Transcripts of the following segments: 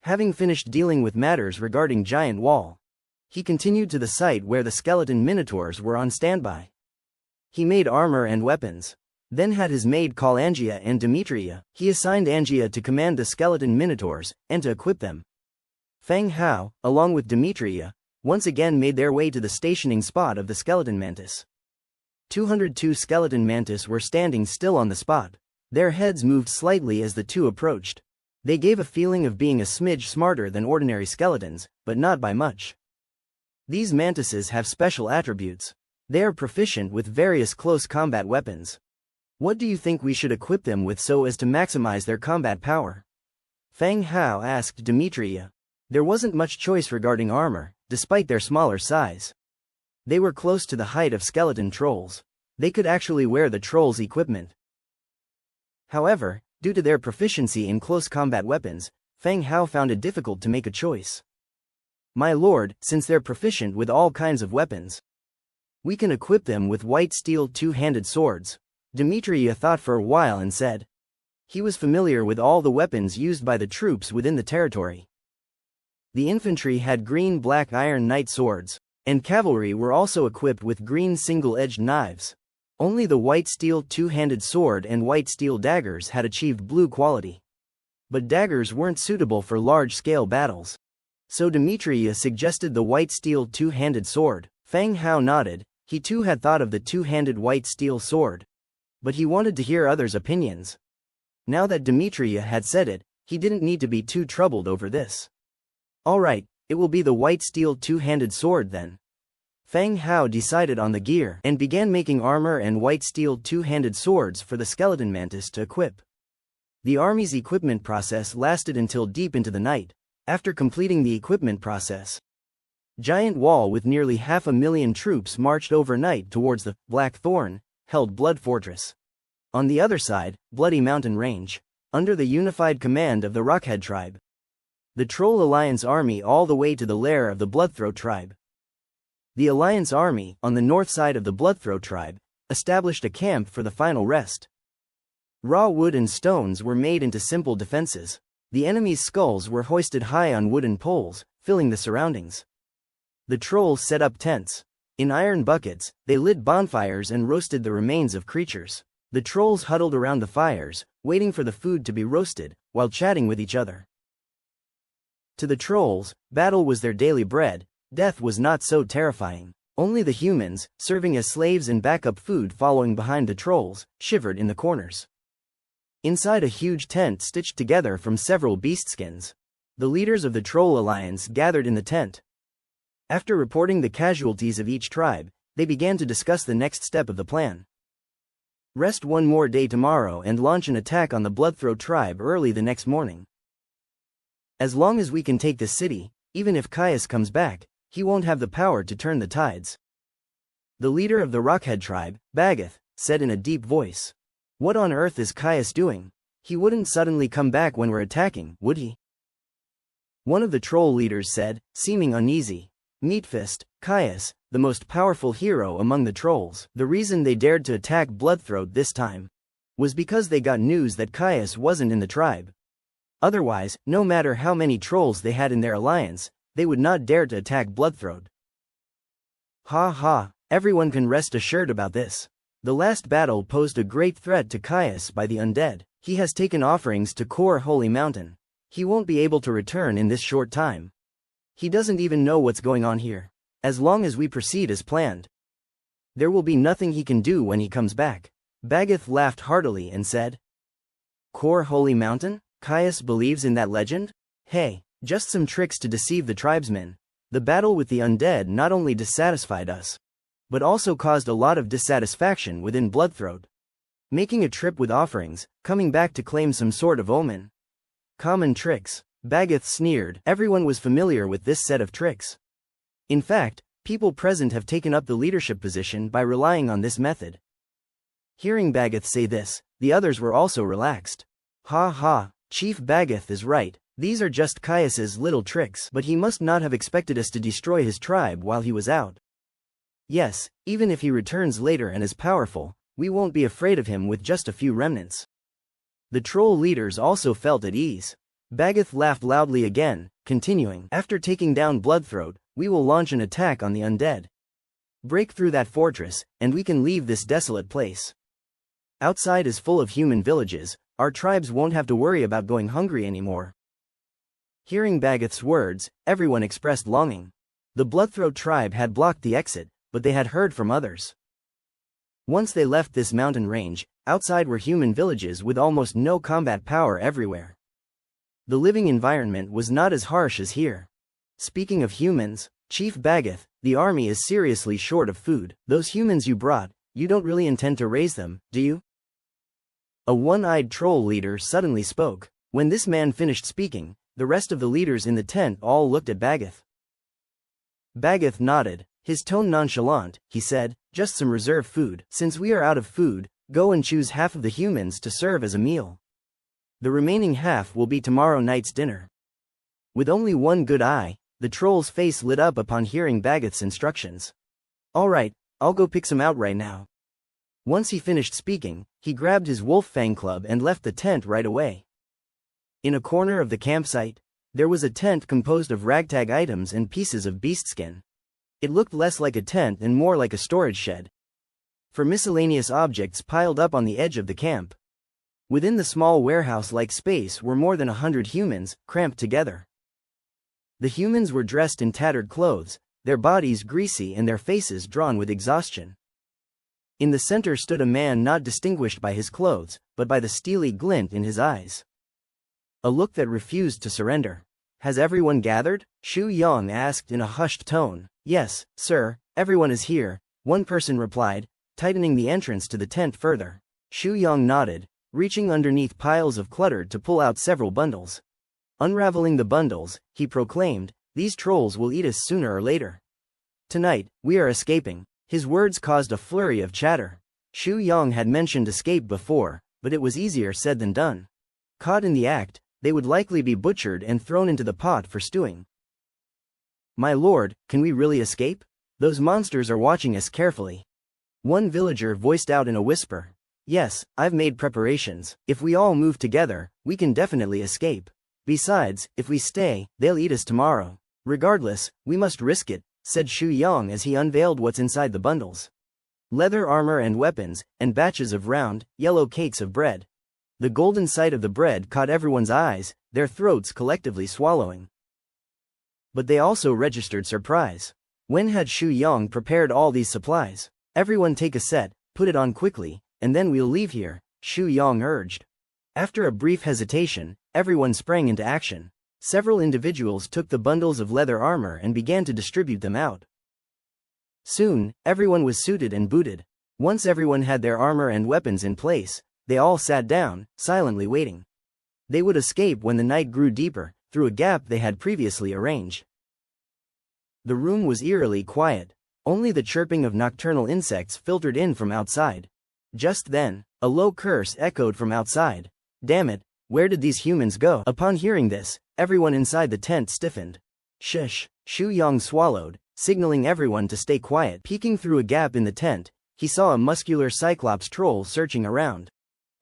Having finished dealing with matters regarding Giant Wall, he continued to the site where the skeleton minotaurs were on standby. He made armor and weapons, then had his maid call Angia and Demetria. He assigned Angia to command the skeleton minotaurs, and to equip them. Feng Hao, along with Demetria, once again made their way to the stationing spot of the skeleton mantis. 202 skeleton mantis were standing still on the spot. Their heads moved slightly as the two approached. They gave a feeling of being a smidge smarter than ordinary skeletons, but not by much. These mantises have special attributes. They are proficient with various close combat weapons. What do you think we should equip them with so as to maximize their combat power? Feng Hao asked Demetria. There wasn't much choice regarding armor, despite their smaller size. They were close to the height of skeleton trolls. They could actually wear the trolls' equipment. However, due to their proficiency in close combat weapons, Feng Hao found it difficult to make a choice. My lord, since they're proficient with all kinds of weapons, we can equip them with white steel two-handed swords. Demetria thought for a while and said. He was familiar with all the weapons used by the troops within the territory. The infantry had green black iron knight swords, and cavalry were also equipped with green single-edged knives. Only the white steel two-handed sword and white steel daggers had achieved blue quality. But daggers weren't suitable for large-scale battles. So Demetria suggested the white steel two-handed sword. Feng Hao nodded. He too had thought of the two-handed white steel sword. But he wanted to hear others' opinions. Now that Demetria had said it, he didn't need to be too troubled over this. Alright, it will be the white steel two-handed sword then. Feng Hao decided on the gear and began making armor and white steel two-handed swords for the skeleton mantis to equip. The army's equipment process lasted until deep into the night. After completing the equipment process, Giant Wall with nearly 500,000 troops marched overnight towards the Blackthorn held Blood Fortress. On the other side, Bloody Mountain Range, under the unified command of the Rockhead tribe. The Troll Alliance army all the way to the lair of the Bloodthroat tribe. The Alliance army, on the north side of the Bloodthroat tribe, established a camp for the final rest. Raw wood and stones were made into simple defenses. The enemy's skulls were hoisted high on wooden poles, filling the surroundings. The trolls set up tents. In iron buckets, they lit bonfires and roasted the remains of creatures. The trolls huddled around the fires, waiting for the food to be roasted, while chatting with each other. To the trolls, battle was their daily bread. Death was not so terrifying. Only the humans, serving as slaves and backup food following behind the trolls, shivered in the corners. Inside a huge tent stitched together from several beast skins, the leaders of the Troll Alliance gathered in the tent. After reporting the casualties of each tribe, they began to discuss the next step of the plan. Rest one more day tomorrow and launch an attack on the Bloodthroat tribe early the next morning. As long as we can take this city, even if Caius comes back, he won't have the power to turn the tides. The leader of the Rockhead tribe, Bagath, said in a deep voice. What on earth is Caius doing? He wouldn't suddenly come back when we're attacking, would he? One of the troll leaders said, seeming uneasy. Meatfist, Caius, the most powerful hero among the trolls. The reason they dared to attack Bloodthroat this time was because they got news that Caius wasn't in the tribe. Otherwise, no matter how many trolls they had in their alliance, they would not dare to attack Bloodthroat. Ha ha, everyone can rest assured about this. The last battle posed a great threat to Caius by the Undead. He has taken offerings to Core Holy Mountain. He won't be able to return in this short time. He doesn't even know what's going on here. As long as we proceed as planned, there will be nothing he can do when he comes back. Bagath laughed heartily and said, Core Holy Mountain? Caius believes in that legend? Hey, just some tricks to deceive the tribesmen. The battle with the Undead not only dissatisfied us, but also caused a lot of dissatisfaction within Bloodthroat. Making a trip with offerings, coming back to claim some sort of omen. Common tricks. Bagath sneered. Everyone was familiar with this set of tricks. In fact, people present have taken up the leadership position by relying on this method. Hearing Bagath say this, the others were also relaxed. Ha ha, Chief Bagath is right. These are just Caius's little tricks, but he must not have expected us to destroy his tribe while he was out. Yes, even if he returns later and is powerful, we won't be afraid of him with just a few remnants. The troll leaders also felt at ease. Bagoth laughed loudly again, continuing, "After taking down Bloodthroat, we will launch an attack on the undead. Break through that fortress, and we can leave this desolate place. Outside is full of human villages, our tribes won't have to worry about going hungry anymore." Hearing Bagoth's words, everyone expressed longing. The Bloodthroat tribe had blocked the exit, but they had heard from others. Once they left this mountain range, outside were human villages with almost no combat power everywhere. The living environment was not as harsh as here. Speaking of humans, Chief Bagoth, the army is seriously short of food. Those humans you brought, you don't really intend to raise them, do you? A one-eyed troll leader suddenly spoke. When this man finished speaking, the rest of the leaders in the tent all looked at Bagoth. Bagoth nodded, his tone nonchalant. He said, "Just some reserve food. Since we are out of food, go and choose half of the humans to serve as a meal. The remaining half will be tomorrow night's dinner." With only one good eye, the troll's face lit up upon hearing Bagoth's instructions. "All right, I'll go pick some out right now." Once he finished speaking, he grabbed his wolf fang club and left the tent right away. In a corner of the campsite, there was a tent composed of ragtag items and pieces of beast skin. It looked less like a tent and more like a storage shed, for miscellaneous objects piled up on the edge of the camp. Within the small warehouse-like space were more than 100 humans, cramped together. The humans were dressed in tattered clothes, their bodies greasy and their faces drawn with exhaustion. In the center stood a man not distinguished by his clothes, but by the steely glint in his eyes. A look that refused to surrender. "Has everyone gathered?" Shu Yong asked in a hushed tone. "Yes, sir, everyone is here," one person replied, tightening the entrance to the tent further. Shu Yong nodded, reaching underneath piles of clutter to pull out several bundles. Unraveling the bundles, he proclaimed, "These trolls will eat us sooner or later. Tonight, we are escaping." His words caused a flurry of chatter. Shu Yong had mentioned escape before, but it was easier said than done. Caught in the act, they would likely be butchered and thrown into the pot for stewing. "My lord, can we really escape? Those monsters are watching us carefully." One villager voiced out in a whisper. "Yes, I've made preparations. If we all move together, we can definitely escape. Besides, if we stay, they'll eat us tomorrow. Regardless, we must risk it," said Shu Yong as he unveiled what's inside the bundles. Leather armor and weapons, and batches of round, yellow cakes of bread. The golden sight of the bread caught everyone's eyes, their throats collectively swallowing. But they also registered surprise. When had Shu Yong prepared all these supplies? "Everyone take a set, put it on quickly, and then we'll leave here," Shu Yong urged. After a brief hesitation, everyone sprang into action. Several individuals took the bundles of leather armor and began to distribute them out. Soon, everyone was suited and booted. Once everyone had their armor and weapons in place, they all sat down, silently waiting. They would escape when the night grew deeper, through a gap they had previously arranged. The room was eerily quiet. Only the chirping of nocturnal insects filtered in from outside. Just then, a low curse echoed from outside. "Damn it, where did these humans go?" Upon hearing this, everyone inside the tent stiffened. "Shush," Shu Yong swallowed, signaling everyone to stay quiet. Peeking through a gap in the tent, he saw a muscular cyclops troll searching around.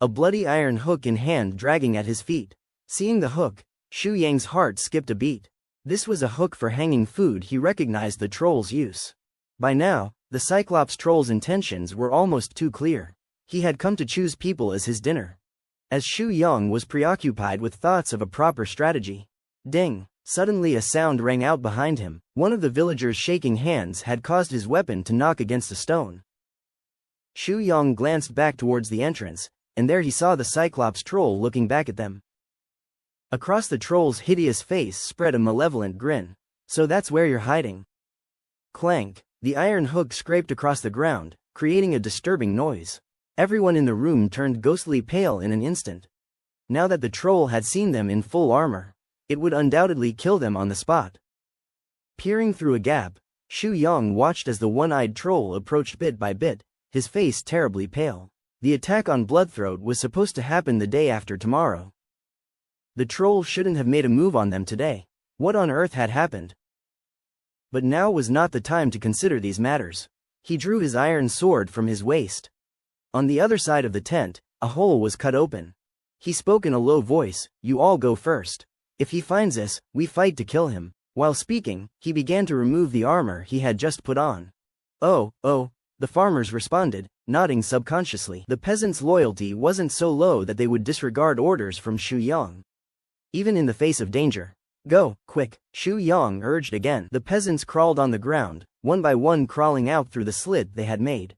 A bloody iron hook in hand dragging at his feet. Seeing the hook, Shu Yang's heart skipped a beat. This was a hook for hanging food. He recognized the troll's use. By now, the cyclops troll's intentions were almost too clear. He had come to choose people as his dinner. As Shu Yong was preoccupied with thoughts of a proper strategy. Ding! Suddenly a sound rang out behind him. One of the villagers' shaking hands had caused his weapon to knock against a stone. Shu Yong glanced back towards the entrance, and there he saw the cyclops troll looking back at them. Across the troll's hideous face spread a malevolent grin. "So that's where you're hiding." Clank! The iron hook scraped across the ground, creating a disturbing noise. Everyone in the room turned ghostly pale in an instant. Now that the troll had seen them in full armor, it would undoubtedly kill them on the spot. Peering through a gap, Shu Yong watched as the one-eyed troll approached bit by bit, his face terribly pale. The attack on Bloodthroat was supposed to happen the day after tomorrow. The troll shouldn't have made a move on them today. What on earth had happened? But now was not the time to consider these matters. He drew his iron sword from his waist. On the other side of the tent, a hole was cut open. He spoke in a low voice, "You all go first. If he finds us, we fight to kill him. While speaking, he began to remove the armor he had just put on. Oh, the farmers responded, nodding subconsciously. The peasants' loyalty wasn't so low that they would disregard orders from Shu Yang, even in the face of danger. Go, quick, Shu Yang urged again. The peasants crawled on the ground, one by one crawling out through the slit they had made.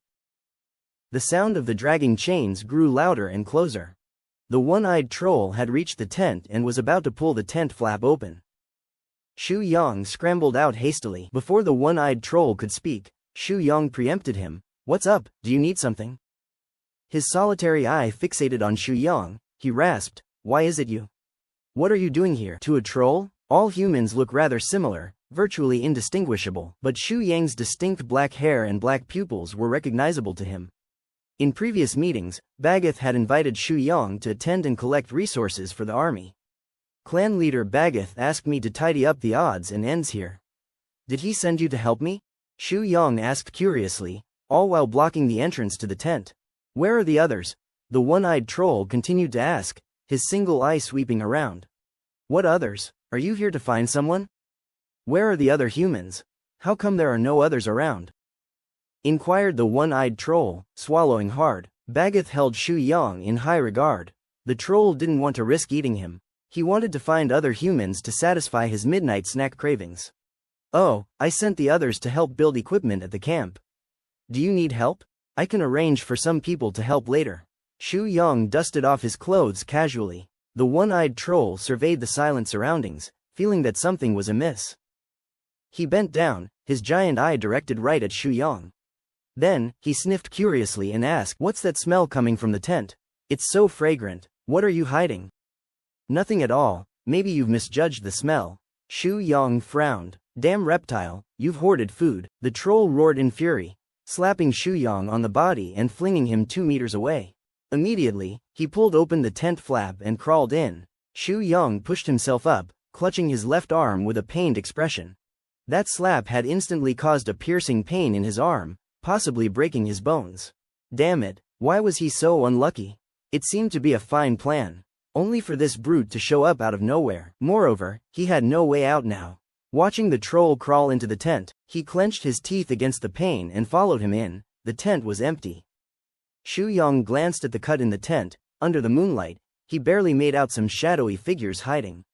The sound of the dragging chains grew louder and closer. The one-eyed troll had reached the tent and was about to pull the tent flap open. Shu Yang scrambled out hastily. Before the one-eyed troll could speak, Shu Yang preempted him. What's up, do you need something? His solitary eye fixated on Shu Yang, he rasped, why is it you? What are you doing here? To a troll? All humans look rather similar, virtually indistinguishable, but Shu Yang's distinct black hair and black pupils were recognizable to him. In previous meetings, Bagath had invited Shu Yang to attend and collect resources for the army. Clan leader Bagath asked me to tidy up the odds and ends here. Did he send you to help me? Shu Yang asked curiously, all while blocking the entrance to the tent. Where are the others? The one-eyed troll continued to ask, his single eye sweeping around. What others? Are you here to find someone? Where are the other humans? How come there are no others around? Inquired the one-eyed troll, swallowing hard. Bagath held Shu Yang in high regard. The troll didn't want to risk eating him. He wanted to find other humans to satisfy his midnight snack cravings. Oh, I sent the others to help build equipment at the camp. Do you need help? I can arrange for some people to help later. Shu Yang dusted off his clothes casually. The one-eyed troll surveyed the silent surroundings, feeling that something was amiss. He bent down, his giant eye directed right at Shu Yang. Then, he sniffed curiously and asked, what's that smell coming from the tent? It's so fragrant. What are you hiding? Nothing at all, maybe you've misjudged the smell. Shu Yang frowned. Damn reptile, you've hoarded food. The troll roared in fury, slapping Shu Yang on the body and flinging him 2 meters away. Immediately, he pulled open the tent flap and crawled in. Shu Yang pushed himself up, clutching his left arm with a pained expression. That slap had instantly caused a piercing pain in his arm, possibly breaking his bones. Damn it, why was he so unlucky? It seemed to be a fine plan, only for this brute to show up out of nowhere. Moreover, he had no way out now. Watching the troll crawl into the tent, he clenched his teeth against the pain and followed him in. The tent was empty. Shu Yang glanced at the cut in the tent. Under the moonlight, he barely made out some shadowy figures hiding.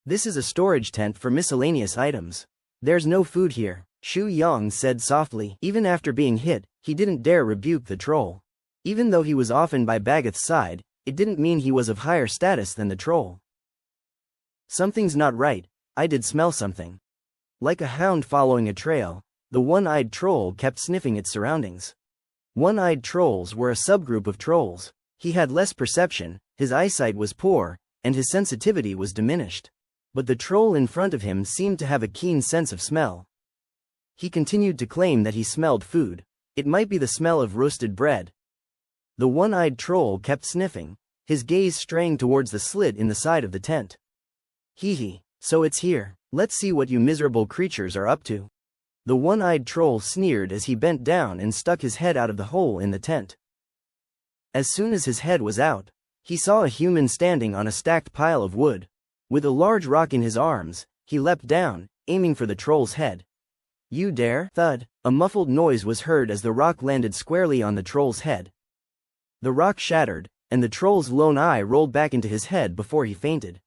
This is a storage tent for miscellaneous items. There's no food here, Shu Yang said softly. Even after being hit, he didn't dare rebuke the troll. Even though he was often by Bagath's side, it didn't mean he was of higher status than the troll. Something's not right, I did smell something. Like a hound following a trail, the one-eyed troll kept sniffing its surroundings. One-eyed trolls were a subgroup of trolls. He had less perception, his eyesight was poor, and his sensitivity was diminished. But the troll in front of him seemed to have a keen sense of smell. He continued to claim that he smelled food. It might be the smell of roasted bread. The one-eyed troll kept sniffing, his gaze straying towards the slit in the side of the tent. Hee, so it's here. Let's see what you miserable creatures are up to. The one-eyed troll sneered as he bent down and stuck his head out of the hole in the tent. As soon as his head was out, he saw a human standing on a stacked pile of wood. With a large rock in his arms, he leapt down, aiming for the troll's head. You dare? Thud. A muffled noise was heard as the rock landed squarely on the troll's head. The rock shattered, and the troll's lone eye rolled back into his head before he fainted.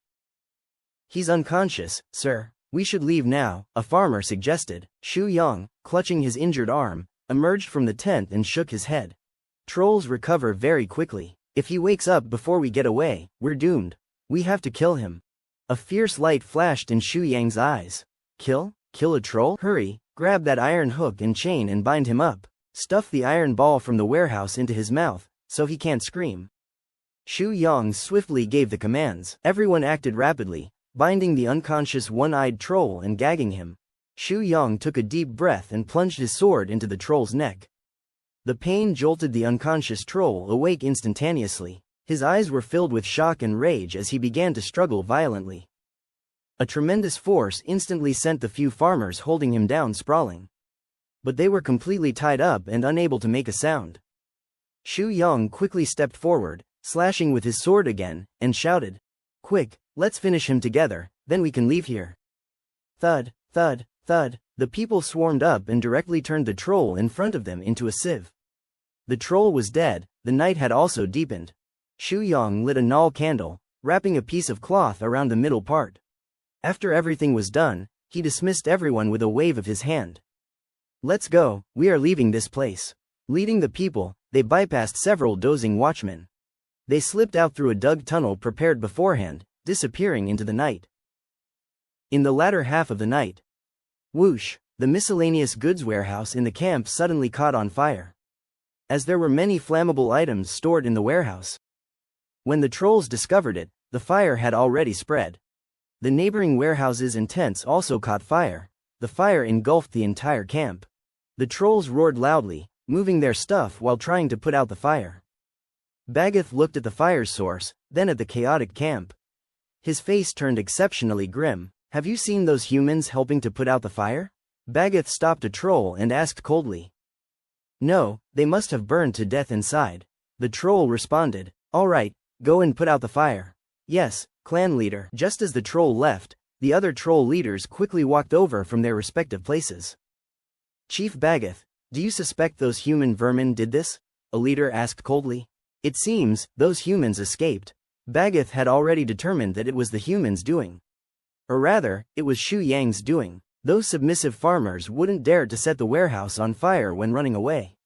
He's unconscious, sir. We should leave now, a farmer suggested. Shu Yang, clutching his injured arm, emerged from the tent and shook his head. Trolls recover very quickly. If he wakes up before we get away, we're doomed. We have to kill him. A fierce light flashed in Shu Yang's eyes. Kill? Kill a troll? Hurry, grab that iron hook and chain and bind him up. Stuff the iron ball from the warehouse into his mouth, so he can't scream. Shu Yang swiftly gave the commands. Everyone acted rapidly, binding the unconscious one-eyed troll and gagging him. Shu Yang took a deep breath and plunged his sword into the troll's neck. The pain jolted the unconscious troll awake instantaneously. His eyes were filled with shock and rage as he began to struggle violently. A tremendous force instantly sent the few farmers holding him down sprawling. But they were completely tied up and unable to make a sound. Shu Yang quickly stepped forward, slashing with his sword again, and shouted, "Quick, Let's finish him together, then we can leave here. Thud, thud, thud, the people swarmed up and directly turned the troll in front of them into a sieve. The troll was dead, the night had also deepened. Shu Yong lit a null candle, wrapping a piece of cloth around the middle part. After everything was done, he dismissed everyone with a wave of his hand. Let's go, we are leaving this place. Leading the people, they bypassed several dozing watchmen. They slipped out through a dug tunnel prepared beforehand, disappearing into the night. In the latter half of the night, whoosh, the miscellaneous goods warehouse in the camp suddenly caught on fire. As there were many flammable items stored in the warehouse. When the trolls discovered it, the fire had already spread. The neighboring warehouses and tents also caught fire. The fire engulfed the entire camp. The trolls roared loudly, moving their stuff while trying to put out the fire. Bagath looked at the fire's source, then at the chaotic camp. His face turned exceptionally grim. Have you seen those humans helping to put out the fire? Bagath stopped a troll and asked coldly. No, they must have burned to death inside. The troll responded, all right, go and put out the fire. Yes, clan leader. Just as the troll left, the other troll leaders quickly walked over from their respective places. Chief Bagath, do you suspect those human vermin did this? A leader asked coldly. It seems, those humans escaped. Bagath had already determined that it was the humans' doing. Or rather, it was Shu Yang's doing. Those submissive farmers wouldn't dare to set the warehouse on fire when running away.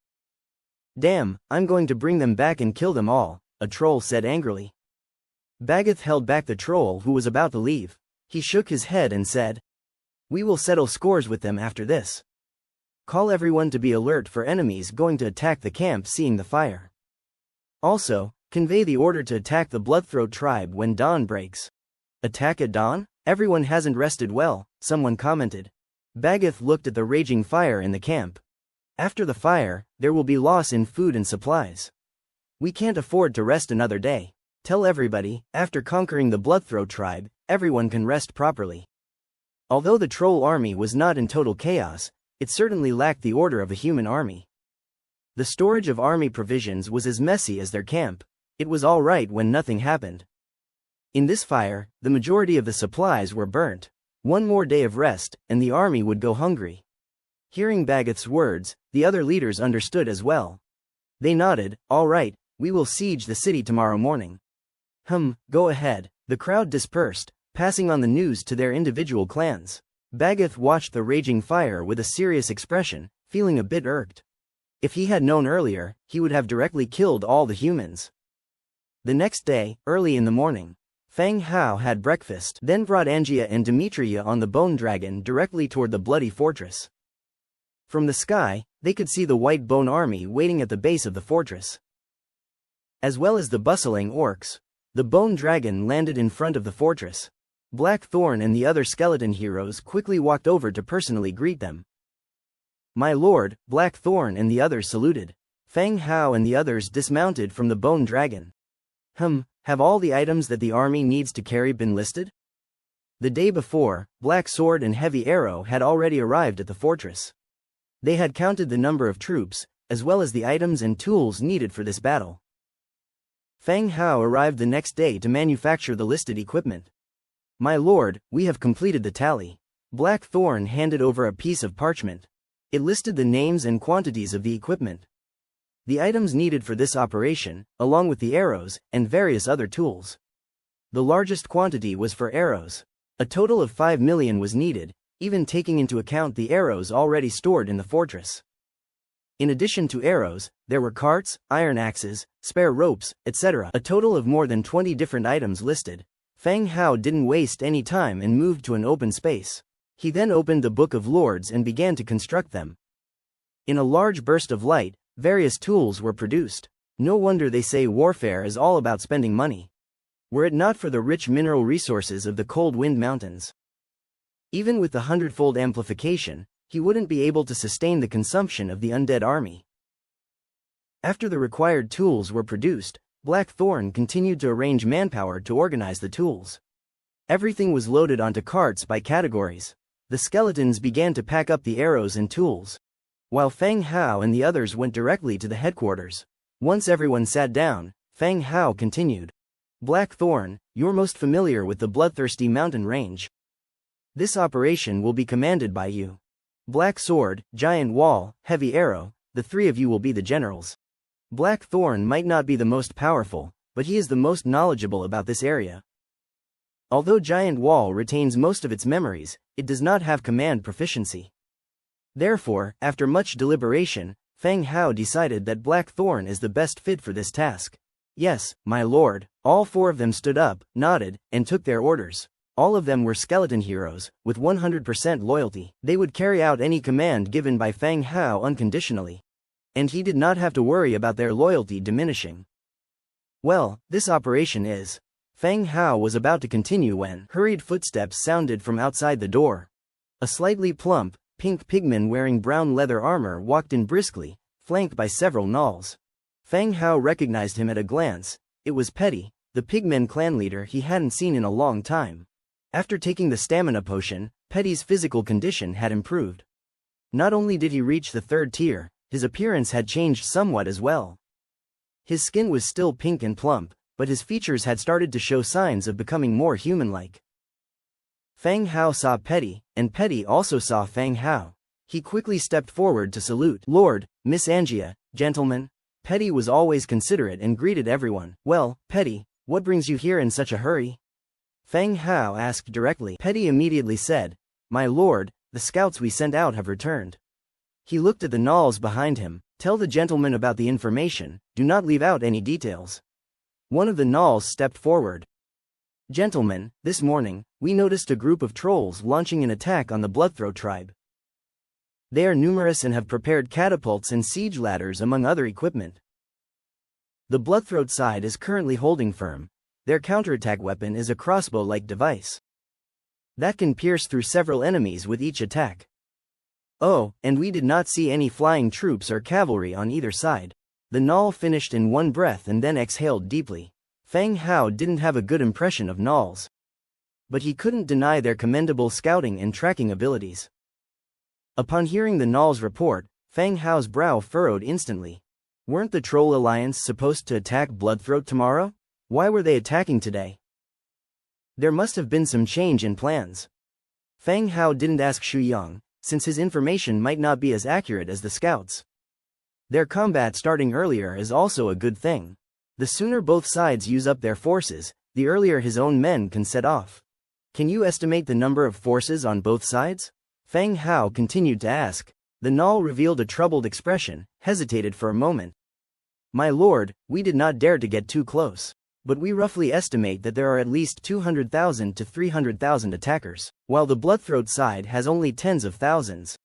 Damn, I'm going to bring them back and kill them all, a troll said angrily. Bagath held back the troll who was about to leave. He shook his head and said, we will settle scores with them after this. Call everyone to be alert for enemies going to attack the camp seeing the fire. Also, convey the order to attack the Bloodthroat tribe when dawn breaks. Attack at dawn? Everyone hasn't rested well, someone commented. Bagath looked at the raging fire in the camp. After the fire, there will be loss in food and supplies. We can't afford to rest another day. Tell everybody, after conquering the Bloodthroat tribe, everyone can rest properly. Although the troll army was not in total chaos, it certainly lacked the order of a human army. The storage of army provisions was as messy as their camp. It was all right when nothing happened. In this fire, the majority of the supplies were burnt. One more day of rest, and the army would go hungry. Hearing Bagath's words, the other leaders understood as well. They nodded, all right, we will siege the city tomorrow morning. Go ahead. The crowd dispersed, passing on the news to their individual clans. Bagath watched the raging fire with a serious expression, feeling a bit irked. If he had known earlier, he would have directly killed all the humans. The next day, early in the morning, Fang Hao had breakfast, then brought Angia and Demetria on the bone dragon directly toward the bloody fortress. From the sky, they could see the White Bone army waiting at the base of the fortress. As well as the bustling orcs, the bone dragon landed in front of the fortress. Blackthorn and the other skeleton heroes quickly walked over to personally greet them. My lord, Blackthorn and the others saluted. Fang Hao and the others dismounted from the bone dragon. Have all the items that the army needs to carry been listed? The day before, Black Sword and Heavy Arrow had already arrived at the fortress. They had counted the number of troops, as well as the items and tools needed for this battle. Fang Hao arrived the next day to manufacture the listed equipment. My lord, we have completed the tally. Blackthorn handed over a piece of parchment. It listed the names and quantities of the equipment. The items needed for this operation, along with the arrows, and various other tools. The largest quantity was for arrows. A total of 5 million was needed, even taking into account the arrows already stored in the fortress. In addition to arrows, there were carts, iron axes, spare ropes, etc. A total of more than 20 different items listed. Fang Hao didn't waste any time and moved to an open space. He then opened the Book of Lords and began to construct them. In a large burst of light, various tools were produced. No wonder they say warfare is all about spending money. Were it not for the rich mineral resources of the Cold Wind Mountains. Even with the 100-fold amplification, he wouldn't be able to sustain the consumption of the undead army. After the required tools were produced, Blackthorn continued to arrange manpower to organize the tools. Everything was loaded onto carts by categories. The skeletons began to pack up the arrows and tools, while Fang Hao and the others went directly to the headquarters. Once everyone sat down, Fang Hao continued. Blackthorn, you're most familiar with the bloodthirsty mountain range. This operation will be commanded by you. Black Sword, Giant Wall, Heavy Arrow, the three of you will be the generals. Blackthorn might not be the most powerful, but he is the most knowledgeable about this area. Although Giant Wall retains most of its memories, it does not have command proficiency. Therefore, after much deliberation, Feng Hao decided that Blackthorn is the best fit for this task. Yes, my lord. All four of them stood up, nodded, and took their orders. All of them were skeleton heroes, with 100% loyalty. They would carry out any command given by Feng Hao unconditionally. And he did not have to worry about their loyalty diminishing. Well, this operation is. Feng Hao was about to continue when hurried footsteps sounded from outside the door. A slightly plump, pink pigman wearing brown leather armor walked in briskly, flanked by several gnolls. Feng Hao recognized him at a glance. It was Petty, the pigmen clan leader he hadn't seen in a long time. After taking the stamina potion, Petty's physical condition had improved. Not only did he reach the 3rd tier, his appearance had changed somewhat as well. His skin was still pink and plump, but his features had started to show signs of becoming more human-like. Feng Hao saw Petty, and Petty also saw Feng Hao. He quickly stepped forward to salute. Lord, Miss Angia, gentlemen. Petty was always considerate and greeted everyone. Well, Petty, what brings you here in such a hurry? Feng Hao asked directly. Petty immediately said, My lord, the scouts we sent out have returned. He looked at the gnolls behind him. Tell the gentleman about the information, do not leave out any details. One of the gnolls stepped forward. Gentlemen, this morning, we noticed a group of trolls launching an attack on the Bloodthroat tribe. They are numerous and have prepared catapults and siege ladders among other equipment. The Bloodthroat side is currently holding firm. Their counterattack weapon is a crossbow-like device that can pierce through several enemies with each attack. Oh, and we did not see any flying troops or cavalry on either side. The gnoll finished in one breath and then exhaled deeply. Feng Hao didn't have a good impression of gnolls, but he couldn't deny their commendable scouting and tracking abilities. Upon hearing the gnoll's report, Feng Hao's brow furrowed instantly. Weren't the Troll Alliance supposed to attack Bloodthroat tomorrow? Why were they attacking today? There must have been some change in plans. Feng Hao didn't ask Xu Yang, since his information might not be as accurate as the scouts. Their combat starting earlier is also a good thing. The sooner both sides use up their forces, the earlier his own men can set off. Can you estimate the number of forces on both sides? Feng Hao continued to ask. The gnoll revealed a troubled expression, hesitated for a moment. My lord, we did not dare to get too close, but we roughly estimate that there are at least 200,000 to 300,000 attackers, while the Bloodthroat side has only tens of thousands.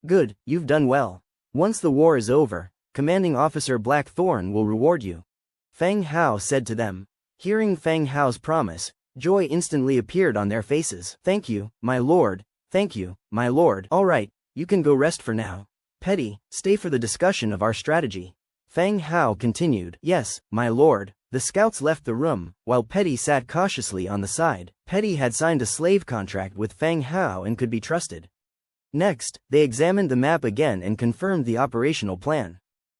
Good, you've done well. Once the war is over, Commanding Officer Blackthorn will reward you. Feng Hao said to them. Hearing Feng Hao's promise, joy instantly appeared on their faces. Thank you, my lord. Thank you, my lord. All right, you can go rest for now. Petty, stay for the discussion of our strategy. Feng Hao continued. Yes, my lord. The scouts left the room, while Petty sat cautiously on the side. Petty had signed a slave contract with Feng Hao and could be trusted. Next, they examined the map again and confirmed the operational plan.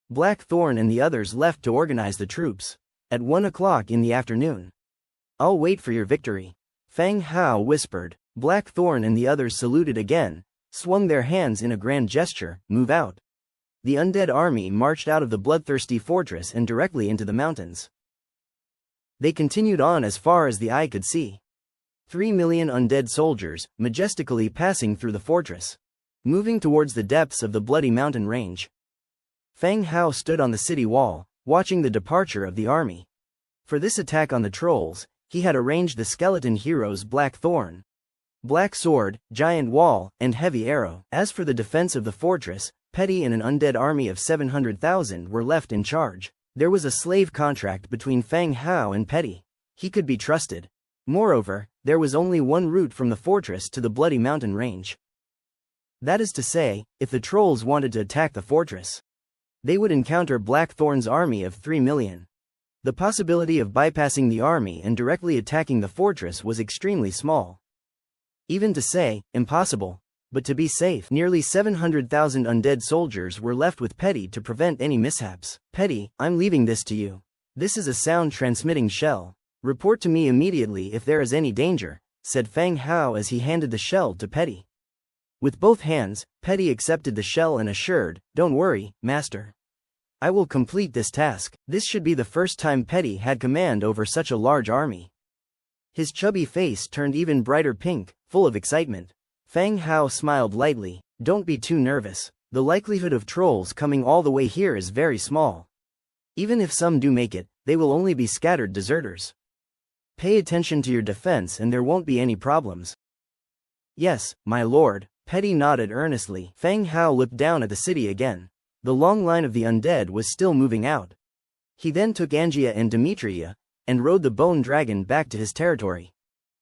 Blackthorn and the others left to organize the troops. At 1 o'clock in the afternoon. I'll wait for your victory. Feng Hao whispered. Blackthorn and the others saluted again, swung their hands in a grand gesture. Move out. The undead army marched out of the bloodthirsty fortress and directly into the mountains. They continued on as far as the eye could see. 3 million undead soldiers, majestically passing through the fortress, moving towards the depths of the bloody mountain range. Feng Hao stood on the city wall, watching the departure of the army. For this attack on the trolls, he had arranged the skeleton heroes Blackthorn, Black Sword, Giant Wall, and Heavy Arrow. As for the defense of the fortress, Petty and an undead army of 700,000 were left in charge. There was a slave contract between Feng Hao and Petty. He could be trusted. Moreover, there was only one route from the fortress to the bloody mountain range. That is to say, if the trolls wanted to attack the fortress, they would encounter Blackthorn's army of 3 million. The possibility of bypassing the army and directly attacking the fortress was extremely small. Even to say, impossible. But to be safe, nearly 700,000 undead soldiers were left with Petty to prevent any mishaps. Petty, I'm leaving this to you. This is a sound transmitting shell. Report to me immediately if there is any danger, said Fang Hao as he handed the shell to Petty. With both hands, Petty accepted the shell and assured, "Don't worry, master. I will complete this task." This should be the first time Petty had command over such a large army. His chubby face turned even brighter pink, full of excitement. Fang Hao smiled lightly. "Don't be too nervous. The likelihood of trolls coming all the way here is very small. Even if some do make it, they will only be scattered deserters. Pay attention to your defense and there won't be any problems." "Yes, my lord," Petty nodded earnestly. Fang Hao looked down at the city again. The long line of the undead was still moving out. He then took Angia and Demetria, and rode the bone dragon back to his territory.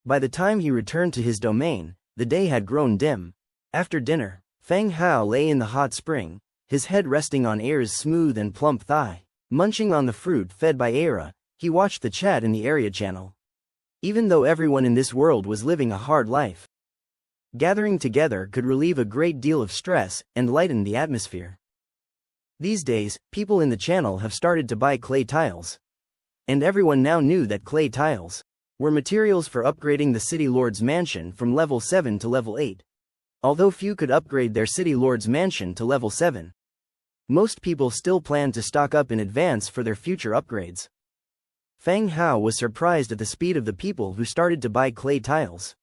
By the time he returned to his domain, the day had grown dim. After dinner, Fang Hao lay in the hot spring, his head resting on Air's smooth and plump thigh. Munching on the fruit fed by Aira, he watched the chat in the area channel. Even though everyone in this world was living a hard life, gathering together could relieve a great deal of stress and lighten the atmosphere. These days, people in the channel have started to buy clay tiles. And everyone now knew that clay tiles were materials for upgrading the City Lord's mansion from level 7 to level 8. Although few could upgrade their City Lord's mansion to level 7, most people still planned to stock up in advance for their future upgrades. Fang Hao was surprised at the speed of the people who started to buy clay tiles.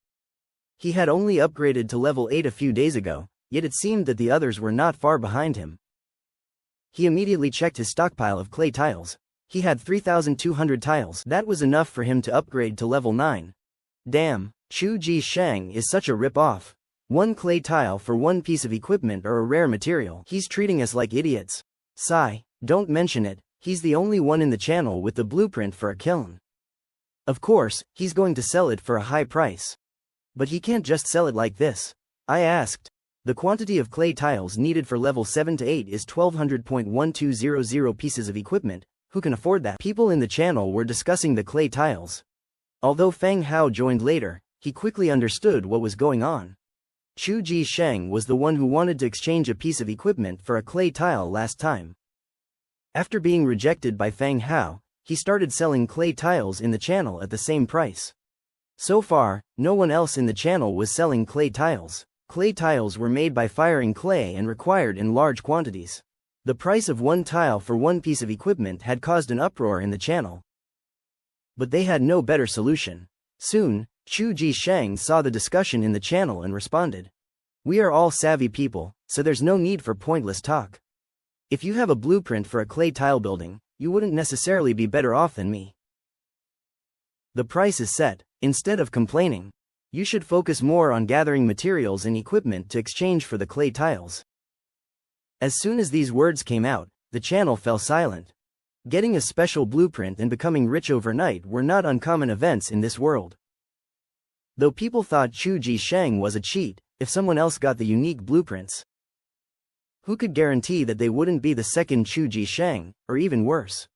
He had only upgraded to level 8 a few days ago, yet it seemed that the others were not far behind him. He immediately checked his stockpile of clay tiles. He had 3,200 tiles. That was enough for him to upgrade to level 9. Damn, Chu Ji Shang is such a rip-off. One clay tile for one piece of equipment or a rare material. He's treating us like idiots. Sigh, don't mention it, he's the only one in the channel with the blueprint for a kiln. Of course, he's going to sell it for a high price. But he can't just sell it like this. I asked. The quantity of clay tiles needed for level 7 to 8 is 1200.1200 pieces of equipment. Who can afford that? People in the channel were discussing the clay tiles. Although Fang Hao joined later, he quickly understood what was going on. Chu Ji Sheng was the one who wanted to exchange a piece of equipment for a clay tile last time. After being rejected by Fang Hao, he started selling clay tiles in the channel at the same price. So far, no one else in the channel was selling clay tiles. Clay tiles were made by firing clay and required in large quantities. The price of one tile for one piece of equipment had caused an uproar in the channel. But they had no better solution. Soon, Chu Ji Sheng saw the discussion in the channel and responded. We are all savvy people, so there's no need for pointless talk. If you have a blueprint for a clay tile building, you wouldn't necessarily be better off than me. The price is set. Instead of complaining, you should focus more on gathering materials and equipment to exchange for the clay tiles. As soon as these words came out, the channel fell silent. Getting a special blueprint and becoming rich overnight were not uncommon events in this world. Though people thought Chu Ji Sheng was a cheat, if someone else got the unique blueprints, who could guarantee that they wouldn't be the second Chu Ji Sheng, or even worse?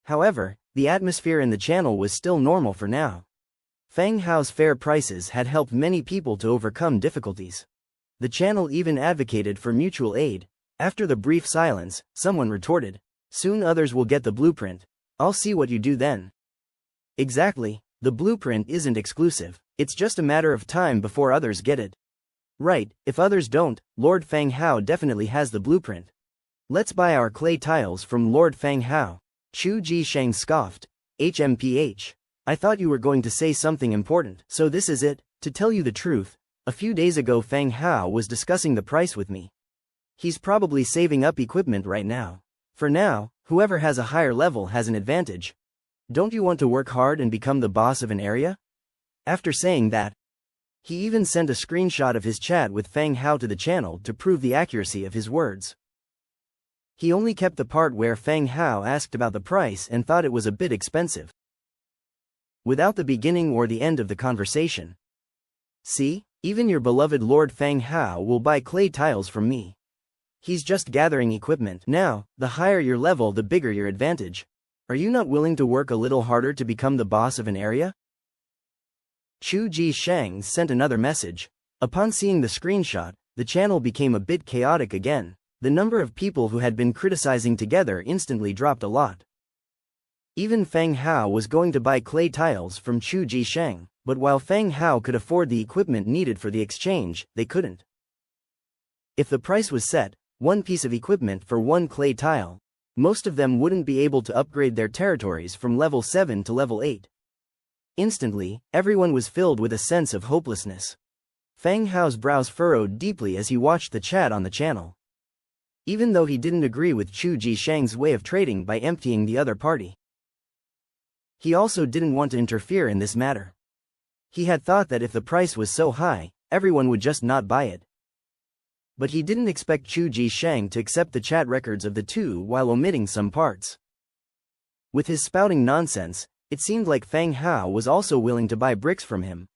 However, the atmosphere in the channel was still normal for now. Fang Hao's fair prices had helped many people to overcome difficulties. The channel even advocated for mutual aid. After the brief silence, someone retorted, "Soon others will get the blueprint. I'll see what you do then." Exactly, the blueprint isn't exclusive, it's just a matter of time before others get it. Right, if others don't, Lord Fang Hao definitely has the blueprint. Let's buy our clay tiles from Lord Fang Hao. Chu Ji Sheng scoffed. HMPH. I thought you were going to say something important. So this is it. To tell you the truth, a few days ago Fang Hao was discussing the price with me. He's probably saving up equipment right now. For now, whoever has a higher level has an advantage. Don't you want to work hard and become the boss of an area? After saying that, he even sent a screenshot of his chat with Fang Hao to the channel to prove the accuracy of his words. He only kept the part where Fang Hao asked about the price and thought it was a bit expensive, without the beginning or the end of the conversation. See, even your beloved Lord Fang Hao will buy clay tiles from me. He's just gathering equipment. Now, the higher your level, the bigger your advantage. Are you not willing to work a little harder to become the boss of an area? Chu Ji Sheng sent another message. Upon seeing the screenshot, the channel became a bit chaotic again. The number of people who had been criticizing together instantly dropped a lot. Even Feng Hao was going to buy clay tiles from Chu Jisheng, but while Feng Hao could afford the equipment needed for the exchange, they couldn't. If the price was set, one piece of equipment for one clay tile, most of them wouldn't be able to upgrade their territories from level 7 to level 8. Instantly, everyone was filled with a sense of hopelessness. Feng Hao's brows furrowed deeply as he watched the chat on the channel. Even though he didn't agree with Chu Jisheng's way of trading by emptying the other party, he also didn't want to interfere in this matter. He had thought that if the price was so high, everyone would just not buy it. But he didn't expect Chu Jisheng to accept the chat records of the two while omitting some parts. With his spouting nonsense, it seemed like Feng Hao was also willing to buy bricks from him.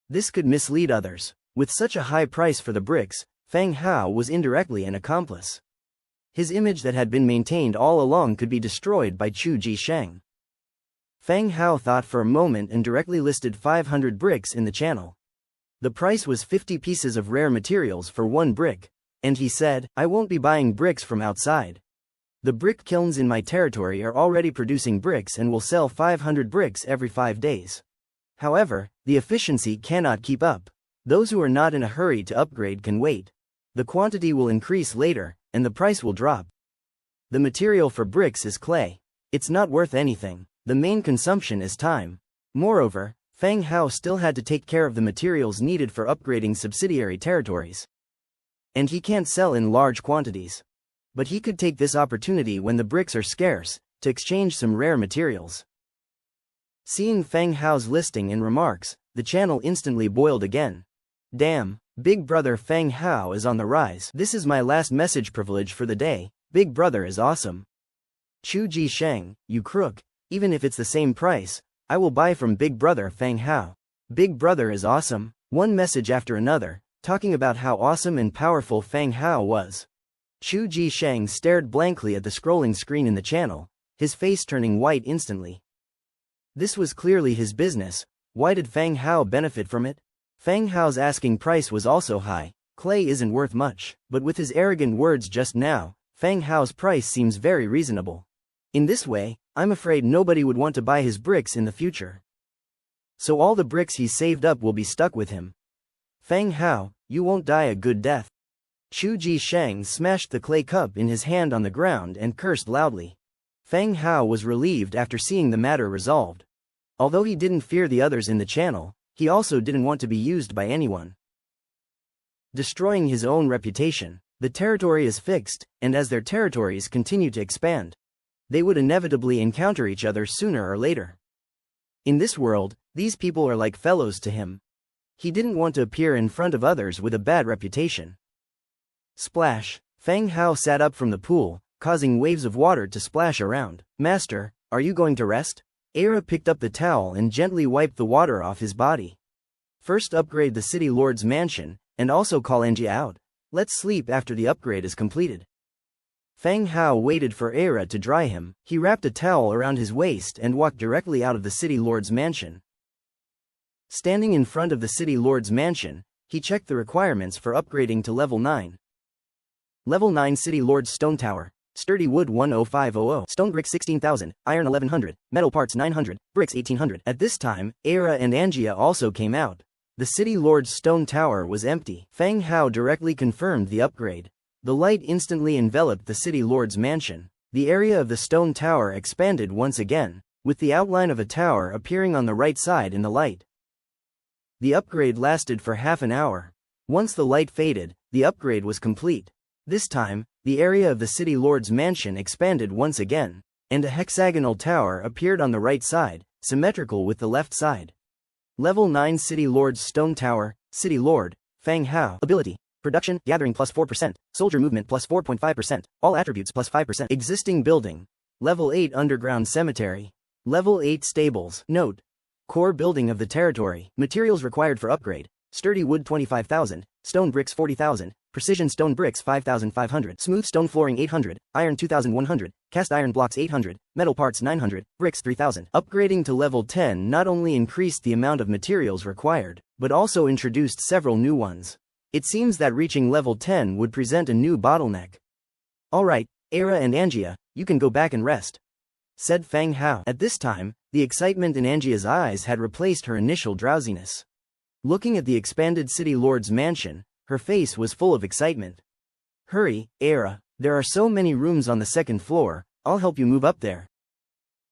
This could mislead others. With such a high price for the bricks, Feng Hao was indirectly an accomplice. His image that had been maintained all along could be destroyed by Chu Jisheng. Feng Hao thought for a moment and directly listed 500 bricks in the channel. The price was 50 pieces of rare materials for one brick, and he said, "I won't be buying bricks from outside. The brick kilns in my territory are already producing bricks and will sell 500 bricks every 5 days. However, the efficiency cannot keep up. Those who are not in a hurry to upgrade can wait. The quantity will increase later, and the price will drop. The material for bricks is clay. It's not worth anything. The main consumption is time." Moreover, Feng Hao still had to take care of the materials needed for upgrading subsidiary territories. And he can't sell in large quantities. But he could take this opportunity when the bricks are scarce, to exchange some rare materials. Seeing Feng Hao's listing and remarks, the channel instantly boiled again. Damn, Big Brother Feng Hao is on the rise. This is my last message privilege for the day. Big Brother is awesome. Chu Jisheng, you crook, even if it's the same price, I will buy from Big Brother Feng Hao. Big Brother is awesome. One message after another, talking about how awesome and powerful Feng Hao was. Chu Jisheng stared blankly at the scrolling screen in the channel, his face turning white instantly. This was clearly his business. Why did Feng Hao benefit from it? Feng Hao's asking price was also high. Clay isn't worth much, but with his arrogant words just now, Feng Hao's price seems very reasonable. In this way, I'm afraid nobody would want to buy his bricks in the future. So all the bricks he's saved up will be stuck with him. Feng Hao, you won't die a good death. Chu Jisheng smashed the clay cup in his hand on the ground and cursed loudly. Feng Hao was relieved after seeing the matter resolved. Although he didn't fear the others in the channel, he also didn't want to be used by anyone. Destroying his own reputation, the territory is fixed, and as their territories continue to expand, they would inevitably encounter each other sooner or later. In this world, these people are like fellows to him. He didn't want to appear in front of others with a bad reputation. Splash! Feng Hao sat up from the pool, causing waves of water to splash around. Master, are you going to rest? Era picked up the towel and gently wiped the water off his body. First upgrade the city lord's mansion, and also call Angie out. Let's sleep after the upgrade is completed. Feng Hao waited for Era to dry him. He wrapped a towel around his waist and walked directly out of the city lord's mansion. Standing in front of the city lord's mansion, he checked the requirements for upgrading to level 9. Level 9 City Lord's Stone Tower. Sturdy wood 10500. Stone bricks 16,000. Iron 1100. Metal parts 900. Bricks 1800. At this time, Era and Angia also came out. The City Lord's Stone Tower was empty. Feng Hao directly confirmed the upgrade. The light instantly enveloped the City Lord's mansion. The area of the stone tower expanded once again, with the outline of a tower appearing on the right side in the light. The upgrade lasted for half an hour. Once the light faded, the upgrade was complete. This time, the area of the City Lord's mansion expanded once again, and a hexagonal tower appeared on the right side, symmetrical with the left side. Level 9 City Lord's Stone Tower. City Lord, Feng Hao. Ability: Production, Gathering plus 4%, Soldier Movement plus 4.5%, All Attributes plus 5%. Existing Building. Level 8 Underground Cemetery. Level 8 Stables. Note: Core building of the territory. Materials required for upgrade: Sturdy wood 25,000, Stone bricks 40,000, Precision stone bricks 5,500, Smooth stone flooring 800, Iron 2,100, Cast iron blocks 800, Metal parts 900, Bricks 3,000. Upgrading to level 10 not only increased the amount of materials required, but also introduced several new ones. It seems that reaching level 10 would present a new bottleneck. Alright, Era and Angia, you can go back and rest. said Fang Hao. At this time, the excitement in Angia's eyes had replaced her initial drowsiness. Looking at the expanded city lord's mansion, her face was full of excitement. Hurry, Era, there are so many rooms on the second floor, I'll help you move up there.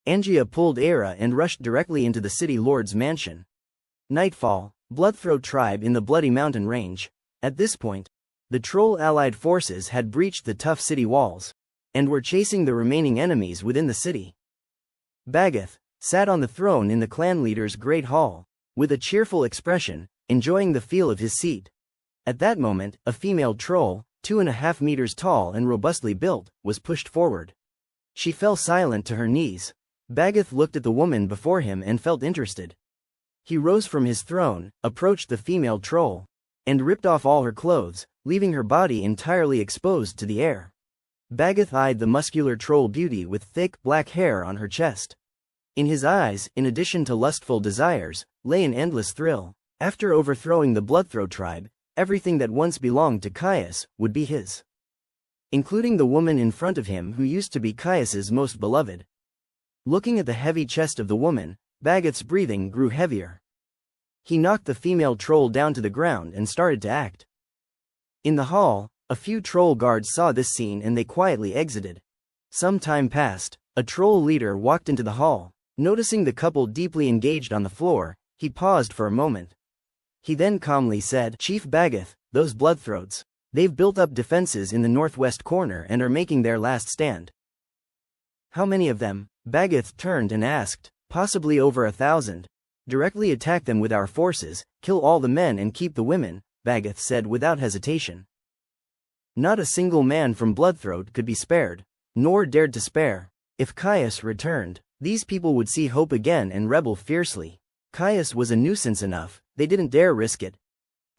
Angia pulled Era and rushed directly into the city lord's mansion. Nightfall, Bloodthroat tribe in the Bloody Mountain Range. At this point, the troll allied forces had breached the tough city walls, and were chasing the remaining enemies within the city. Bagath sat on the throne in the clan leader's great hall, with a cheerful expression, enjoying the feel of his seat. At that moment, a female troll, 2.5 meters tall and robustly built, was pushed forward. She fell silent to her knees. Bagath looked at the woman before him and felt interested. He rose from his throne, approached the female troll, and ripped off all her clothes, leaving her body entirely exposed to the air. Bagath eyed the muscular troll beauty with thick, black hair on her chest. In his eyes, in addition to lustful desires, lay an endless thrill. After overthrowing the Bloodthroat tribe, everything that once belonged to Caius would be his, including the woman in front of him who used to be Caius's most beloved. Looking at the heavy chest of the woman, Bagath's breathing grew heavier. He knocked the female troll down to the ground and started to act. In the hall, a few troll guards saw this scene and they quietly exited. Some time passed. A troll leader walked into the hall. Noticing the couple deeply engaged on the floor, he paused for a moment. He then calmly said, "Chief Bagath, those Bloodthroats, they've built up defenses in the northwest corner and are making their last stand." "How many of them?" Bagath turned and asked. "Possibly over 1,000. Directly attack them with our forces, kill all the men and keep the women," Bagath said without hesitation. Not a single man from Bloodthroat could be spared, nor dared to spare. If Caius returned, these people would see hope again and rebel fiercely. Caius was a nuisance enough, they didn't dare risk it.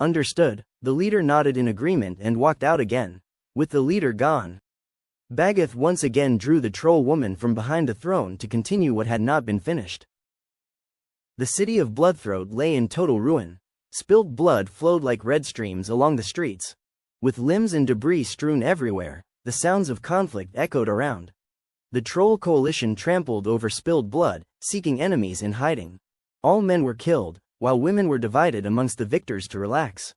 Understood. The leader nodded in agreement and walked out again. With the leader gone, Bagath once again drew the troll woman from behind the throne to continue what had not been finished. The city of Bloodthroat lay in total ruin. Spilled blood flowed like red streams along the streets. With limbs and debris strewn everywhere, the sounds of conflict echoed around. The troll coalition trampled over spilled blood, seeking enemies in hiding. All men were killed, while women were divided amongst the victors to relax.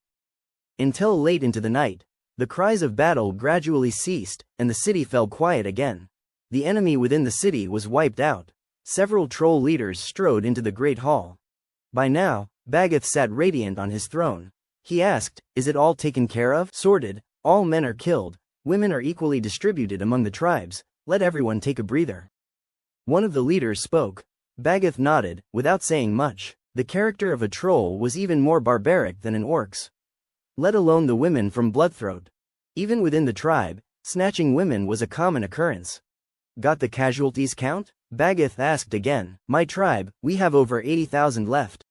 Until late into the night, the cries of battle gradually ceased, and the city fell quiet again. The enemy within the city was wiped out. Several troll leaders strode into the great hall. By now, Bagath sat radiant on his throne. He asked, "Is it all taken care of?" "Sorted, all men are killed, women are equally distributed among the tribes, let everyone take a breather." One of the leaders spoke. Bagath nodded, without saying much. The character of a troll was even more barbaric than an orc's. Let alone the women from Bloodthroat. Even within the tribe, snatching women was a common occurrence. "Got the casualties count?" Bagath asked again. "My tribe, we have over 80,000 left.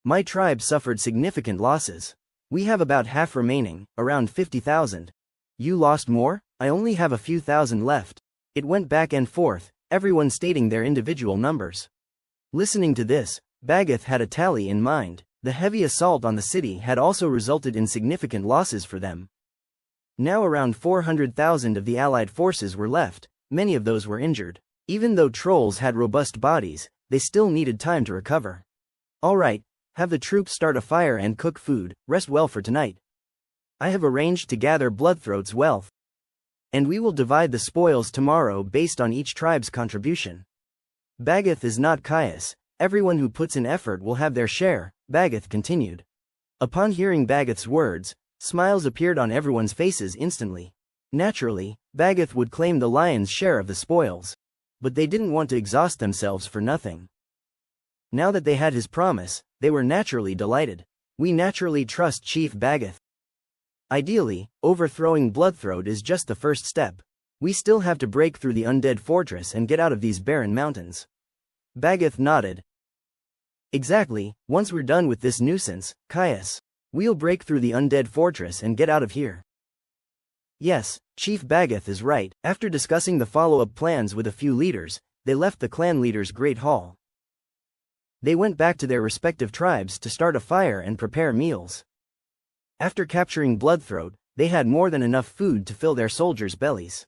My tribe suffered significant losses. We have about half remaining, around 50,000. You lost more? I only have a few thousand left." It went back and forth, everyone stating their individual numbers. Listening to this, Bagath had a tally in mind. The heavy assault on the city had also resulted in significant losses for them. Now around 400,000 of the allied forces were left, many of those were injured. Even though trolls had robust bodies, they still needed time to recover. "All right, have the troops start a fire and cook food, rest well for tonight. I have arranged to gather Bloodthroat's wealth, and we will divide the spoils tomorrow based on each tribe's contribution. Bagath is not Caius, everyone who puts in effort will have their share," Bagath continued. Upon hearing Bagath's words, smiles appeared on everyone's faces instantly. Naturally, Bagath would claim the lion's share of the spoils. But they didn't want to exhaust themselves for nothing. Now that they had his promise, they were naturally delighted. "We naturally trust Chief Bagath. Ideally, overthrowing Bloodthroat is just the first step. We still have to break through the Undead fortress and get out of these barren mountains." Bagath nodded. "Exactly, once we're done with this nuisance, Caius, we'll break through the Undead fortress and get out of here." Yes, Chief Bagath is right. After discussing the follow-up plans with a few leaders, they left the clan leaders' great hall. They went back to their respective tribes to start a fire and prepare meals. After capturing Bloodthroat, they had more than enough food to fill their soldiers' bellies.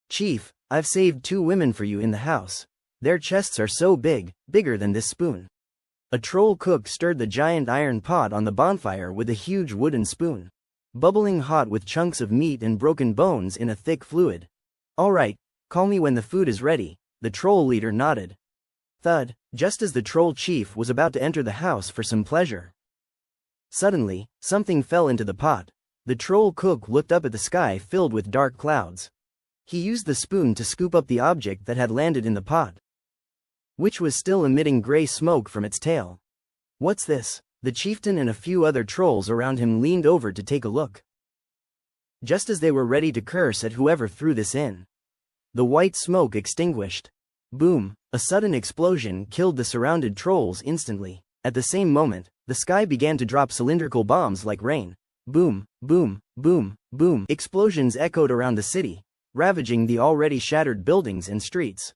"Chief, I've saved 2 women for you in the house. Their chests are so big, bigger than this spoon. A troll cook stirred the giant iron pot on the bonfire with a huge wooden spoon, bubbling hot with chunks of meat and broken bones in a thick fluid. All right, call me when the food is ready, the troll leader nodded. Thud, just as the troll chief was about to enter the house for some pleasure. Suddenly, something fell into the pot. The troll cook looked up at the sky filled with dark clouds. He used the spoon to scoop up the object that had landed in the pot, which was still emitting gray smoke from its tail. What's this? The chieftain and a few other trolls around him leaned over to take a look. Just as they were ready to curse at whoever threw this in, the white smoke extinguished. Boom! A sudden explosion killed the surrounded trolls instantly. At the same moment, the sky began to drop cylindrical bombs like rain. Boom, boom, boom, boom. Explosions echoed around the city, ravaging the already shattered buildings and streets.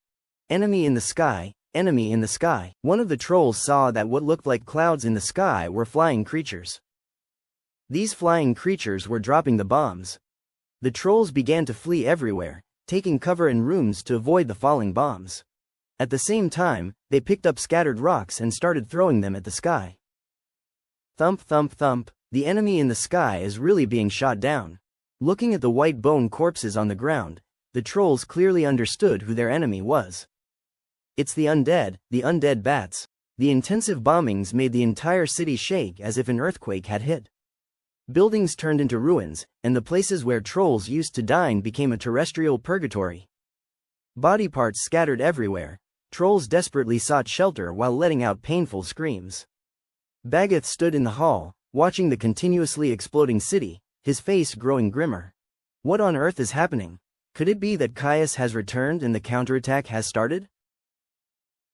Enemy in the sky, enemy in the sky. One of the trolls saw that what looked like clouds in the sky were flying creatures. These flying creatures were dropping the bombs. The trolls began to flee everywhere, taking cover in rooms to avoid the falling bombs. At the same time, they picked up scattered rocks and started throwing them at the sky. Thump thump thump, the enemy in the sky is really being shot down. Looking at the white bone corpses on the ground, the trolls clearly understood who their enemy was. It's the undead bats. The intensive bombings made the entire city shake as if an earthquake had hit. Buildings turned into ruins, and the places where trolls used to dine became a terrestrial purgatory. Body parts scattered everywhere. Trolls desperately sought shelter while letting out painful screams. Baggeth stood in the hall, watching the continuously exploding city, his face growing grimmer. What on earth is happening? Could it be that Caius has returned and the counterattack has started?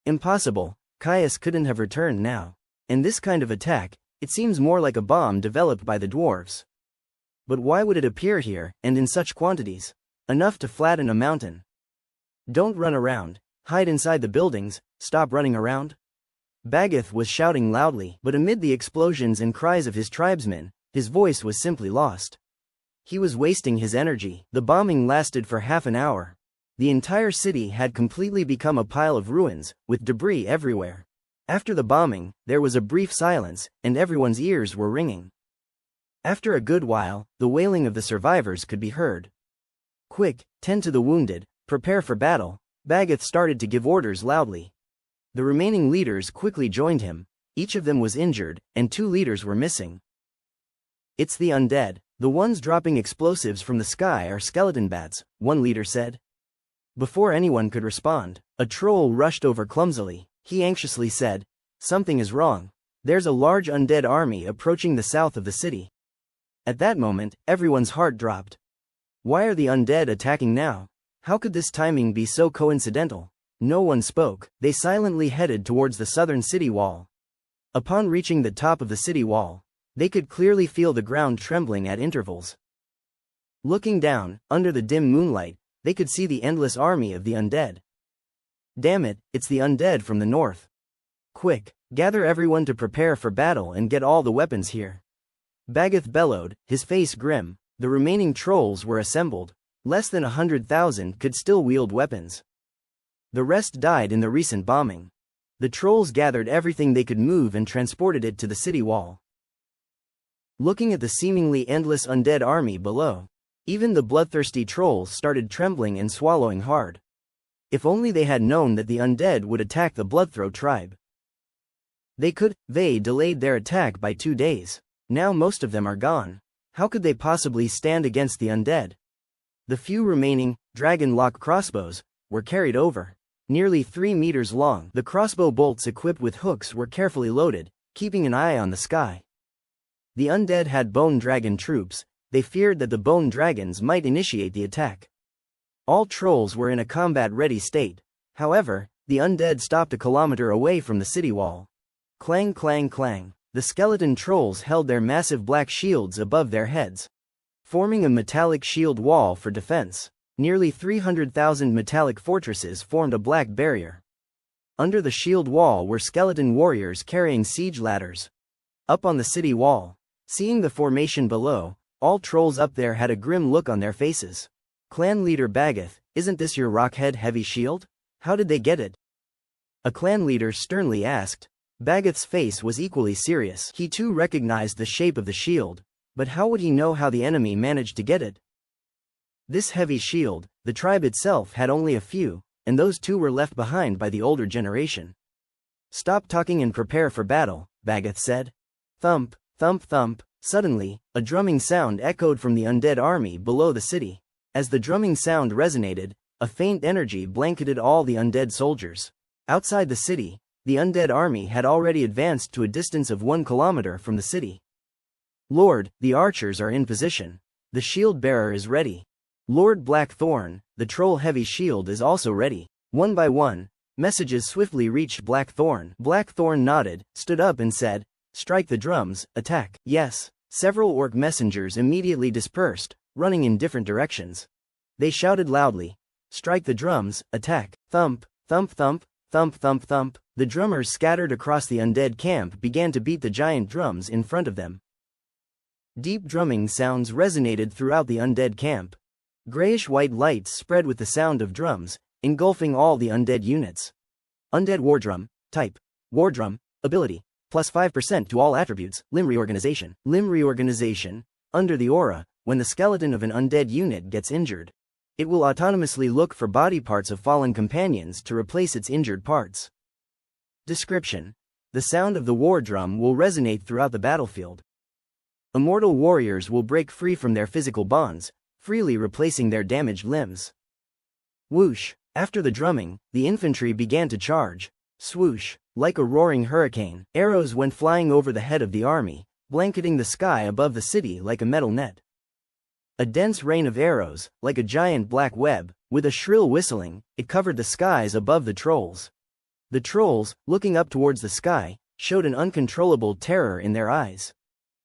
Impossible, Caius couldn't have returned now. And this kind of attack, it seems more like a bomb developed by the dwarves. But why would it appear here, and in such quantities? Enough to flatten a mountain. Don't run around. Hide inside the buildings, stop running around. Baggeth was shouting loudly, but amid the explosions and cries of his tribesmen, his voice was simply lost. He was wasting his energy. The bombing lasted for half an hour. The entire city had completely become a pile of ruins, with debris everywhere. After the bombing, there was a brief silence, and everyone's ears were ringing. After a good while, the wailing of the survivors could be heard. Quick, tend to the wounded, prepare for battle. Baggeth started to give orders loudly. The remaining leaders quickly joined him. Each of them was injured, and 2 leaders were missing. It's the undead. The ones dropping explosives from the sky are skeleton bats, one leader said. Before anyone could respond, a troll rushed over clumsily. He anxiously said, "Something is wrong. There's a large undead army approaching the south of the city." At that moment, everyone's heart dropped. Why are the undead attacking now? How could this timing be so coincidental? No one spoke. They silently headed towards the southern city wall. Upon reaching the top of the city wall, they could clearly feel the ground trembling at intervals. Looking down, under the dim moonlight, they could see the endless army of the undead. Damn it, it's the undead from the north. Quick, gather everyone to prepare for battle and get all the weapons here. Baggeth bellowed, his face grim. The remaining trolls were assembled. Less than 100,000 could still wield weapons. The rest died in the recent bombing. The trolls gathered everything they could move and transported it to the city wall. Looking at the seemingly endless undead army below, even the bloodthirsty trolls started trembling and swallowing hard. If only they had known that the undead would attack the Bloodthroat tribe. They delayed their attack by 2 days. Now most of them are gone. How could they possibly stand against the undead? The few remaining dragon-lock crossbows were carried over. Nearly 3 meters long, the crossbow bolts equipped with hooks were carefully loaded, keeping an eye on the sky. The undead had bone dragon troops. They feared that the bone dragons might initiate the attack. All trolls were in a combat-ready state. However, the undead stopped a kilometer away from the city wall. Clang clang clang. The skeleton trolls held their massive black shields above their heads, forming a metallic shield wall for defense. Nearly 300,000 metallic fortresses formed a black barrier. Under the shield wall were skeleton warriors carrying siege ladders. Up on the city wall, seeing the formation below, all trolls up there had a grim look on their faces. Clan leader Baggeth, Isn't this your rockhead heavy shield? How did they get it? A clan leader sternly asked. Bagath's face was equally serious. He too recognized the shape of the shield, but how would he know how the enemy managed to get it? This heavy shield, the tribe itself had only a few, and those two were left behind by the older generation. Stop talking and prepare for battle, Bagath said. Thump, thump, thump. Suddenly, a drumming sound echoed from the undead army below the city. As the drumming sound resonated, a faint energy blanketed all the undead soldiers. Outside the city, the undead army had already advanced to a distance of 1 kilometer from the city. Lord, the archers are in position. The shield bearer is ready. Lord Blackthorn, the troll-heavy shield is also ready. One by one, messages swiftly reached Blackthorn. Blackthorn nodded, stood up and said, "Strike the drums, attack." Yes. Several orc messengers immediately dispersed, running in different directions. They shouted loudly, "Strike the drums, attack." Thump, thump, thump, thump, thump, thump. The drummers scattered across the undead camp began to beat the giant drums in front of them. Deep drumming sounds resonated throughout the undead camp. Grayish-white lights spread with the sound of drums, engulfing all the undead units. Undead War Drum, Type, War Drum, Ability, plus 5% to all attributes, Limb Reorganization. Limb Reorganization, under the aura, when the skeleton of an undead unit gets injured, it will autonomously look for body parts of fallen companions to replace its injured parts. Description: the sound of the war drum will resonate throughout the battlefield. Immortal warriors will break free from their physical bonds, freely replacing their damaged limbs. Whoosh! After the drumming, the infantry began to charge. Swoosh! Like a roaring hurricane, arrows went flying over the head of the army, blanketing the sky above the city like a metal net. A dense rain of arrows, like a giant black web, with a shrill whistling, it covered the skies above the trolls. The trolls, looking up towards the sky, showed an uncontrollable terror in their eyes.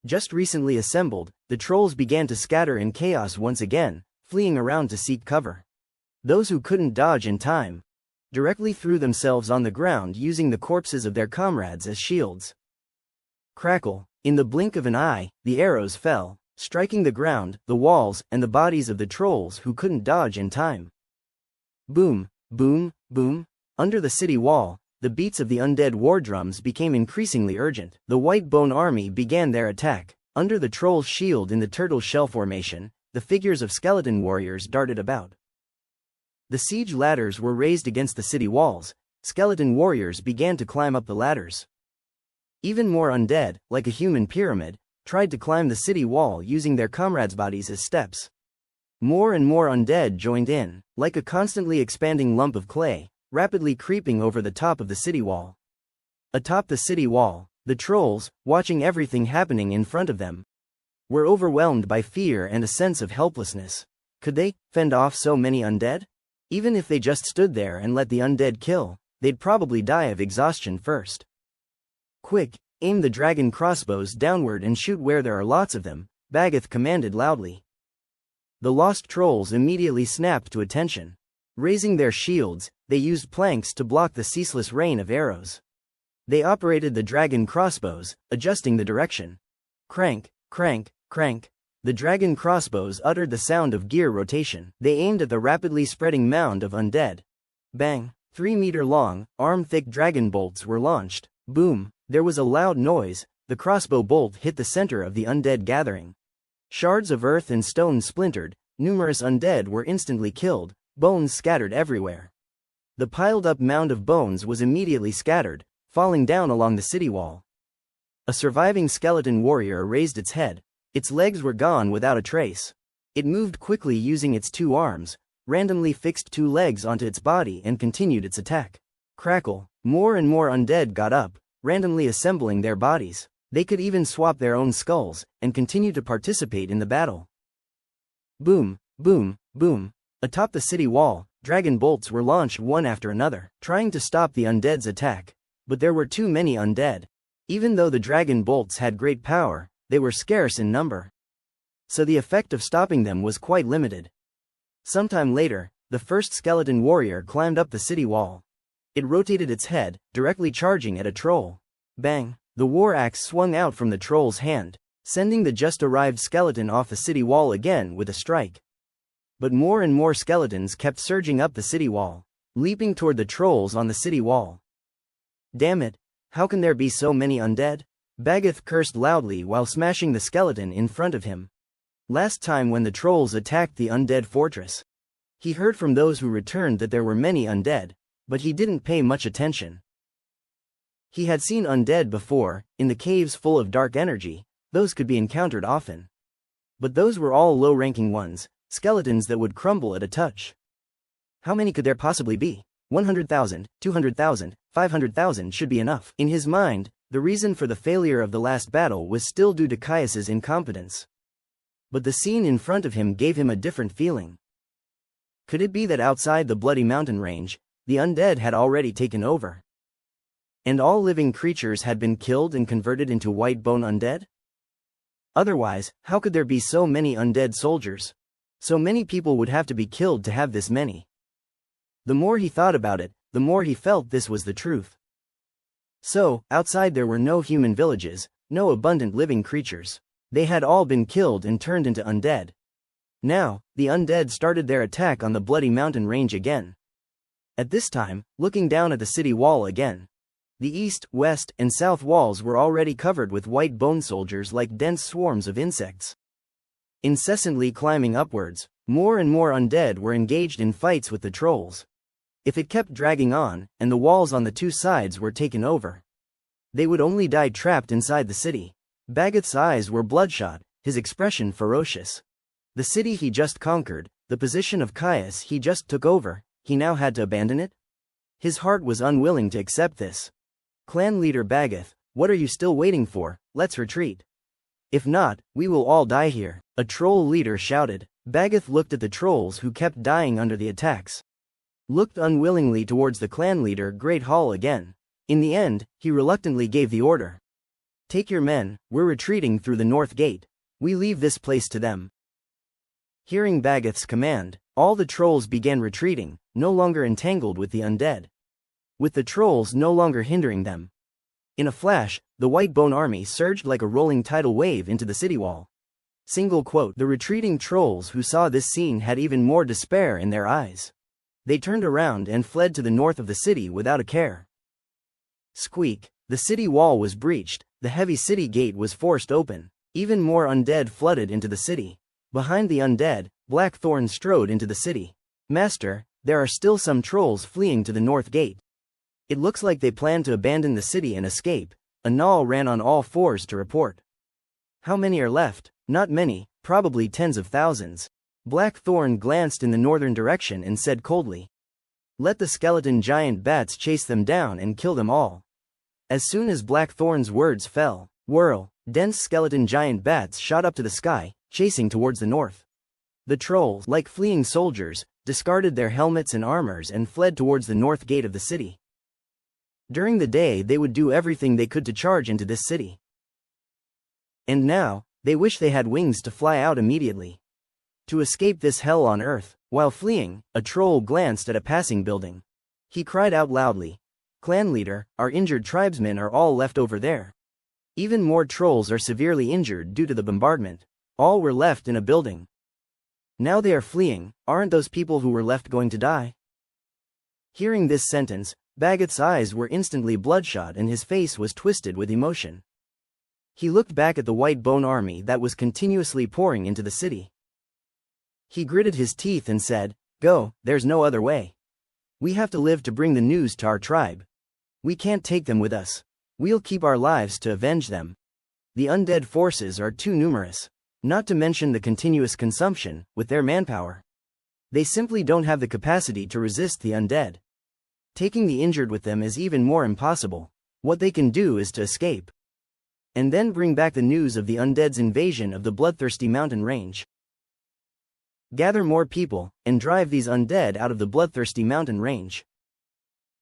Just recently assembled, the trolls began to scatter in chaos once again, fleeing around to seek cover. Those who couldn't dodge in time directly threw themselves on the ground using the corpses of their comrades as shields. Crackle! In the blink of an eye, the arrows fell, striking the ground, the walls, and the bodies of the trolls who couldn't dodge in time. Boom, boom, boom. Under the city wall, the beats of the undead war drums became increasingly urgent. The White Bone Army began their attack. Under the troll's shield in the turtle shell formation, the figures of skeleton warriors darted about. The siege ladders were raised against the city walls. Skeleton warriors began to climb up the ladders. Even more undead, like a human pyramid, tried to climb the city wall using their comrades' bodies as steps. More and more undead joined in, like a constantly expanding lump of clay, rapidly creeping over the top of the city wall. Atop the city wall, the trolls, watching everything happening in front of them, were overwhelmed by fear and a sense of helplessness. Could they fend off so many undead? Even if they just stood there and let the undead kill, they'd probably die of exhaustion first. Quick, aim the dragon crossbows downward and shoot where there are lots of them, Bagath commanded loudly. The lost trolls immediately snapped to attention. Raising their shields, they used planks to block the ceaseless rain of arrows. They operated the dragon crossbows, adjusting the direction. Crank, crank, crank. The dragon crossbows uttered the sound of gear rotation. They aimed at the rapidly spreading mound of undead. Bang! 3-meter-long, arm-thick dragon bolts were launched. Boom! There was a loud noise. The crossbow bolt hit the center of the undead gathering. Shards of earth and stone splintered. Numerous undead were instantly killed. Bones scattered everywhere. The piled-up mound of bones was immediately scattered, falling down along the city wall. A surviving skeleton warrior raised its head. Its legs were gone without a trace. It moved quickly using its 2 arms, randomly fixed 2 legs onto its body and continued its attack. Crackle! More and more undead got up, randomly assembling their bodies. They could even swap their own skulls, and continue to participate in the battle. Boom, boom, boom. Atop the city wall, dragon bolts were launched one after another, trying to stop the undead's attack. But there were too many undead. Even though the dragon bolts had great power, they were scarce in number. So the effect of stopping them was quite limited. Sometime later, the first skeleton warrior climbed up the city wall. It rotated its head, directly charging at a troll. Bang! The war axe swung out from the troll's hand, sending the just arrived skeleton off the city wall again with a strike. But more and more skeletons kept surging up the city wall, leaping toward the trolls on the city wall. Damn it, how can there be so many undead? Bagath cursed loudly while smashing the skeleton in front of him. Last time when the trolls attacked the undead fortress, he heard from those who returned that there were many undead, but he didn't pay much attention. He had seen undead before, in the caves full of dark energy. Those could be encountered often. But those were all low-ranking ones, skeletons that would crumble at a touch. How many could there possibly be? 100,000, 200,000, 500,000 should be enough. In his mind, the reason for the failure of the last battle was still due to Caius's incompetence. But the scene in front of him gave him a different feeling. Could it be that outside the bloody mountain range, the undead had already taken over? And all living creatures had been killed and converted into white bone undead? Otherwise, how could there be so many undead soldiers? So many people would have to be killed to have this many. The more he thought about it, the more he felt this was the truth. So, outside there were no human villages, no abundant living creatures. They had all been killed and turned into undead. Now, the undead started their attack on the bloody mountain range again. At this time, looking down at the city wall again. The east, west, and south walls were already covered with white bone soldiers like dense swarms of insects. Incessantly climbing upwards, more and more undead were engaged in fights with the trolls. If it kept dragging on, and the walls on the two sides were taken over, they would only die trapped inside the city. Bagath's eyes were bloodshot, his expression ferocious. The city he just conquered, the position of Caius he just took over, he now had to abandon it? His heart was unwilling to accept this. Clan leader Bagath, what are you still waiting for? Let's retreat. If not, we will all die here, a troll leader shouted. Bagath looked at the trolls who kept dying under the attacks. Looked unwillingly towards the clan leader Great Hall again. In the end, he reluctantly gave the order. Take your men, we're retreating through the north gate. We leave this place to them. Hearing Bagath's command, all the trolls began retreating, no longer entangled with the undead. With the trolls no longer hindering them. In a flash, the white bone army surged like a rolling tidal wave into the city wall. Single quote, the retreating trolls who saw this scene had even more despair in their eyes. They turned around and fled to the north of the city without a care. Squeak, the city wall was breached, the heavy city gate was forced open. Even more undead flooded into the city. Behind the undead, Blackthorn strode into the city. Master, there are still some trolls fleeing to the north gate. It looks like they plan to abandon the city and escape. Anal ran on all fours to report. How many are left? Not many, probably tens of thousands. Blackthorn glanced in the northern direction and said coldly. Let the skeleton giant bats chase them down and kill them all. As soon as Blackthorn's words fell, whirl, dense skeleton giant bats shot up to the sky, chasing towards the north. The trolls, like fleeing soldiers, discarded their helmets and armors and fled towards the north gate of the city. During the day they would do everything they could to charge into this city. And now, they wish they had wings to fly out immediately. To escape this hell on earth. While fleeing, a troll glanced at a passing building. He cried out loudly. Clan leader, our injured tribesmen are all left over there. Even more trolls are severely injured due to the bombardment. All were left in a building. Now they are fleeing, aren't those people who were left going to die? Hearing this sentence, Bagath's eyes were instantly bloodshot and his face was twisted with emotion. He looked back at the white bone army that was continuously pouring into the city. He gritted his teeth and said, Go, there's no other way. We have to live to bring the news to our tribe. We can't take them with us. We'll keep our lives to avenge them. The undead forces are too numerous. Not to mention the continuous consumption, with their manpower. They simply don't have the capacity to resist the undead. Taking the injured with them is even more impossible. What they can do is to escape. And then bring back the news of the undead's invasion of the bloodthirsty mountain range. Gather more people, and drive these undead out of the bloodthirsty mountain range.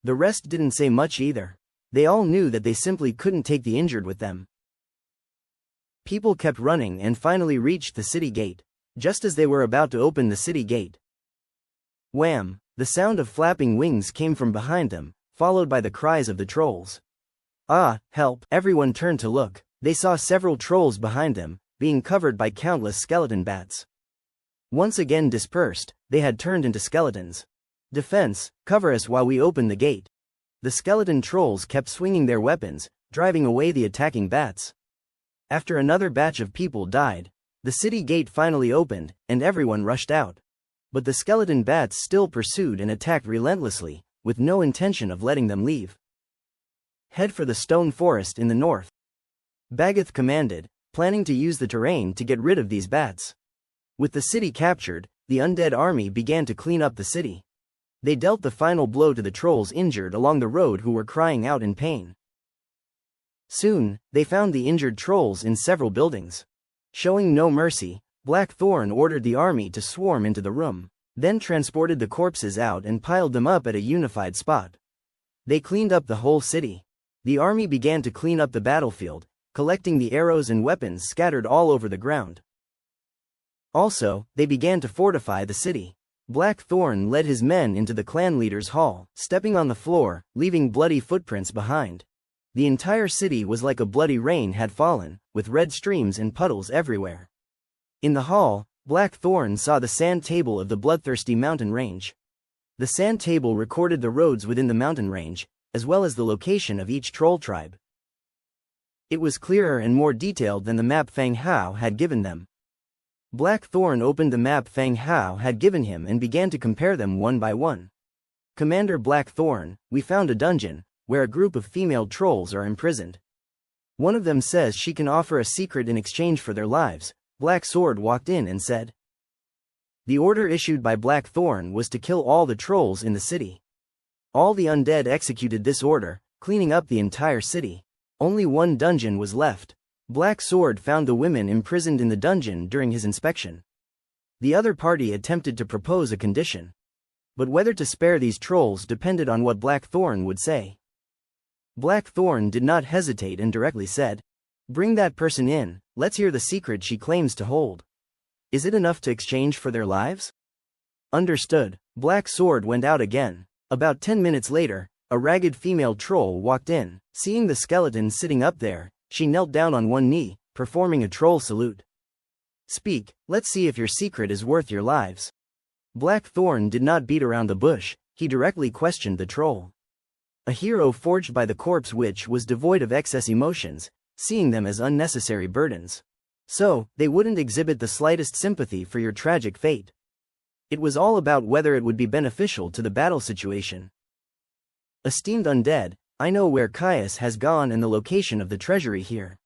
The rest didn't say much either. They all knew that they simply couldn't take the injured with them. People kept running and finally reached the city gate, just as they were about to open the city gate. Wham! The sound of flapping wings came from behind them, followed by the cries of the trolls. Ah, help! Everyone turned to look. They saw several trolls behind them, being covered by countless skeleton bats. Once again dispersed, they had turned into skeletons. Defense, cover us while we open the gate. The skeleton trolls kept swinging their weapons, driving away the attacking bats. After another batch of people died, the city gate finally opened, and everyone rushed out. But the skeleton bats still pursued and attacked relentlessly, with no intention of letting them leave. Head for the stone forest in the north. Bagath commanded, planning to use the terrain to get rid of these bats. With the city captured, the undead army began to clean up the city. They dealt the final blow to the trolls injured along the road who were crying out in pain. Soon, they found the injured trolls in several buildings. Showing no mercy, Blackthorn ordered the army to swarm into the room, then transported the corpses out and piled them up at a unified spot. They cleaned up the whole city. The army began to clean up the battlefield, collecting the arrows and weapons scattered all over the ground. Also, they began to fortify the city. Blackthorn led his men into the clan leader's hall, stepping on the floor, leaving bloody footprints behind. The entire city was like a bloody rain had fallen, with red streams and puddles everywhere. In the hall, Blackthorn saw the sand table of the bloodthirsty mountain range. The sand table recorded the roads within the mountain range, as well as the location of each troll tribe. It was clearer and more detailed than the map Fang Hao had given them. Blackthorn opened the map Fang Hao had given him and began to compare them one by one. Commander Blackthorn, we found a dungeon, where a group of female trolls are imprisoned. One of them says she can offer a secret in exchange for their lives. Black Sword walked in and said. The order issued by Blackthorn was to kill all the trolls in the city. All the undead executed this order, cleaning up the entire city. Only one dungeon was left. Black Sword found the women imprisoned in the dungeon during his inspection. The other party attempted to propose a condition. But whether to spare these trolls depended on what Blackthorn would say. Blackthorn did not hesitate and directly said, "Bring that person in, let's hear the secret she claims to hold. Is it enough to exchange for their lives?" Understood. Black Sword went out again. About 10 minutes later, a ragged female troll walked in. Seeing the skeleton sitting up there, she knelt down on one knee, performing a troll salute. "Speak, let's see if your secret is worth your lives." Blackthorn did not beat around the bush, he directly questioned the troll. A hero forged by the corpse witch was devoid of excess emotions, seeing them as unnecessary burdens. So, they wouldn't exhibit the slightest sympathy for your tragic fate. It was all about whether it would be beneficial to the battle situation. "Esteemed undead, I know where Caius has gone and the location of the treasury here.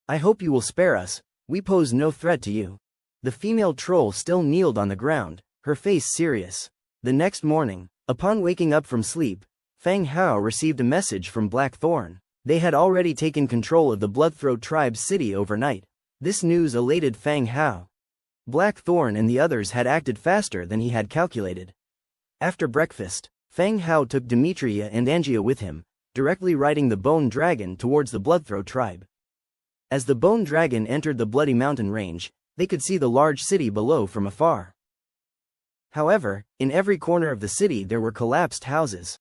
I hope you will spare us, we pose no threat to you." The female troll still kneeled on the ground, her face serious. The next morning, upon waking up from sleep, Fang Hao received a message from Blackthorn. They had already taken control of the Bloodthroat tribe's city overnight. This news elated Fang Hao. Blackthorn and the others had acted faster than he had calculated. After breakfast, Fang Hao took Demetria and Angia with him, directly riding the Bone Dragon towards the Bloodthroat tribe. As the Bone Dragon entered the Bloody Mountain range, they could see the large city below from afar. However, in every corner of the city there were collapsed houses.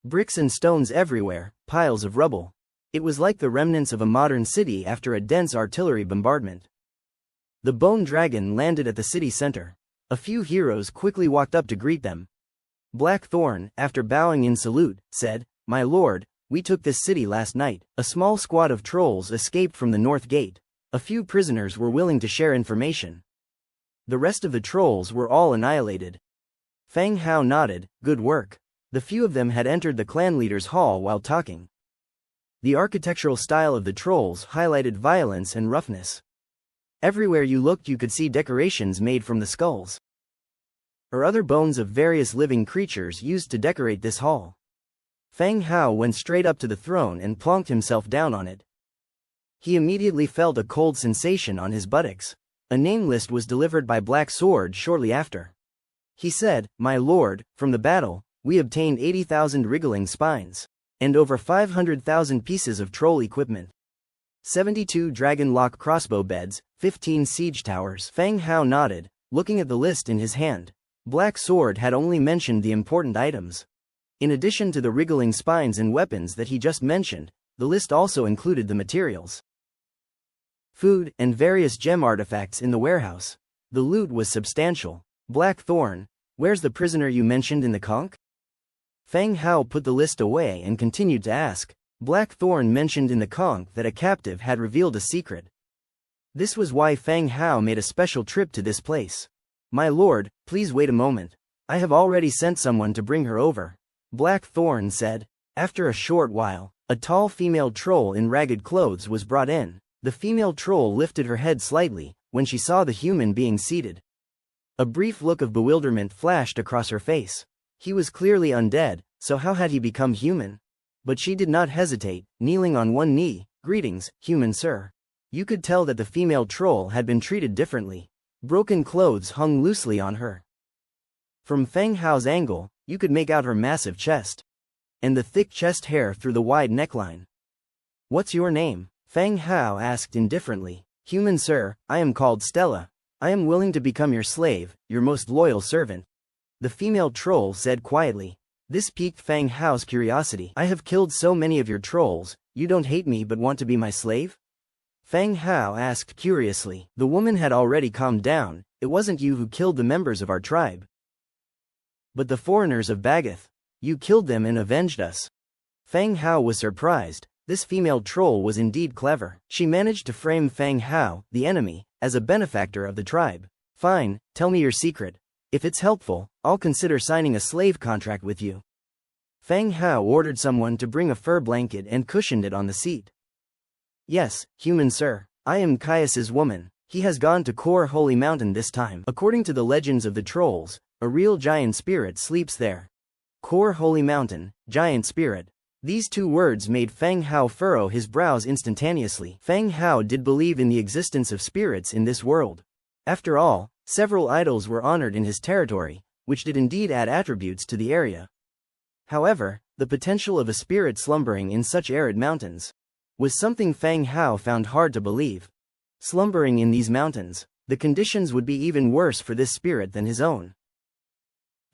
Bricks and stones everywhere, piles of rubble. It was like the remnants of a modern city after a dense artillery bombardment. The Bone Dragon landed at the city center. A few heroes quickly walked up to greet them. Blackthorn, after bowing in salute, said, "My lord, we took this city last night." A small squad of trolls escaped from the north gate. A few prisoners were willing to share information. The rest of the trolls were all annihilated. Fang Hao nodded, "Good work." The few of them had entered the clan leader's hall while talking. The architectural style of the trolls highlighted violence and roughness. Everywhere you looked you could see decorations made from the skulls or other bones of various living creatures used to decorate this hall. Fang Hao went straight up to the throne and plonked himself down on it. He immediately felt a cold sensation on his buttocks. A name list was delivered by Black Sword shortly after. He said, "My lord, from the battle, we obtained 80,000 wriggling spines, and over 500,000 pieces of troll equipment. 72 dragon lock crossbow beds, 15 siege towers." Fang Hao nodded, looking at the list in his hand. Black Sword had only mentioned the important items. In addition to the wriggling spines and weapons that he just mentioned, the list also included the materials, food, and various gem artifacts in the warehouse. The loot was substantial. Blackthorn, where's the prisoner you mentioned in the conch? Fang Hao put the list away and continued to ask. Blackthorn mentioned in the conch that a captive had revealed a secret. This was why Fang Hao made a special trip to this place. My lord, please wait a moment. I have already sent someone to bring her over, Blackthorn said. After a short while, a tall female troll in ragged clothes was brought in. The female troll lifted her head slightly when she saw the human being seated. A brief look of bewilderment flashed across her face. He was clearly undead, so how had he become human? But she did not hesitate, kneeling on one knee. Greetings, human sir. You could tell that the female troll had been treated differently. Broken clothes hung loosely on her. From Fang Hao's angle, you could make out her massive chest and the thick chest hair through the wide neckline. What's your name? Fang Hao asked indifferently. Human sir, I am called Stella. I am willing to become your slave, your most loyal servant. The female troll said quietly. This piqued Fang Hao's curiosity. I have killed so many of your trolls, you don't hate me but want to be my slave? Fang Hao asked curiously. The woman had already calmed down. It wasn't you who killed the members of our tribe, but the foreigners of Bagath. You killed them and avenged us. Fang Hao was surprised. This female troll was indeed clever. She managed to frame Fang Hao, the enemy, as a benefactor of the tribe. Fine, tell me your secret. If it's helpful, I'll consider signing a slave contract with you. Fang Hao ordered someone to bring a fur blanket and cushioned it on the seat. Yes, human sir. I am Caius's woman. He has gone to Kor Holy Mountain this time. According to the legends of the trolls, a real giant spirit sleeps there. Kor Holy Mountain, giant spirit. These two words made Fang Hao furrow his brows instantaneously. Fang Hao did believe in the existence of spirits in this world. After all, several idols were honored in his territory, which did indeed add attributes to the area. However, the potential of a spirit slumbering in such arid mountains was something Fang Hao found hard to believe. Slumbering in these mountains, the conditions would be even worse for this spirit than his own.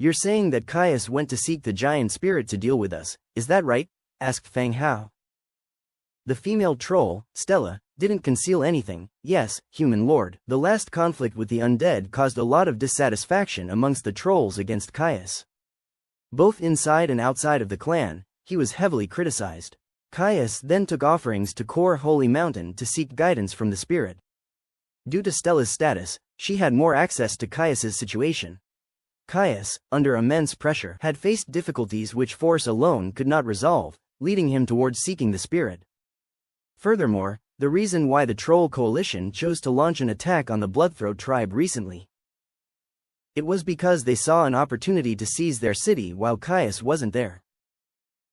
You're saying that Caius went to seek the giant spirit to deal with us, is that right? Asked Fang Hao. The female troll, Stella, didn't conceal anything. Yes, human lord. The last conflict with the undead caused a lot of dissatisfaction amongst the trolls against Caius. Both inside and outside of the clan, he was heavily criticized. Caius then took offerings to Kor Holy Mountain to seek guidance from the spirit. Due to Stella's status, she had more access to Caius's situation. Caius, under immense pressure, had faced difficulties which force alone could not resolve, leading him towards seeking the spirit. Furthermore, the reason why the Troll Coalition chose to launch an attack on the Bloodthroat tribe recently. It was because they saw an opportunity to seize their city while Caius wasn't there.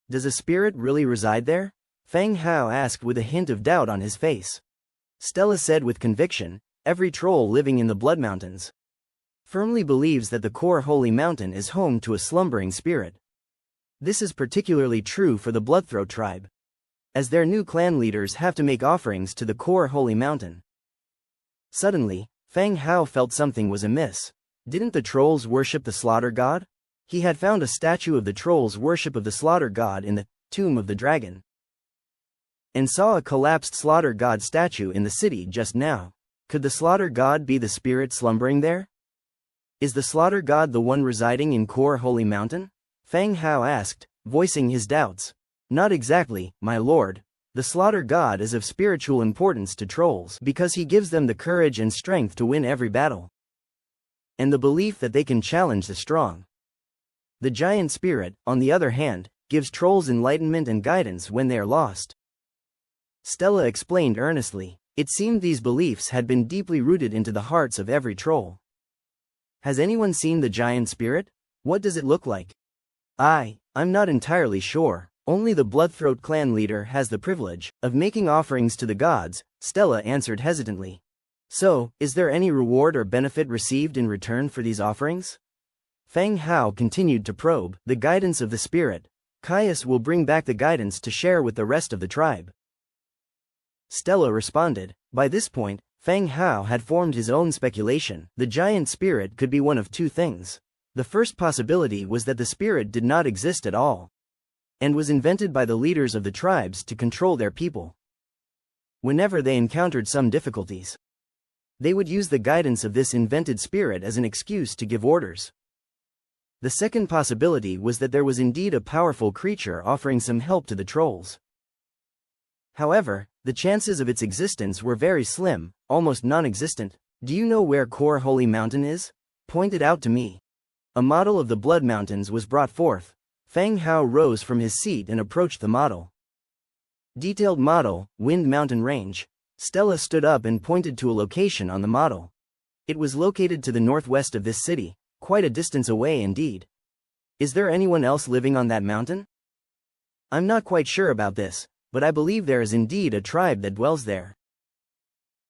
Does a spirit really reside there? Fang Hao asked with a hint of doubt on his face. Stella said with conviction, every troll living in the Blood Mountains firmly believes that the Kor Holy Mountain is home to a slumbering spirit. This is particularly true for the Bloodthroat tribe, as their new clan leaders have to make offerings to the Kor Holy Mountain. Suddenly, Fang Hao felt something was amiss. Didn't the trolls worship the slaughter god? He had found a statue of the trolls' worship of the slaughter god in the Tomb of the Dragon, and saw a collapsed slaughter god statue in the city just now. Could the slaughter god be the spirit slumbering there? Is the slaughter god the one residing in Kor Holy Mountain? Fang Hao asked, voicing his doubts. Not exactly, my lord. The slaughter god is of spiritual importance to trolls because he gives them the courage and strength to win every battle, and the belief that they can challenge the strong. The giant spirit, on the other hand, gives trolls enlightenment and guidance when they are lost. Stella explained earnestly. It seemed these beliefs had been deeply rooted into the hearts of every troll. Has anyone seen the giant spirit? What does it look like? I'm not entirely sure. Only the Bloodthroat clan leader has the privilege of making offerings to the gods, Stella answered hesitantly. So, is there any reward or benefit received in return for these offerings? Fang Hao continued to probe. The guidance of the spirit. Caius will bring back the guidance to share with the rest of the tribe, Stella responded. By this point, Fang Hao had formed his own speculation. The giant spirit could be one of two things. The first possibility was that the spirit did not exist at all, and was invented by the leaders of the tribes to control their people whenever they encountered some difficulties. They would use the guidance of this invented spirit as an excuse to give orders. The second possibility was that there was indeed a powerful creature offering some help to the trolls. However, the chances of its existence were very slim, almost non-existent. Do you know where Core Holy Mountain is? Point it out to me. A model of the Blood Mountains was brought forth. Fang Hao rose from his seat and approached the model. Detailed model, Wind Mountain Range. Stella stood up and pointed to a location on the model. It was located to the northwest of this city, quite a distance away indeed. Is there anyone else living on that mountain? I'm not quite sure about this, but I believe there is indeed a tribe that dwells there.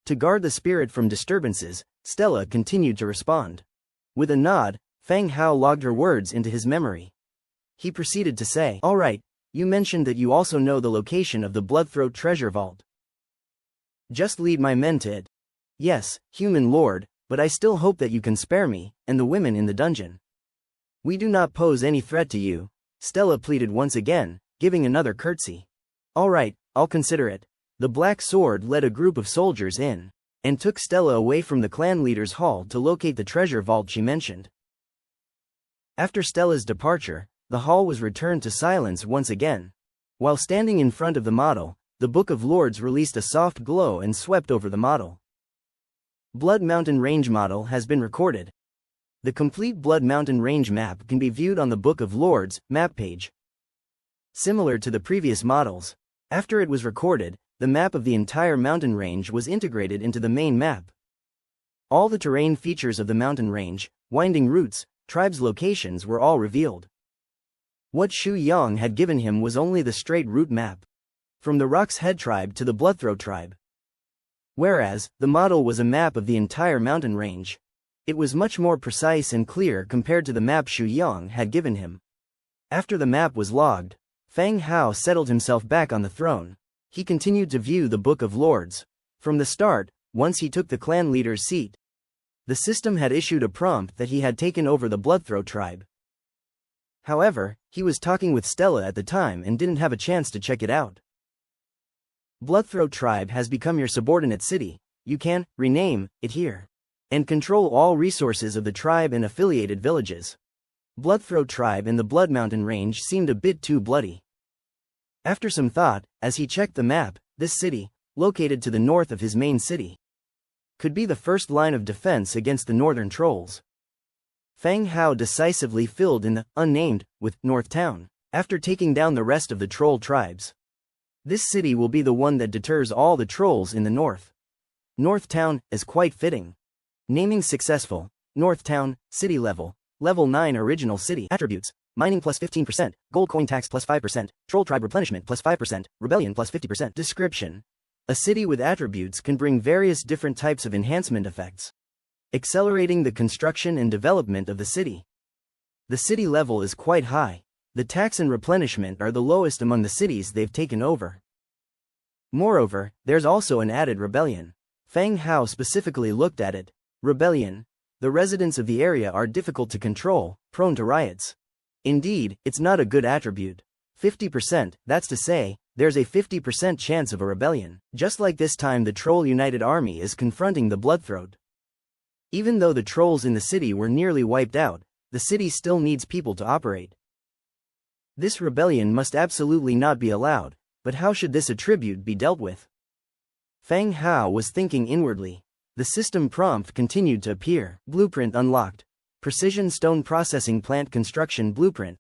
To guard the spirit from disturbances, Stella continued to respond. With a nod, Fang Hao logged her words into his memory. He proceeded to say, "All right, you mentioned that you also know the location of the Bloodthroat treasure vault. Just lead my men to it." "Yes, human lord, but I still hope that you can spare me, and the women in the dungeon. We do not pose any threat to you," Stella pleaded once again, giving another curtsy. "All right, I'll consider it." The Black Sword led a group of soldiers in, and took Stella away from the clan leader's hall to locate the treasure vault she mentioned. After Stella's departure, the hall was returned to silence once again. While standing in front of the model, the Book of Lords released a soft glow and swept over the model. Blood Mountain Range model has been recorded. The complete Blood Mountain Range map can be viewed on the Book of Lords map page. Similar to the previous models, after it was recorded, the map of the entire mountain range was integrated into the main map. All the terrain features of the mountain range, winding routes, tribes' locations were all revealed. What Shu Yang had given him was only the straight route map, from the Rock's Head tribe to the Bloodthroat tribe. Whereas, the model was a map of the entire mountain range. It was much more precise and clear compared to the map Shu Yang had given him. After the map was logged, Fang Hao settled himself back on the throne. He continued to view the Book of Lords. From the start, once he took the clan leader's seat, the system had issued a prompt that he had taken over the Bloodthroat tribe. However, he was talking with Stella at the time and didn't have a chance to check it out. Bloodthroat tribe has become your subordinate city. You can rename it here and control all resources of the tribe and affiliated villages. Bloodthroat tribe in the Blood Mountain Range seemed a bit too bloody. After some thought, as he checked the map, this city, located to the north of his main city, could be the first line of defense against the northern trolls. Fang Hao decisively filled in the unnamed with North Town, after taking down the rest of the troll tribes. This city will be the one that deters all the trolls in the north. North Town is quite fitting. Naming successful. North Town, city level, level 9 original city attributes. Mining plus 15%, gold coin tax plus 5%, troll tribe replenishment plus 5%, rebellion plus 50%. Description. A city with attributes can bring various different types of enhancement effects, accelerating the construction and development of the city. The city level is quite high. The tax and replenishment are the lowest among the cities they've taken over. Moreover, there's also an added rebellion. Fang Hao specifically looked at it. Rebellion. The residents of the area are difficult to control, prone to riots. Indeed, it's not a good attribute. 50%, that's to say, there's a 50% chance of a rebellion. Just like this time the Troll United Army is confronting the Bloodthroat. Even though the trolls in the city were nearly wiped out, the city still needs people to operate. This rebellion must absolutely not be allowed, but how should this attribute be dealt with? Fang Hao was thinking inwardly. The system prompt continued to appear. Blueprint unlocked. Precision Stone Processing Plant Construction Blueprint.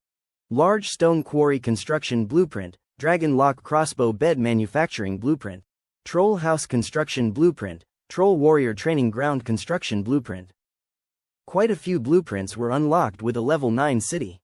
Large Stone Quarry Construction Blueprint. Dragon Lock Crossbow Bed Manufacturing Blueprint. Troll House Construction Blueprint. Troll Warrior Training Ground Construction Blueprint. Quite a few blueprints were unlocked with a level 9 city.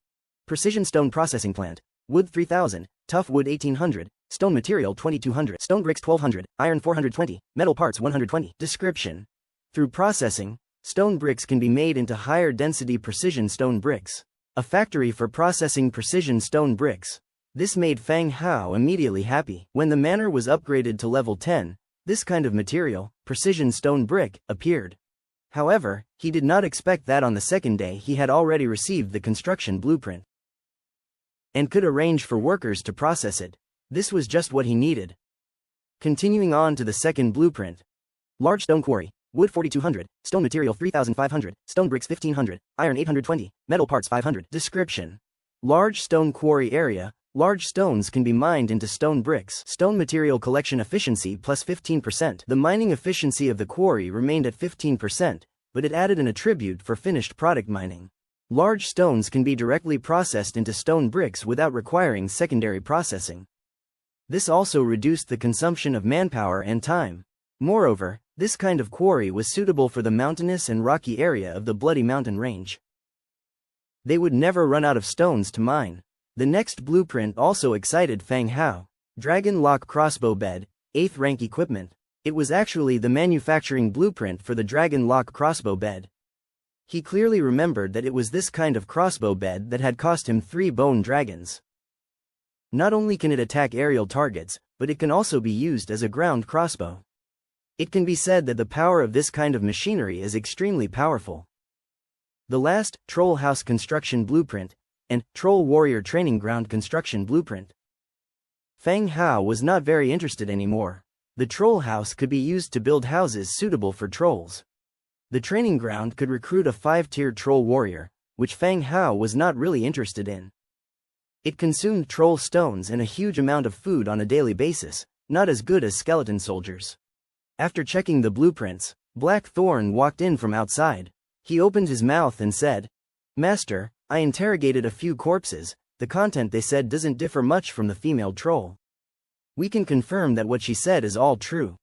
Precision Stone Processing Plant. Wood 3000, Tough Wood 1800, Stone Material 2200, Stone Bricks 1200, Iron 420, Metal Parts 120. Description. Through processing, stone bricks can be made into higher density precision stone bricks. A factory for processing precision stone bricks. This made Fang Hao immediately happy. When the manor was upgraded to level 10, this kind of material, precision stone brick, appeared. However, he did not expect that on the second day he had already received the construction blueprint and could arrange for workers to process it. This was just what he needed. Continuing on to the second blueprint. Large Stone Quarry. Wood 4200, stone material 3500, stone bricks 1500, iron 820, metal parts 500. Description: large stone quarry area. Large stones can be mined into stone bricks. Stone material collection efficiency plus 15%. The mining efficiency of the quarry remained at 15%, but it added an attribute for finished product mining. Large stones can be directly processed into stone bricks without requiring secondary processing. This also reduced the consumption of manpower and time. Moreover, this kind of quarry was suitable for the mountainous and rocky area of the Bloody Mountain Range. They would never run out of stones to mine. The next blueprint also excited Feng Hao. Dragon Lock Crossbow Bed, 8th rank equipment. It was actually the manufacturing blueprint for the Dragon Lock Crossbow Bed. He clearly remembered that it was this kind of crossbow bed that had cost him 3 bone dragons. Not only can it attack aerial targets, but it can also be used as a ground crossbow. It can be said that the power of this kind of machinery is extremely powerful. The last, Troll House Construction Blueprint, and Troll Warrior Training Ground Construction Blueprint. Feng Hao was not very interested anymore. The troll house could be used to build houses suitable for trolls. The training ground could recruit a 5-tiered troll warrior, which Feng Hao was not really interested in. It consumed troll stones and a huge amount of food on a daily basis, not as good as skeleton soldiers. After checking the blueprints, Black Thorn walked in from outside. He opened his mouth and said, "Master, I interrogated a few corpses. The content they said doesn't differ much from the female troll. We can confirm that what she said is all true."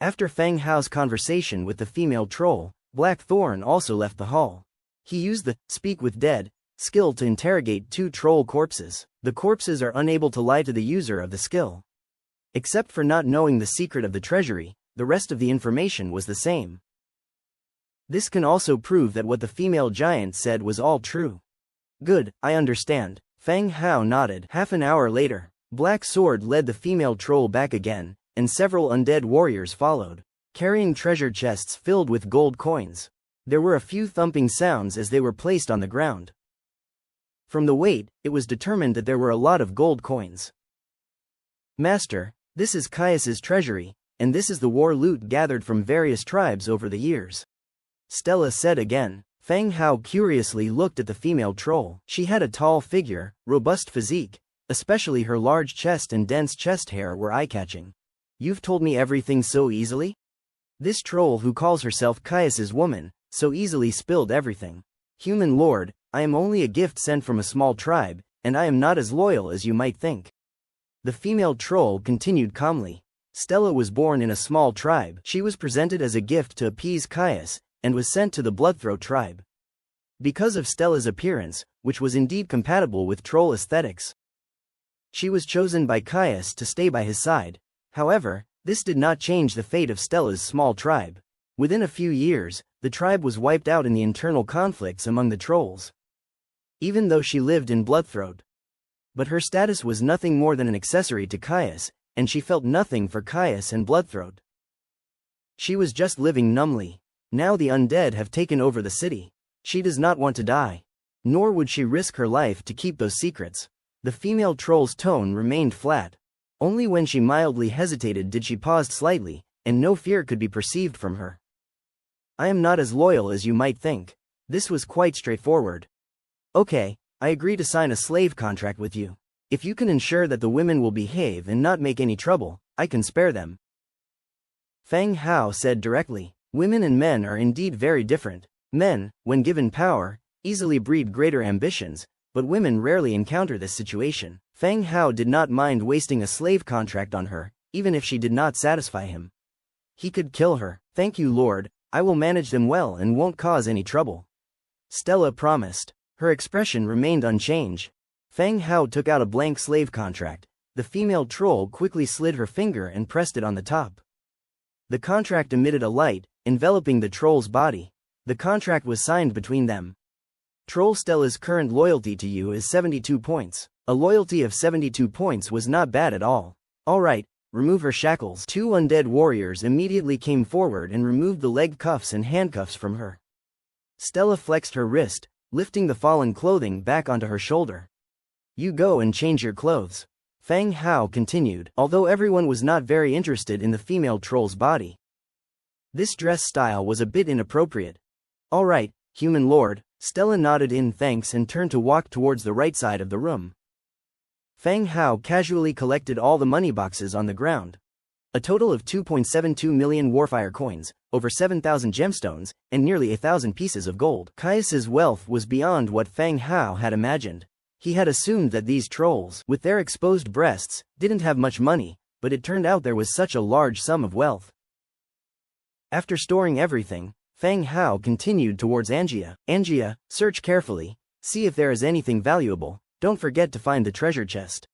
After Feng Hao's conversation with the female troll, Black Thorn also left the hall. He used the Speak with Dead skill to interrogate 2 troll corpses. The corpses are unable to lie to the user of the skill. Except for not knowing the secret of the treasury, the rest of the information was the same. This can also prove that what the female giant said was all true. Good, I understand. Feng Hao nodded. Half an hour later, Black Sword led the female troll back again, and several undead warriors followed, carrying treasure chests filled with gold coins. There were a few thumping sounds as they were placed on the ground. From the weight, it was determined that there were a lot of gold coins. "Master, this is Caius's treasury, and this is the war loot gathered from various tribes over the years," Stella said again. Feng Hao curiously looked at the female troll. She had a tall figure, robust physique, especially her large chest and dense chest hair were eye-catching. "You've told me everything so easily?" This troll who calls herself Caius's woman, so easily spilled everything. "Human lord, I am only a gift sent from a small tribe, and I am not as loyal as you might think." The female troll continued calmly. Stella was born in a small tribe. She was presented as a gift to appease Caius, and was sent to the Bloodthroat tribe. Because of Stella's appearance, which was indeed compatible with troll aesthetics, she was chosen by Caius to stay by his side. However, this did not change the fate of Stella's small tribe. Within a few years, the tribe was wiped out in the internal conflicts among the trolls. Even though she lived in Bloodthroat, but her status was nothing more than an accessory to Caius, and she felt nothing for Caius and Bloodthroat. She was just living numbly. Now the undead have taken over the city. She does not want to die. Nor would she risk her life to keep those secrets. The female troll's tone remained flat. Only when she mildly hesitated did she pause slightly, and no fear could be perceived from her. "I am not as loyal as you might think." This was quite straightforward. "Okay, I agree to sign a slave contract with you. If you can ensure that the women will behave and not make any trouble, I can spare them," Feng Hao said directly. Women and men are indeed very different. Men, when given power, easily breed greater ambitions, but women rarely encounter this situation. Feng Hao did not mind wasting a slave contract on her, even if she did not satisfy him. He could kill her. "Thank you, Lord, I will manage them well and won't cause any trouble," Stella promised. Her expression remained unchanged. Feng Hao took out a blank slave contract. The female troll quickly slid her finger and pressed it on the top. The contract emitted a light, enveloping the troll's body. The contract was signed between them. "Troll Stella's current loyalty to you is 72 points. A loyalty of 72 points was not bad at all. All right, remove her shackles." 2 undead warriors immediately came forward and removed the leg cuffs and handcuffs from her. Stella flexed her wrist, lifting the fallen clothing back onto her shoulder. "You go and change your clothes," Feng Hao continued, although everyone was not very interested in the female troll's body. This dress style was a bit inappropriate. All right, human lord, Stella nodded in thanks and turned to walk towards the right side of the room. Fang Hao casually collected all the money boxes on the ground. A total of 2.72 million warfire coins, over 7,000 gemstones, and nearly 1,000 pieces of gold. Caius's wealth was beyond what Fang Hao had imagined. He had assumed that these trolls, with their exposed breasts, didn't have much money, but it turned out there was such a large sum of wealth. After storing everything, Fang Hao continued towards Angia. Angia, search carefully, see if there is anything valuable, don't forget to find the treasure chest.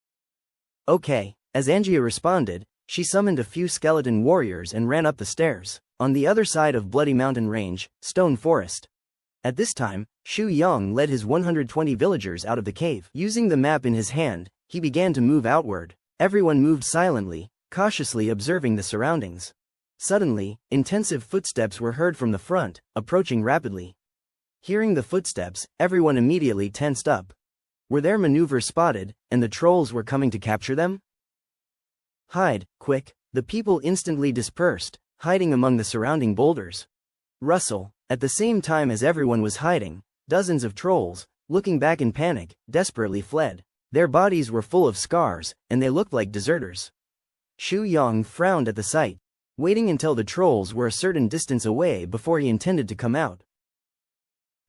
Okay, as Angia responded, she summoned a few skeleton warriors and ran up the stairs. On the other side of Bloody Mountain Range, Stone Forest. At this time, Xu Yang led his 120 villagers out of the cave. Using the map in his hand, he began to move outward. Everyone moved silently, cautiously observing the surroundings. Suddenly, intensive footsteps were heard from the front, approaching rapidly. Hearing the footsteps, everyone immediately tensed up. Were their maneuvers spotted, and the trolls were coming to capture them? Hide, quick! The people instantly dispersed, hiding among the surrounding boulders. Rustle. At the same time as everyone was hiding, dozens of trolls, looking back in panic, desperately fled. Their bodies were full of scars, and they looked like deserters. Xu Yang frowned at the sight, waiting until the trolls were a certain distance away before he intended to come out.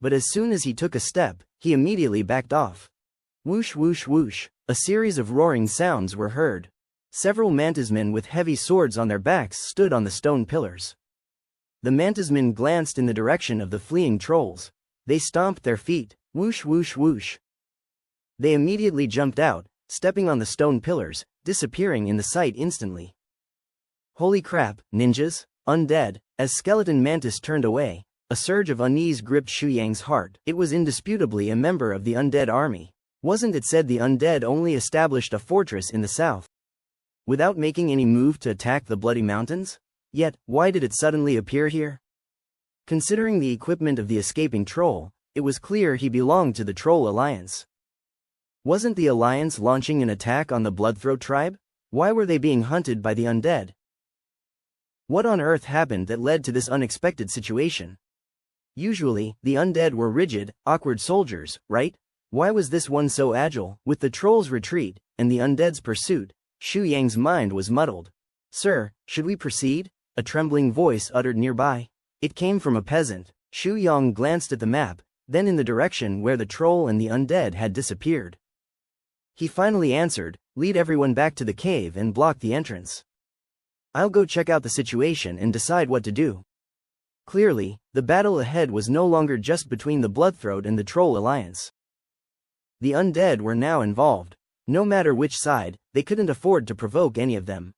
But as soon as he took a step, he immediately backed off. Whoosh whoosh whoosh, a series of roaring sounds were heard. Several mantismen with heavy swords on their backs stood on the stone pillars. The mantismen glanced in the direction of the fleeing trolls. They stomped their feet, whoosh whoosh whoosh. They immediately jumped out, stepping on the stone pillars, disappearing in the sight instantly. Holy crap, ninjas, undead! As Skeleton Mantis turned away, a surge of unease gripped Xu Yang's heart. It was indisputably a member of the undead army. Wasn't it said the undead only established a fortress in the south, without making any move to attack the Bloody Mountains? Yet, why did it suddenly appear here? Considering the equipment of the escaping troll, it was clear he belonged to the Troll Alliance. Wasn't the Alliance launching an attack on the Bloodthroat tribe? Why were they being hunted by the undead? What on earth happened that led to this unexpected situation? Usually, the undead were rigid, awkward soldiers, right? Why was this one so agile? With the troll's retreat, and the undead's pursuit, Xu Yang's mind was muddled. Sir, should we proceed? A trembling voice uttered nearby. It came from a peasant. Xu Yang glanced at the map, then in the direction where the troll and the undead had disappeared. He finally answered, lead everyone back to the cave and block the entrance. I'll go check out the situation and decide what to do. Clearly, the battle ahead was no longer just between the Bloodthroat and the Troll Alliance. The undead were now involved. No matter which side, they couldn't afford to provoke any of them.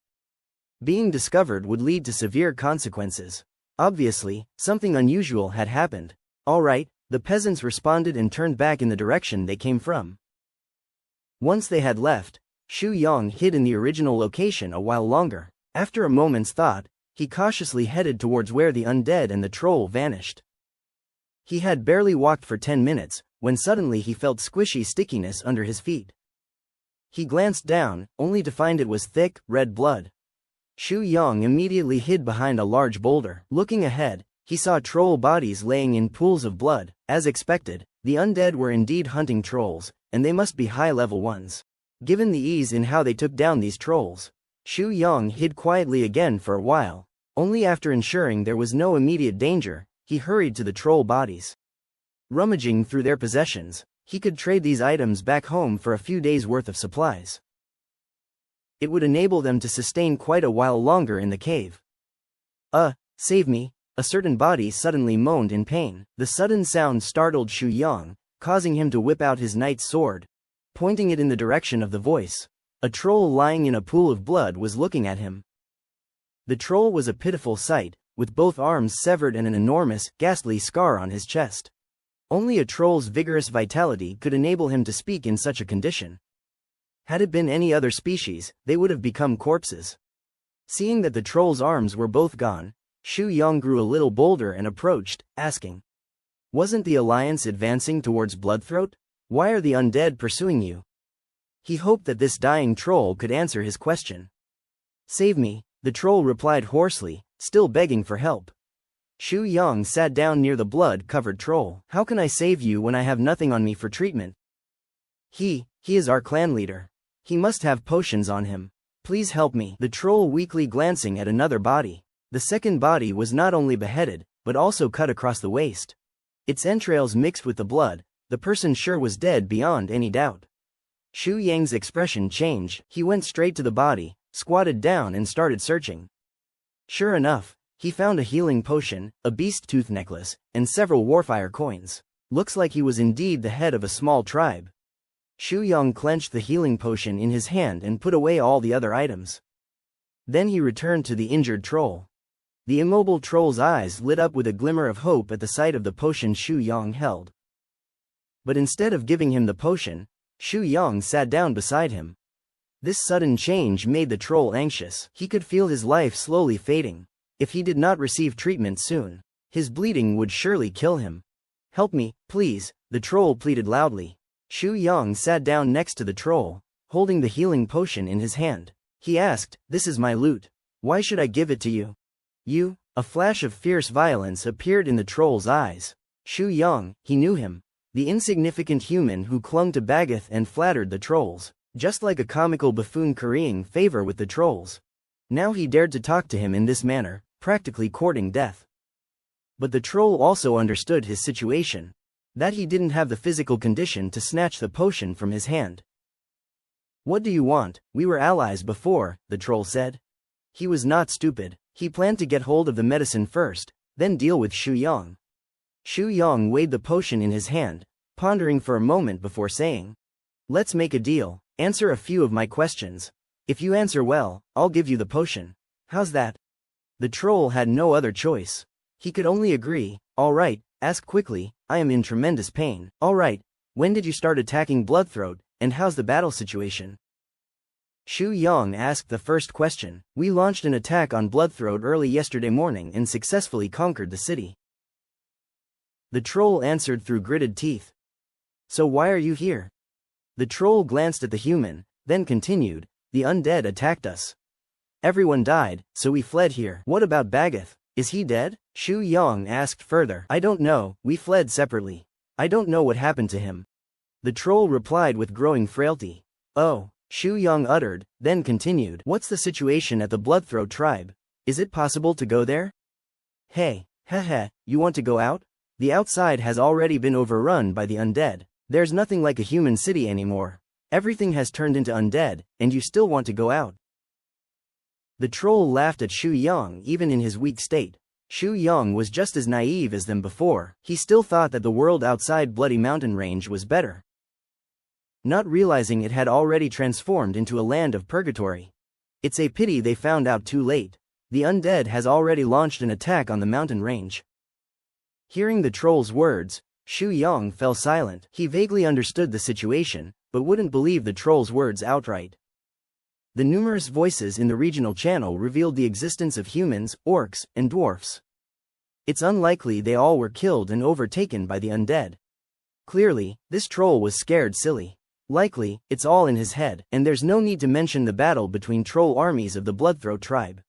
Being discovered would lead to severe consequences. Obviously, something unusual had happened. All right, the peasants responded and turned back in the direction they came from. Once they had left, Xu Yang hid in the original location a while longer. After a moment's thought, he cautiously headed towards where the undead and the troll vanished. He had barely walked for 10 minutes, when suddenly he felt squishy stickiness under his feet. He glanced down, only to find it was thick, red blood. Xu Yang immediately hid behind a large boulder. Looking ahead, he saw troll bodies laying in pools of blood. As expected, the undead were indeed hunting trolls, and they must be high-level ones. Given the ease in how they took down these trolls, Xu Yang hid quietly again for a while. Only after ensuring there was no immediate danger, he hurried to the troll bodies. Rummaging through their possessions, he could trade these items back home for a few days' worth of supplies. It would enable them to sustain quite a while longer in the cave. Save me! A certain body suddenly moaned in pain. The sudden sound startled Xu Yang, causing him to whip out his knight's sword, pointing it in the direction of the voice. A troll lying in a pool of blood was looking at him. The troll was a pitiful sight, with both arms severed and an enormous, ghastly scar on his chest. Only a troll's vigorous vitality could enable him to speak in such a condition. Had it been any other species, they would have become corpses. Seeing that the troll's arms were both gone, Xu Yang grew a little bolder and approached, asking, wasn't the Alliance advancing towards Bloodthroat? Why are the undead pursuing you? He hoped that this dying troll could answer his question. Save me, the troll replied hoarsely, still begging for help. Shu Yang sat down near the blood-covered troll. How can I save you when I have nothing on me for treatment? He is our clan leader. He must have potions on him. Please help me. The troll weakly glancing at another body. The second body was not only beheaded, but also cut across the waist. Its entrails mixed with the blood, the person sure was dead beyond any doubt. Shu Yang's expression changed. He went straight to the body, squatted down and started searching. Sure enough, he found a healing potion, a beast tooth necklace, and several warfire coins. Looks like he was indeed the head of a small tribe. Shu Yang clenched the healing potion in his hand and put away all the other items. Then he returned to the injured troll. The immobile troll's eyes lit up with a glimmer of hope at the sight of the potion Shu Yang held. But instead of giving him the potion, Shu Yang sat down beside him. This sudden change made the troll anxious. He could feel his life slowly fading. If he did not receive treatment soon, his bleeding would surely kill him. Help me, please, the troll pleaded loudly. Shu Yang sat down next to the troll, holding the healing potion in his hand. He asked, "This is my loot. Why should I give it to you?" "You?" A flash of fierce violence appeared in the troll's eyes. Shu Yang, he knew him. The insignificant human who clung to Bagath and flattered the trolls, just like a comical buffoon currying favor with the trolls. Now he dared to talk to him in this manner, practically courting death. But the troll also understood his situation. That he didn't have the physical condition to snatch the potion from his hand. "What do you want? We were allies before," the troll said. He was not stupid. He planned to get hold of the medicine first, then deal with Shu Yang. Shu Yang weighed the potion in his hand, pondering for a moment before saying, "Let's make a deal. Answer a few of my questions. If you answer well, I'll give you the potion. How's that?" The troll had no other choice. He could only agree. "All right, ask quickly, I am in tremendous pain." "All right, when did you start attacking Bloodthroat, and how's the battle situation?" Shu Yang asked the first question. "We launched an attack on Bloodthroat early yesterday morning and successfully conquered the city." The troll answered through gritted teeth. "So why are you here?" The troll glanced at the human, then continued, "The undead attacked us. Everyone died, so we fled here." "What about Bagath? Is he dead?" Shu Yang asked further. "I don't know, we fled separately. I don't know what happened to him." The troll replied with growing frailty. "Oh," Shu Yang uttered, then continued, "What's the situation at the Bloodthroat tribe? Is it possible to go there?" "Hey, you want to go out? The outside has already been overrun by the undead. There's nothing like a human city anymore. Everything has turned into undead, and you still want to go out?" The troll laughed at Shu Yang even in his weak state. Shu Yang was just as naive as them before. He still thought that the world outside Bloody Mountain Range was better, not realizing it had already transformed into a land of purgatory. It's a pity they found out too late. The undead has already launched an attack on the mountain range. Hearing the troll's words, Shu Yang fell silent. He vaguely understood the situation, but wouldn't believe the troll's words outright. The numerous voices in the regional channel revealed the existence of humans, orcs, and dwarfs. It's unlikely they all were killed and overtaken by the undead. Clearly, this troll was scared silly. Likely, it's all in his head, and there's no need to mention the battle between troll armies of the Bloodthroat tribe.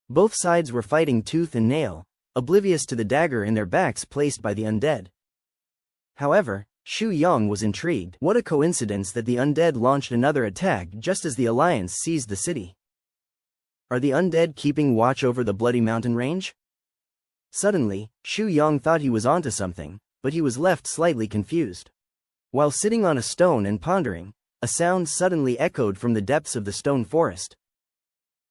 Both sides were fighting tooth and nail, oblivious to the dagger in their backs placed by the undead. However, Shu Yang was intrigued. What a coincidence that the undead launched another attack just as the Alliance seized the city. Are the undead keeping watch over the Bloody Mountain Range? Suddenly, Shu Yang thought he was onto something, but he was left slightly confused. While sitting on a stone and pondering, a sound suddenly echoed from the depths of the stone forest.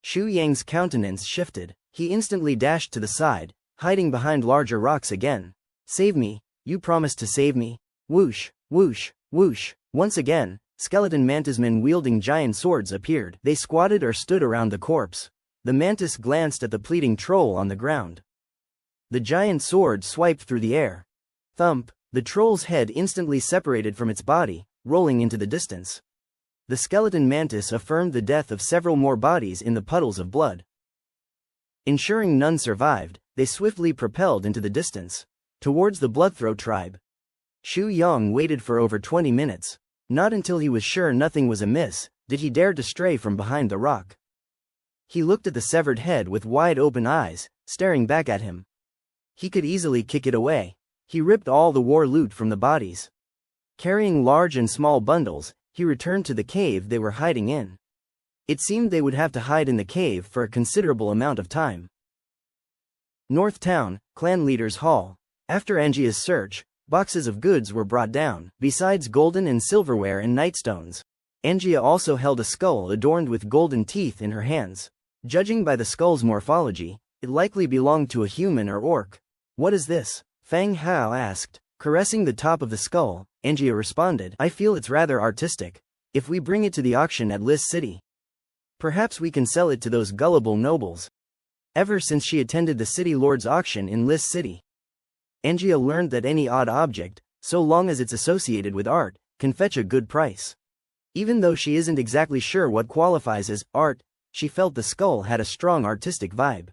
Shu Yang's countenance shifted. He instantly dashed to the side, hiding behind larger rocks again. "Save me, you promised to save me." Whoosh, whoosh, whoosh. Once again, skeleton mantismen wielding giant swords appeared. They squatted or stood around the corpse. The mantis glanced at the pleading troll on the ground. The giant sword swiped through the air. Thump. The troll's head instantly separated from its body, rolling into the distance. The skeleton mantis affirmed the death of several more bodies in the puddles of blood. Ensuring none survived, they swiftly propelled into the distance, towards the Bloodthroat tribe. Shu Yang waited for over 20 minutes. Not until he was sure nothing was amiss, did he dare to stray from behind the rock. He looked at the severed head with wide-open eyes, staring back at him. He could easily kick it away. He ripped all the war loot from the bodies. Carrying large and small bundles, he returned to the cave they were hiding in. It seemed they would have to hide in the cave for a considerable amount of time. North Town, Clan Leader's Hall. After Angia's search, boxes of goods were brought down, besides golden and silverware and nightstones. Angia also held a skull adorned with golden teeth in her hands. Judging by the skull's morphology, it likely belonged to a human or orc. "What is this?" Fang Hao asked. Caressing the top of the skull, Angia responded, "I feel it's rather artistic. If we bring it to the auction at Lis City, perhaps we can sell it to those gullible nobles." Ever since she attended the city lord's auction in Lis City, Angia learned that any odd object, so long as it's associated with art, can fetch a good price. Even though she isn't exactly sure what qualifies as art, she felt the skull had a strong artistic vibe.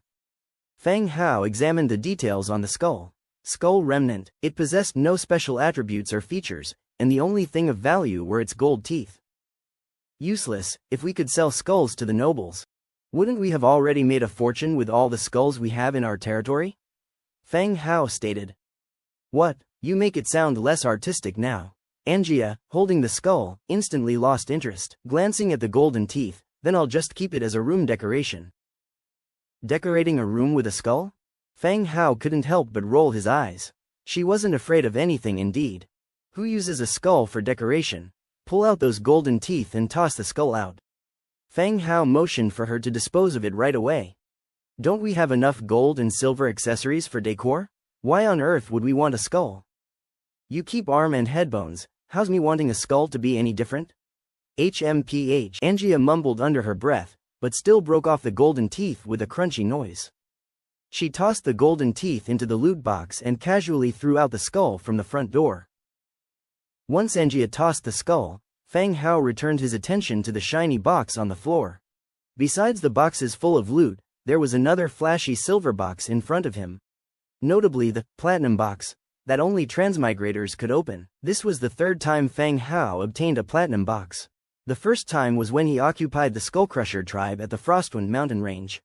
Fang Hao examined the details on the skull. Skull remnant. It possessed no special attributes or features, and the only thing of value were its gold teeth. Useless. If we could sell skulls to the nobles, wouldn't we have already made a fortune with all the skulls we have in our territory? Fang Hao stated. What? You make it sound less artistic now. Angia, holding the skull, instantly lost interest, glancing at the golden teeth. Then I'll just keep it as a room decoration. Decorating a room with a skull? Fang Hao couldn't help but roll his eyes. She wasn't afraid of anything indeed. Who uses a skull for decoration? Pull out those golden teeth and toss the skull out. Fang Hao motioned for her to dispose of it right away. Don't we have enough gold and silver accessories for decor? Why on earth would we want a skull? You keep arm and head bones, how's me wanting a skull to be any different? HMPH. Angia mumbled under her breath, but still broke off the golden teeth with a crunchy noise. She tossed the golden teeth into the loot box and casually threw out the skull from the front door. Once Angia tossed the skull, Fang Hao returned his attention to the shiny box on the floor. Besides the boxes full of loot, there was another flashy silver box in front of him. Notably the platinum box that only transmigrators could open. This was the third time Fang Hao obtained a platinum box. The first time was when he occupied the Skullcrusher tribe at the Frostwind mountain range.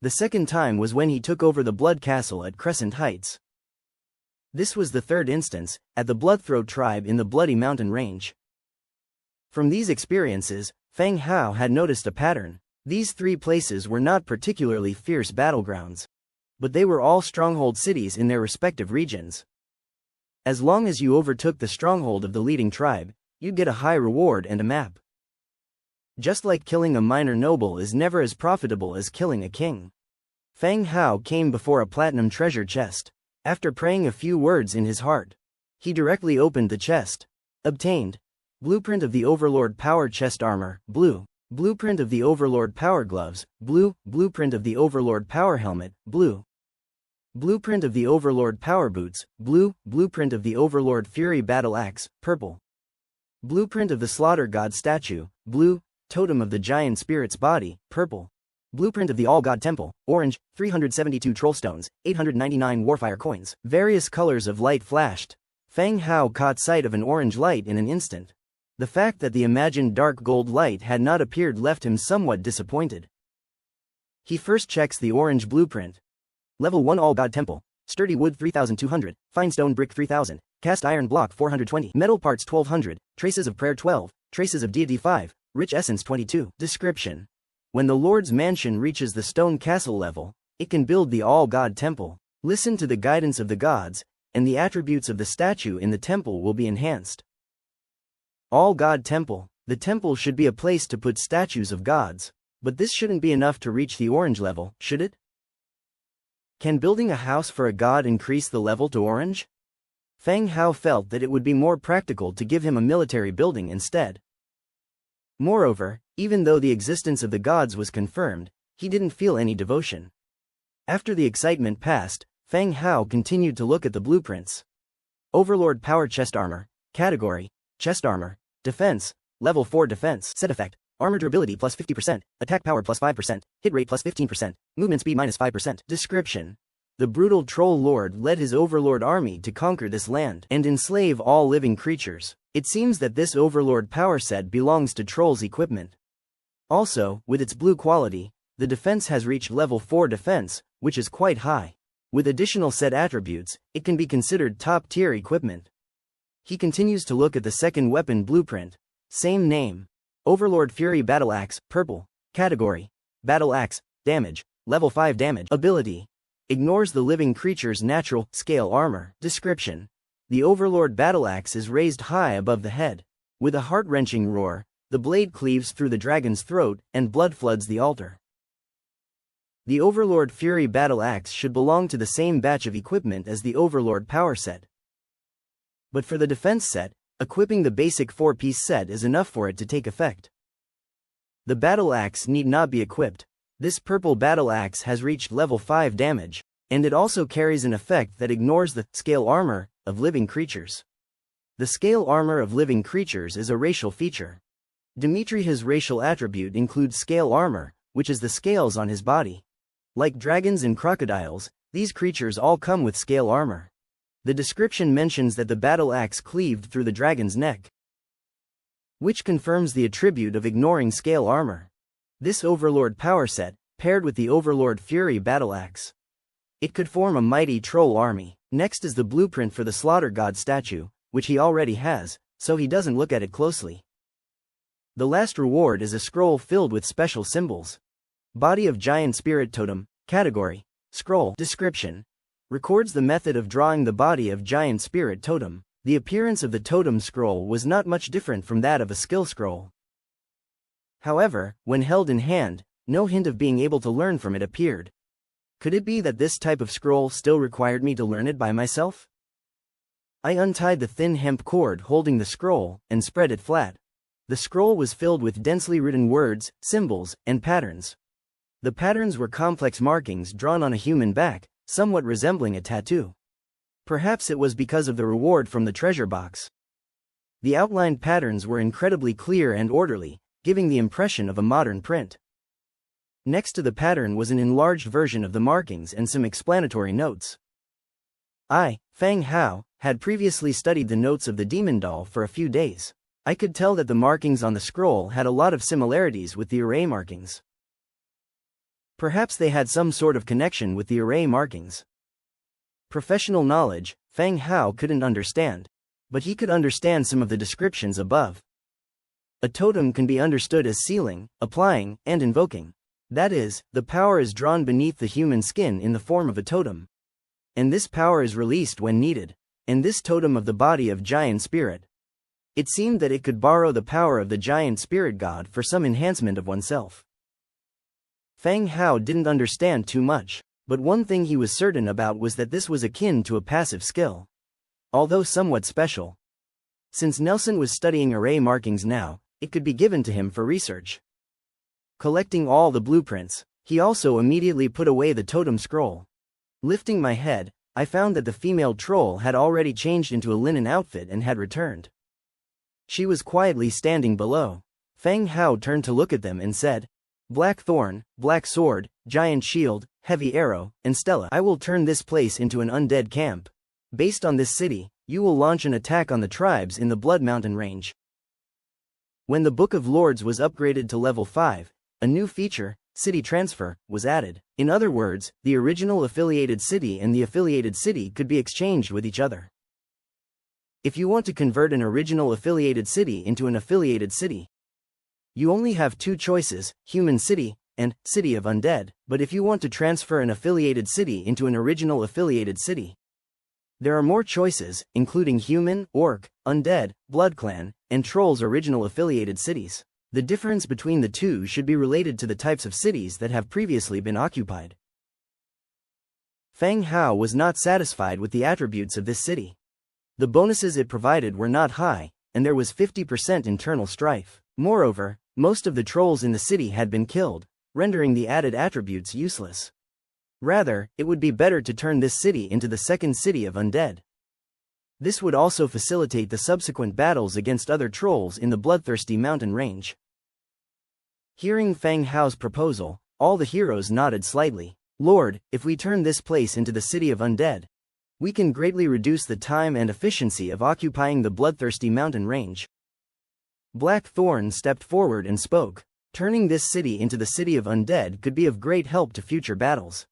The second time was when he took over the Blood Castle at Crescent Heights. This was the third instance, at the Bloodthroat tribe in the Bloody Mountain range. From these experiences, Fang Hao had noticed a pattern. These three places were not particularly fierce battlegrounds, but they were all stronghold cities in their respective regions. As long as you overtook the stronghold of the leading tribe, you'd get a high reward and a map. Just like killing a minor noble is never as profitable as killing a king. Fang Hao came before a platinum treasure chest. After praying a few words in his heart, he directly opened the chest. Obtained. Blueprint of the Overlord Power Chest Armor, blue. Blueprint of the Overlord Power Gloves, blue. Blueprint of the Overlord Power Helmet, blue. Blueprint of the Overlord Power Boots, blue. Blueprint of the Overlord Fury Battle Axe, purple. Blueprint of the Slaughter God Statue, blue. Totem of the Giant Spirit's Body, purple. Blueprint of the All-God Temple, orange. 372 Trollstones, 899 Warfire Coins. Various colors of light flashed. Fang Hao caught sight of an orange light in an instant. The fact that the imagined dark gold light had not appeared left him somewhat disappointed. He first checks the orange blueprint. Level 1 All-God Temple. Sturdy wood 3200, fine stone brick 3000, cast iron block 420, metal parts 1200, traces of prayer 12, traces of deity 5, rich essence 22. Description: when the Lord's mansion reaches the stone castle level, it can build the All-God Temple. Listen to the guidance of the gods, and the attributes of the statue in the temple will be enhanced. All-God Temple. The temple should be a place to put statues of gods. But this shouldn't be enough to reach the orange level, should it? Can building a house for a god increase the level to orange? Fang Hao felt that it would be more practical to give him a military building instead. Moreover, even though the existence of the gods was confirmed, he didn't feel any devotion. After the excitement passed, Fang Hao continued to look at the blueprints. Overlord Power Chest Armor. Category: Chest Armor. Defense: Level 4 Defense. Set effect: Armor durability plus 50%, attack power plus 5%, hit rate plus 15%, movement speed minus 5%. Description: the brutal troll lord led his overlord army to conquer this land and enslave all living creatures. It seems that this overlord power set belongs to Troll's equipment. Also, with its blue quality, the defense has reached level 4 defense, which is quite high. With additional set attributes, it can be considered top-tier equipment. He continues to look at the second weapon blueprint. Same name. Overlord Fury Battle Axe, purple. Category: Battle Axe, damage, level 5 damage. Ability: ignores the living creature's natural scale armor. Description: the Overlord Battle Axe is raised high above the head. With a heart-wrenching roar, the blade cleaves through the dragon's throat, and blood floods the altar. The Overlord Fury Battle Axe should belong to the same batch of equipment as the Overlord Power set. But for the defense set, equipping the basic 4-piece set is enough for it to take effect. The Battle Axe need not be equipped. This purple Battle Axe has reached level 5 damage, and it also carries an effect that ignores the scale armor of living creatures. The scale armor of living creatures is a racial feature. Dimitri's racial attribute includes scale armor, which is the scales on his body. Like dragons and crocodiles, these creatures all come with scale armor. The description mentions that the battle axe cleaved through the dragon's neck, which confirms the attribute of ignoring scale armor. This Overlord power set, paired with the Overlord Fury battle axe, it could form a mighty troll army. Next is the blueprint for the Slaughter God statue, which he already has, so he doesn't look at it closely. The last reward is a scroll filled with special symbols. Body of Giant Spirit Totem. Category: Scroll. Description: records the method of drawing the body of Giant Spirit Totem. The appearance of the totem scroll was not much different from that of a skill scroll. However, when held in hand, no hint of being able to learn from it appeared. Could it be that this type of scroll still required me to learn it by myself? I untied the thin hemp cord holding the scroll and spread it flat. The scroll was filled with densely written words, symbols, and patterns. The patterns were complex markings drawn on a human back, somewhat resembling a tattoo. Perhaps it was because of the reward from the treasure box. The outlined patterns were incredibly clear and orderly, giving the impression of a modern print. Next to the pattern was an enlarged version of the markings and some explanatory notes. I, Fang Hao, had previously studied the notes of the demon doll for a few days. I could tell that the markings on the scroll had a lot of similarities with the array markings. Perhaps they had some sort of connection with the array markings. Professional knowledge, Fang Hao couldn't understand, but he could understand some of the descriptions above. A totem can be understood as sealing, applying, and invoking. That is, the power is drawn beneath the human skin in the form of a totem. And this power is released when needed. And this totem of the body of Giant Spirit. It seemed that it could borrow the power of the Giant Spirit God for some enhancement of oneself. Fang Hao didn't understand too much, but one thing he was certain about was that this was akin to a passive skill, although somewhat special. Since Nelson was studying array markings now, it could be given to him for research. Collecting all the blueprints, he also immediately put away the totem scroll. Lifting my head, I found that the female troll had already changed into a linen outfit and had returned. She was quietly standing below. Fang Hao turned to look at them and said, "Black thorn, black sword, giant shield, heavy arrow, and stella. I will turn this place into an undead camp. Based on this city, you will launch an attack on the tribes in the Blood Mountain range." When the Book of Lords was upgraded to level 5, a new feature, City Transfer, was added. In other words, the original affiliated city and the affiliated city could be exchanged with each other. If you want to convert an original affiliated city into an affiliated city, you only have two choices, Human City and City of Undead. But if you want to transfer an affiliated city into an original affiliated city, there are more choices, including Human, Orc, Undead, Blood Clan, and Troll's original affiliated cities. The difference between the two should be related to the types of cities that have previously been occupied. Fang Hao was not satisfied with the attributes of this city. The bonuses it provided were not high, and there was 50% internal strife. Moreover, most of the trolls in the city had been killed, rendering the added attributes useless. Rather, it would be better to turn this city into the second city of Undead. This would also facilitate the subsequent battles against other trolls in the Bloodthirsty Mountain range. Hearing Fang Hao's proposal, all the heroes nodded slightly. "Lord, if we turn this place into the city of Undead, we can greatly reduce the time and efficiency of occupying the Bloodthirsty Mountain range." Black Thorn stepped forward and spoke. "Turning this city into the city of Undead could be of great help to future battles.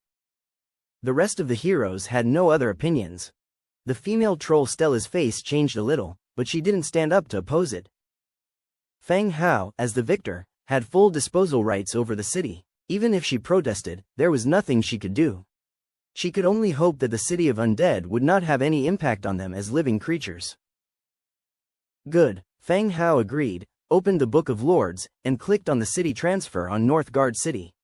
The rest of the heroes had no other opinions. The female troll Stella's face changed a little, but she didn't stand up to oppose it. Feng Hao, as the victor, had full disposal rights over the city. Even if she protested, there was nothing she could do. She could only hope that the city of Undead would not have any impact on them as living creatures. Good, Feng Hao agreed, opened the Book of Lords, and clicked on the city transfer on Northgard City.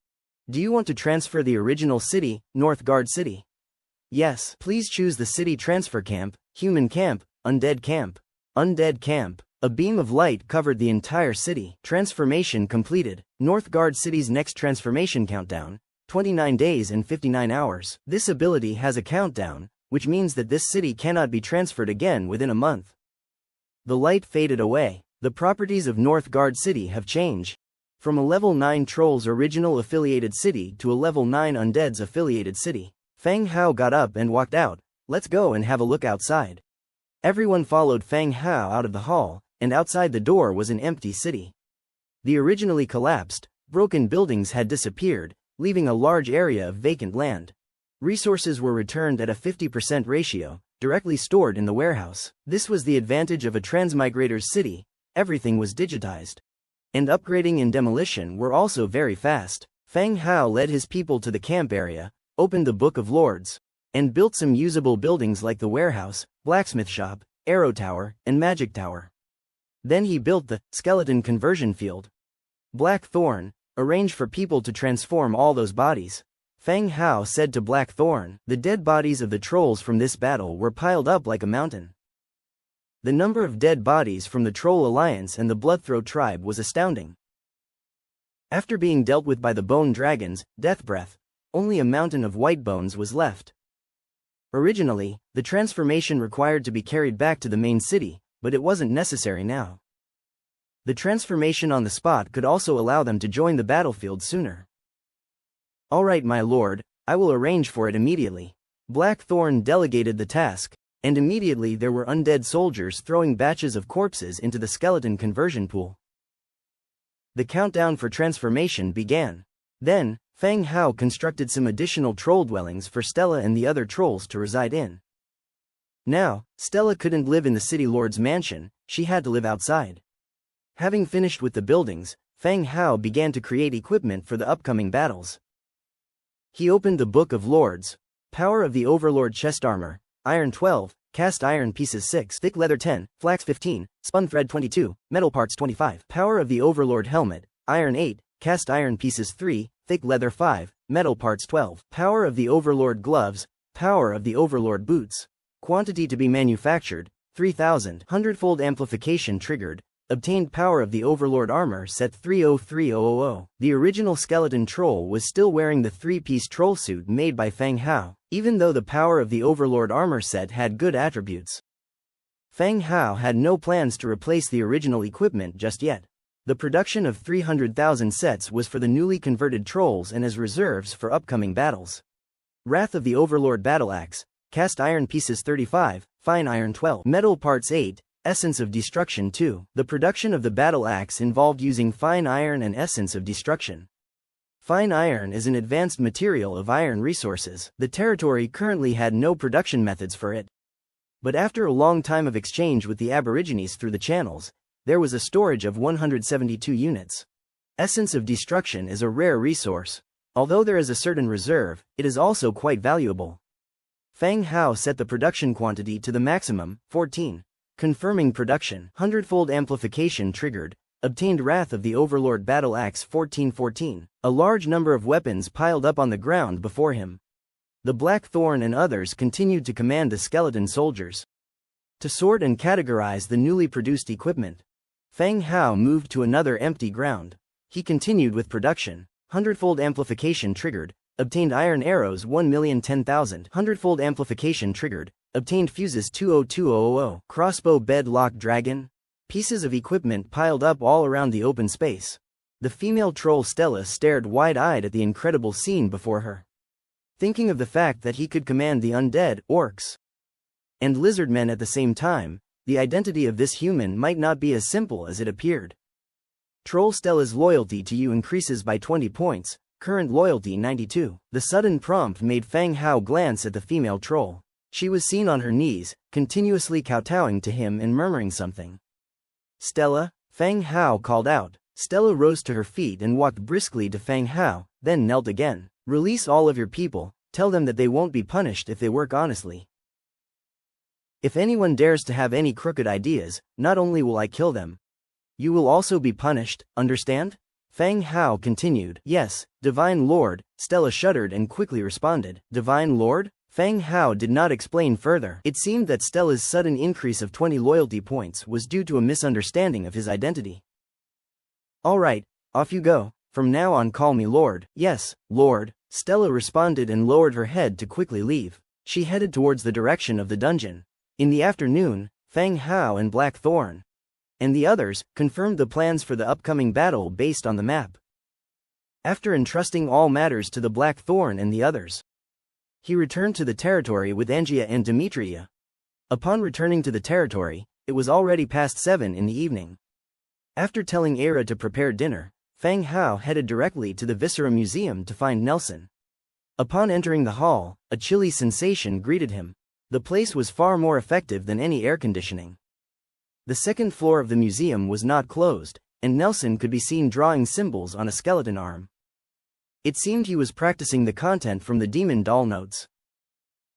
Do you want to transfer the original city, Northgard City? Yes, please choose the city transfer camp, human camp, undead camp. Undead camp. A beam of light covered the entire city. Transformation completed. Northgard City's next transformation countdown, 29 days and 59 hours. This ability has a countdown, which means that this city cannot be transferred again within a month. The light faded away. The properties of Northgard City have changed. From a level 9 Trolls original affiliated city to a level 9 Undead's affiliated city. Feng Hao got up and walked out. Let's go and have a look outside. Everyone followed Feng Hao out of the hall, and outside the door was an empty city. The originally collapsed, broken buildings had disappeared, leaving a large area of vacant land. Resources were returned at a 50% ratio, directly stored in the warehouse. This was the advantage of a Transmigrator's city, everything was digitized. And upgrading and demolition were also very fast. Feng Hao led his people to the camp area, opened the Book of Lords, and built some usable buildings like the warehouse, blacksmith shop, arrow tower, and magic tower. Then he built the skeleton conversion field. Blackthorn, arrange for people to transform all those bodies. Feng Hao said to Blackthorn. The dead bodies of the trolls from this battle were piled up like a mountain. The number of dead bodies from the Troll Alliance and the Bloodthroat tribe was astounding. After being dealt with by the Bone Dragons, Death Breath, only a mountain of white bones was left. Originally, the transformation required to be carried back to the main city, but it wasn't necessary now. The transformation on the spot could also allow them to join the battlefield sooner. All right, my lord, I will arrange for it immediately. Blackthorn delegated the task, and immediately there were undead soldiers throwing batches of corpses into the skeleton conversion pool. The countdown for transformation began. Then, Feng Hao constructed some additional troll dwellings for Stella and the other trolls to reside in. Now, Stella couldn't live in the city lord's mansion, she had to live outside. Having finished with the buildings, Feng Hao began to create equipment for the upcoming battles. He opened the Book of Lords. Power of the Overlord chest armor, iron 12, cast iron pieces 6, thick leather 10, flax 15, spun thread 22, metal parts 25. Power of the Overlord helmet, iron 8, cast iron pieces 3, thick leather 5, metal parts 12. Power of the Overlord gloves, power of the Overlord boots. Quantity to be manufactured, 3,000. 100-fold amplification triggered. Obtained power of the Overlord armor set 303000. The original skeleton troll was still wearing the 3-piece troll suit made by Feng Hao, even though the power of the Overlord armor set had good attributes. Feng Hao had no plans to replace the original equipment just yet. The production of 300,000 sets was for the newly converted trolls and as reserves for upcoming battles. Wrath of the Overlord battle axe, cast iron pieces 35, fine iron 12, metal parts 8, essence of destruction 2. The production of the battle axe involved using fine iron and essence of destruction. Fine iron is an advanced material of iron resources. The territory currently had no production methods for it. But after a long time of exchange with the Aborigines through the channels, there was a storage of 172 units. Essence of destruction is a rare resource. Although there is a certain reserve, it is also quite valuable. Feng Hao set the production quantity to the maximum, 14. Confirming production. 100-fold amplification triggered. Obtained Wrath of the Overlord battle axe 1414. A large number of weapons piled up on the ground before him. The Blackthorn and others continued to command the skeleton soldiers to sort and categorize the newly produced equipment. Feng Hao moved to another empty ground. He continued with production. 100-fold amplification triggered. Obtained iron arrows 1,010,000. 100-fold amplification triggered. Obtained fuses 202000. Crossbow bed lock dragon. Pieces of equipment piled up all around the open space. The female troll Stella stared wide-eyed at the incredible scene before her, thinking of the fact that he could command the undead, orcs, and lizardmen at the same time. The identity of this human might not be as simple as it appeared. Troll Stella's loyalty to you increases by 20 points. Current loyalty 92. The sudden prompt made Feng Hao glance at the female troll. She was seen on her knees, continuously kowtowing to him and murmuring something. Stella, Feng Hao called out. Stella rose to her feet and walked briskly to Feng Hao, then knelt again. Release all of your people, tell them that they won't be punished if they work honestly. If anyone dares to have any crooked ideas, not only will I kill them, you will also be punished, understand? Feng Hao continued. Yes, Divine Lord, Stella shuddered and quickly responded. Divine Lord? Feng Hao did not explain further. It seemed that Stella's sudden increase of 20 loyalty points was due to a misunderstanding of his identity. Alright, off you go. From now on call me Lord. Yes, Lord, Stella responded and lowered her head to quickly leave. She headed towards the direction of the dungeon. In the afternoon, Feng Hao and Blackthorn and the others confirmed the plans for the upcoming battle based on the map. After entrusting all matters to the Blackthorn and the others, he returned to the territory with Angia and Demetria. Upon returning to the territory, it was already past 7 in the evening. After telling Era to prepare dinner, Feng Hao headed directly to the Viscera Museum to find Nelson. Upon entering the hall, a chilly sensation greeted him. The place was far more effective than any air conditioning. The second floor of the museum was not closed, and Nelson could be seen drawing symbols on a skeleton arm. It seemed he was practicing the content from the demon doll notes.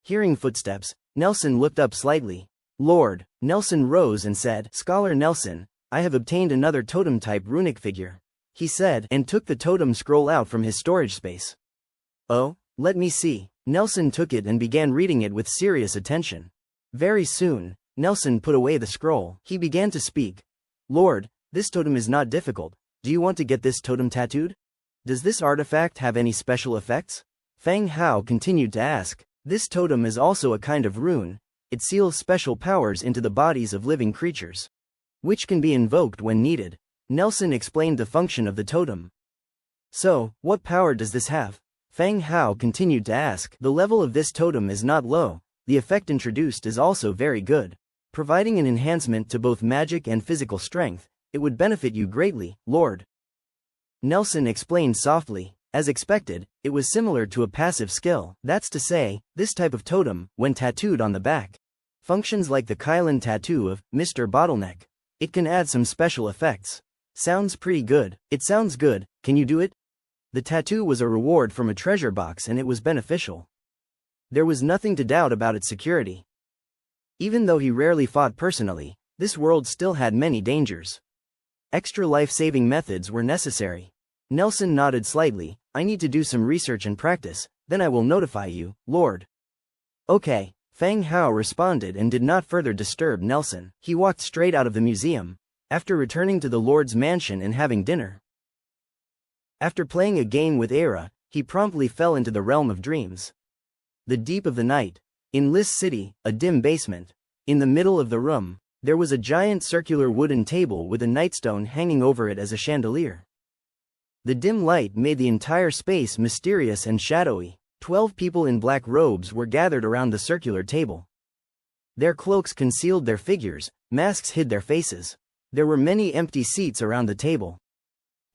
Hearing footsteps, Nelson looked up slightly. Lord, Nelson rose and said, Scholar Nelson, I have obtained another totem-type runic figure, he said, and took the totem scroll out from his storage space. Oh, let me see. Nelson took it and began reading it with serious attention. Very soon, Nelson put away the scroll. He began to speak. Lord, this totem is not difficult. Do you want to get this totem tattooed? Does this artifact have any special effects? Feng Hao continued to ask. This totem is also a kind of rune. It seals special powers into the bodies of living creatures, which can be invoked when needed. Nelson explained the function of the totem. So, what power does this have? Feng Hao continued to ask. The level of this totem is not low. The effect introduced is also very good. Providing an enhancement to both magic and physical strength, it would benefit you greatly, Lord. Nelson explained softly. As expected, it was similar to a passive skill. That's to say, this type of totem, when tattooed on the back, functions like the Kylan tattoo of Mr. Bottleneck. It can add some special effects. Sounds pretty good. It sounds good. Can you do it? The tattoo was a reward from a treasure box and it was beneficial. There was nothing to doubt about its security. Even though he rarely fought personally, this world still had many dangers. Extra life-saving methods were necessary. Nelson nodded slightly. I need to do some research and practice, then I will notify you, Lord. Okay, Feng Hao responded and did not further disturb Nelson. He walked straight out of the museum, after returning to the Lord's mansion and having dinner. After playing a game with Era, he promptly fell into the realm of dreams. The deep of the night. In Lis City, a dim basement. In the middle of the room, there was a giant circular wooden table with a nightstone hanging over it as a chandelier. The dim light made the entire space mysterious and shadowy. 12 people in black robes were gathered around the circular table. Their cloaks concealed their figures, masks hid their faces. There were many empty seats around the table,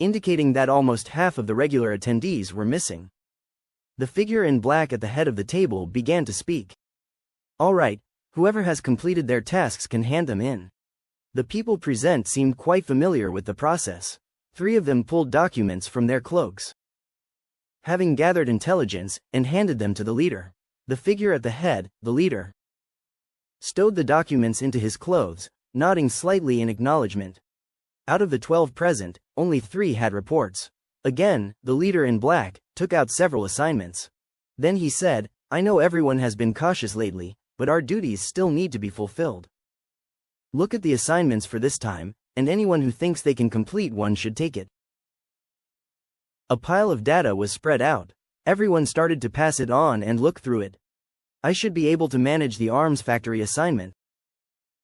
indicating that almost half of the regular attendees were missing. The figure in black at the head of the table began to speak. All right, whoever has completed their tasks can hand them in. The people present seemed quite familiar with the process. 3 of them pulled documents from their cloaks, having gathered intelligence, and handed them to the leader. The figure at the head, the leader, stowed the documents into his clothes, nodding slightly in acknowledgement. Out of the 12 present, only 3 had reports. Again, the leader in black took out several assignments. Then he said, I know everyone has been cautious lately, but our duties still need to be fulfilled. Look at the assignments for this time, and anyone who thinks they can complete one should take it. A pile of data was spread out. Everyone started to pass it on and look through it. I should be able to manage the arms factory assignment,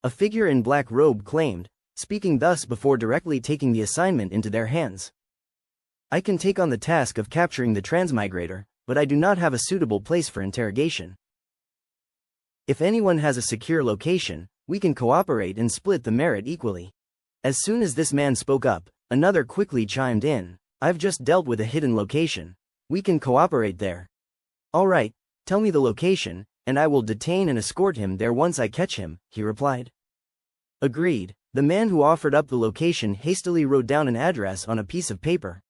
a figure in black robe claimed, speaking thus before directly taking the assignment into their hands. I can take on the task of capturing the Transmigrator, but I do not have a suitable place for interrogation. If anyone has a secure location, we can cooperate and split the merit equally. As soon as this man spoke up, another quickly chimed in. I've just dealt with a hidden location. We can cooperate there. All right, tell me the location, and I will detain and escort him there once I catch him, he replied. Agreed. The man who offered up the location hastily wrote down an address on a piece of paper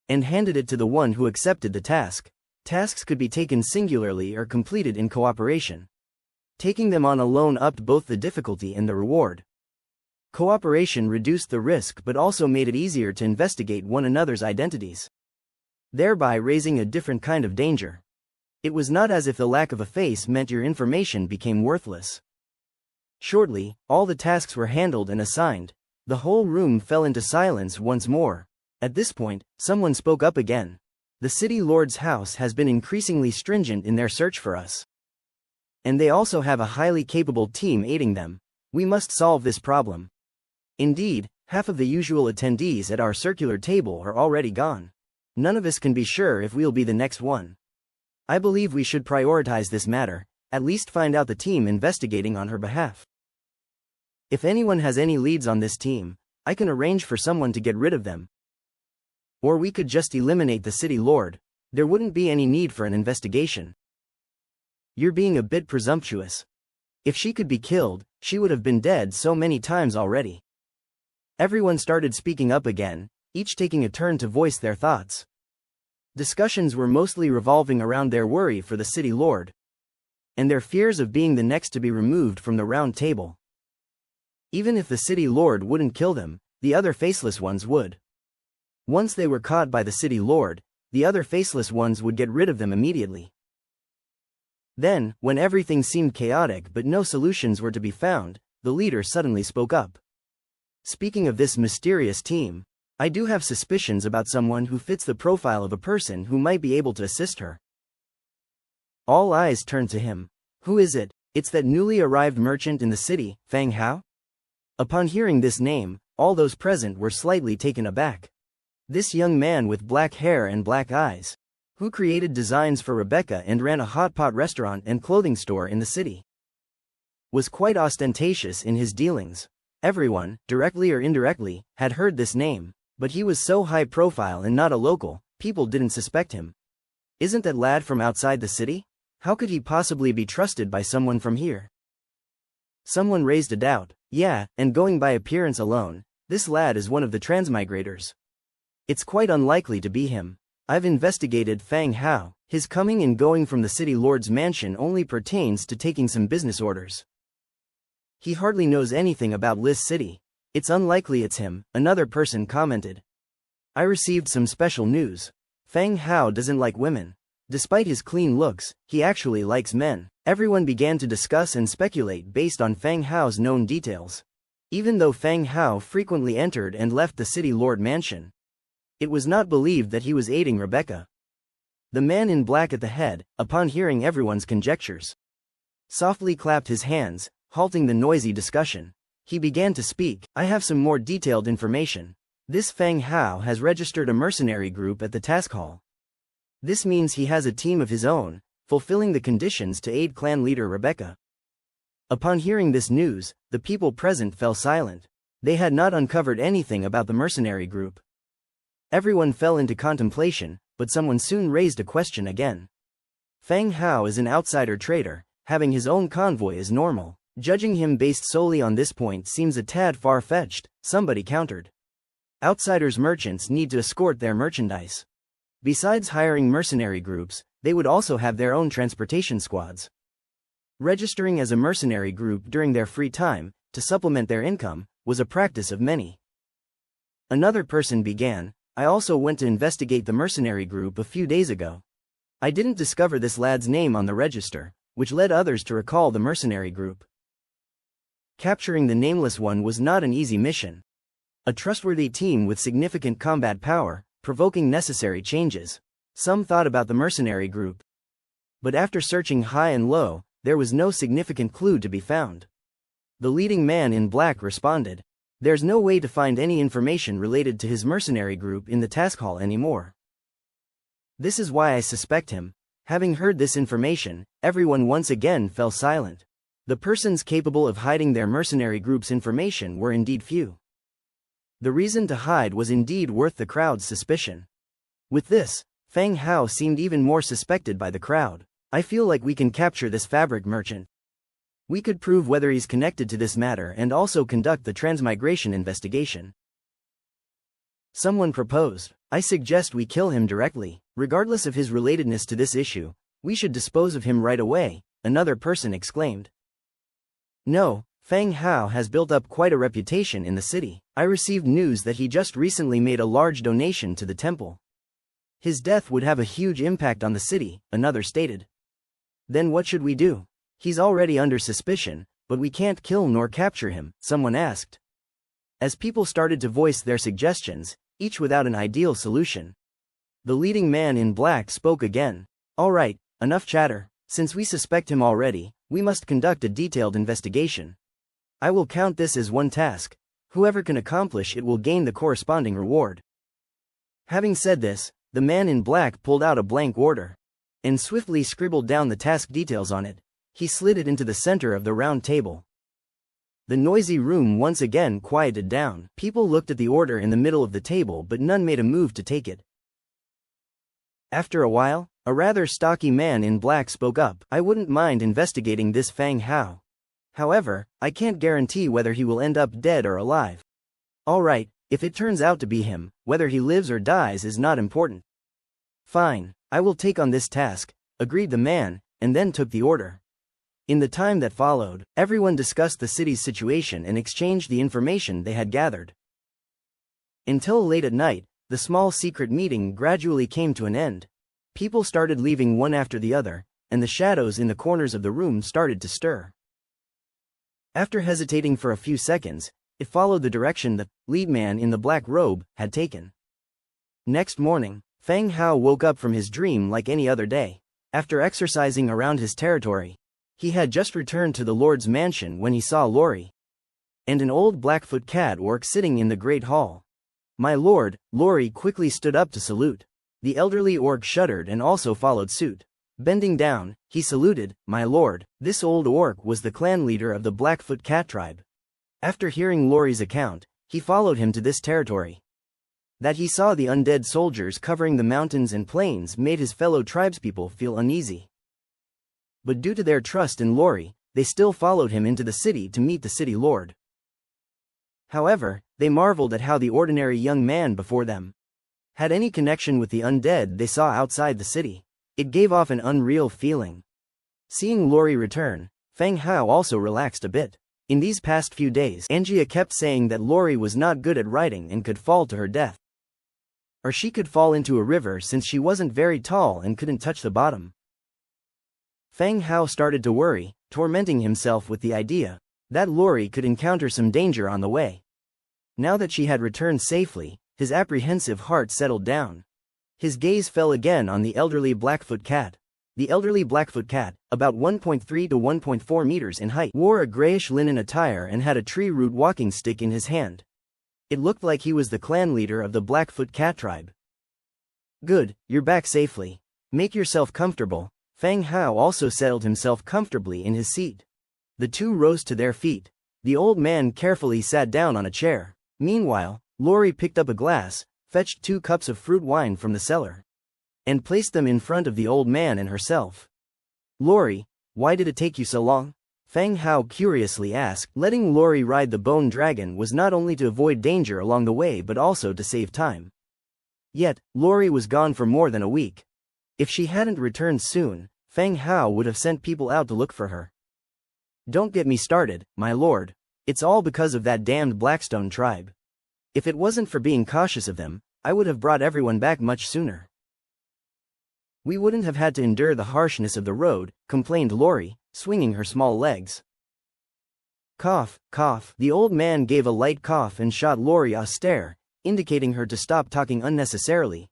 and handed it to the one who accepted the task. Tasks could be taken singularly or completed in cooperation. Taking them on alone upped both the difficulty and the reward. Cooperation reduced the risk but also made it easier to investigate one another's identities, thereby raising a different kind of danger. It was not as if the lack of a face meant your information became worthless. Shortly, all the tasks were handled and assigned. The whole room fell into silence once more. At this point, someone spoke up again. The city lord's house has been increasingly stringent in their search for us. And they also have a highly capable team aiding them. We must solve this problem. Indeed, half of the usual attendees at our circular table are already gone. None of us can be sure if we'll be the next one. I believe we should prioritize this matter, at least find out the team investigating on her behalf. If anyone has any leads on this team, I can arrange for someone to get rid of them. Or we could just eliminate the city lord. There wouldn't be any need for an investigation. You're being a bit presumptuous. If she could be killed, she would have been dead so many times already. Everyone started speaking up again, each taking a turn to voice their thoughts. Discussions were mostly revolving around their worry for the city lord and their fears of being the next to be removed from the round table. Even if the city lord wouldn't kill them, the other faceless ones would. Once they were caught by the city lord, the other faceless ones would get rid of them immediately. Then, when everything seemed chaotic but no solutions were to be found, the leader suddenly spoke up. Speaking of this mysterious team, I do have suspicions about someone who fits the profile of a person who might be able to assist her. All eyes turned to him. Who is it? It's that newly arrived merchant in the city, Fang Hao? Upon hearing this name, all those present were slightly taken aback. This young man with black hair and black eyes, who created designs for Rebecca and ran a hot pot restaurant and clothing store in the city, was quite ostentatious in his dealings. Everyone, directly or indirectly, had heard this name, but he was so high profile and not a local, people didn't suspect him. Isn't that lad from outside the city? How could he possibly be trusted by someone from here? Someone raised a doubt. Yeah, and going by appearance alone, this lad is one of the Transmigrators. It's quite unlikely to be him. I've investigated Fang Hao. His coming and going from the city lord's mansion only pertains to taking some business orders. He hardly knows anything about Lis City. It's unlikely it's him, another person commented. I received some special news. Fang Hao doesn't like women. Despite his clean looks, he actually likes men. Everyone began to discuss and speculate based on Fang Hao's known details. Even though Fang Hao frequently entered and left the city lord mansion, it was not believed that he was aiding Rebecca. The man in black at the head, upon hearing everyone's conjectures, softly clapped his hands, halting the noisy discussion. He began to speak. I have some more detailed information. This Fang Hao has registered a mercenary group at the task hall. This means he has a team of his own, fulfilling the conditions to aid clan leader Rebecca. Upon hearing this news, the people present fell silent. They had not uncovered anything about the mercenary group. Everyone fell into contemplation, but someone soon raised a question again. Fang Hao is an outsider trader, having his own convoy is normal. Judging him based solely on this point seems a tad far-fetched, somebody countered. Outsiders merchants need to escort their merchandise. Besides hiring mercenary groups, they would also have their own transportation squads. Registering as a mercenary group during their free time, to supplement their income, was a practice of many. Another person began. I also went to investigate the mercenary group a few days ago. I didn't discover this lad's name on the register, which led others to recall the mercenary group. Capturing the nameless one was not an easy mission. A trustworthy team with significant combat power, provoking necessary changes. Some thought about the mercenary group. But after searching high and low, there was no significant clue to be found. The leading man in black responded. There's no way to find any information related to his mercenary group in the task hall anymore. This is why I suspect him. Having heard this information, everyone once again fell silent. The persons capable of hiding their mercenary group's information were indeed few. The reason to hide was indeed worth the crowd's suspicion. With this, Feng Hao seemed even more suspected by the crowd. I feel like we can capture this fabric merchant. We could prove whether he's connected to this matter and also conduct the transmigration investigation. Someone proposed. I suggest we kill him directly. Regardless of his relatedness to this issue, we should dispose of him right away, another person exclaimed. No, Feng Hao has built up quite a reputation in the city. I received news that he just recently made a large donation to the temple. His death would have a huge impact on the city, another stated. Then what should we do? He's already under suspicion, but we can't kill nor capture him, someone asked. As people started to voice their suggestions, each without an ideal solution, the leading man in black spoke again. All right, enough chatter. Since we suspect him already, we must conduct a detailed investigation. I will count this as one task. Whoever can accomplish it will gain the corresponding reward. Having said this, the man in black pulled out a blank order and swiftly scribbled down the task details on it. He slid it into the center of the round table. The noisy room once again quieted down. People looked at the order in the middle of the table, but none made a move to take it. After a while, a rather stocky man in black spoke up. I wouldn't mind investigating this Feng Hao. However, I can't guarantee whether he will end up dead or alive. All right, if it turns out to be him, whether he lives or dies is not important. Fine, I will take on this task, agreed the man, and then took the order. In the time that followed, everyone discussed the city's situation and exchanged the information they had gathered. Until late at night, the small secret meeting gradually came to an end. People started leaving one after the other, and the shadows in the corners of the room started to stir. After hesitating for a few seconds, it followed the direction the lead man in the black robe had taken. Next morning, Feng Hao woke up from his dream like any other day. After exercising around his territory, he had just returned to the Lord's mansion when he saw Lori and an old Blackfoot cat orc sitting in the great hall. My lord, Lori quickly stood up to salute. The elderly orc shuddered and also followed suit. Bending down, he saluted, my lord. This old orc was the clan leader of the Blackfoot cat tribe. After hearing Lori's account, he followed him to this territory. That he saw the undead soldiers covering the mountains and plains made his fellow tribespeople feel uneasy. But due to their trust in Lori, they still followed him into the city to meet the city lord. However, they marveled at how the ordinary young man before them had any connection with the undead they saw outside the city. It gave off an unreal feeling. Seeing Lori return, Feng Hao also relaxed a bit. In these past few days, Angia kept saying that Lori was not good at riding and could fall to her death. Or she could fall into a river since she wasn't very tall and couldn't touch the bottom. Feng Hao started to worry, tormenting himself with the idea that Lori could encounter some danger on the way. Now that she had returned safely, his apprehensive heart settled down. His gaze fell again on the elderly Blackfoot cat. The elderly Blackfoot cat, about 1.3 to 1.4 meters in height, wore a grayish linen attire and had a tree root walking stick in his hand. It looked like he was the clan leader of the Blackfoot cat tribe. Good, you're back safely. Make yourself comfortable. Feng Hao also settled himself comfortably in his seat. The two rose to their feet. The old man carefully sat down on a chair. Meanwhile, Lori picked up a glass, fetched 2 cups of fruit wine from the cellar, and placed them in front of the old man and herself. Lori, why did it take you so long? Feng Hao curiously asked. Letting Lori ride the bone dragon was not only to avoid danger along the way but also to save time. Yet, Lori was gone for more than a week. If she hadn't returned soon, Feng Hao would have sent people out to look for her. Don't get me started, my lord. It's all because of that damned Blackstone tribe. If it wasn't for being cautious of them, I would have brought everyone back much sooner. We wouldn't have had to endure the harshness of the road, complained Lori, swinging her small legs. Cough, cough. The old man gave a light cough and shot Lori a stare, indicating her to stop talking unnecessarily.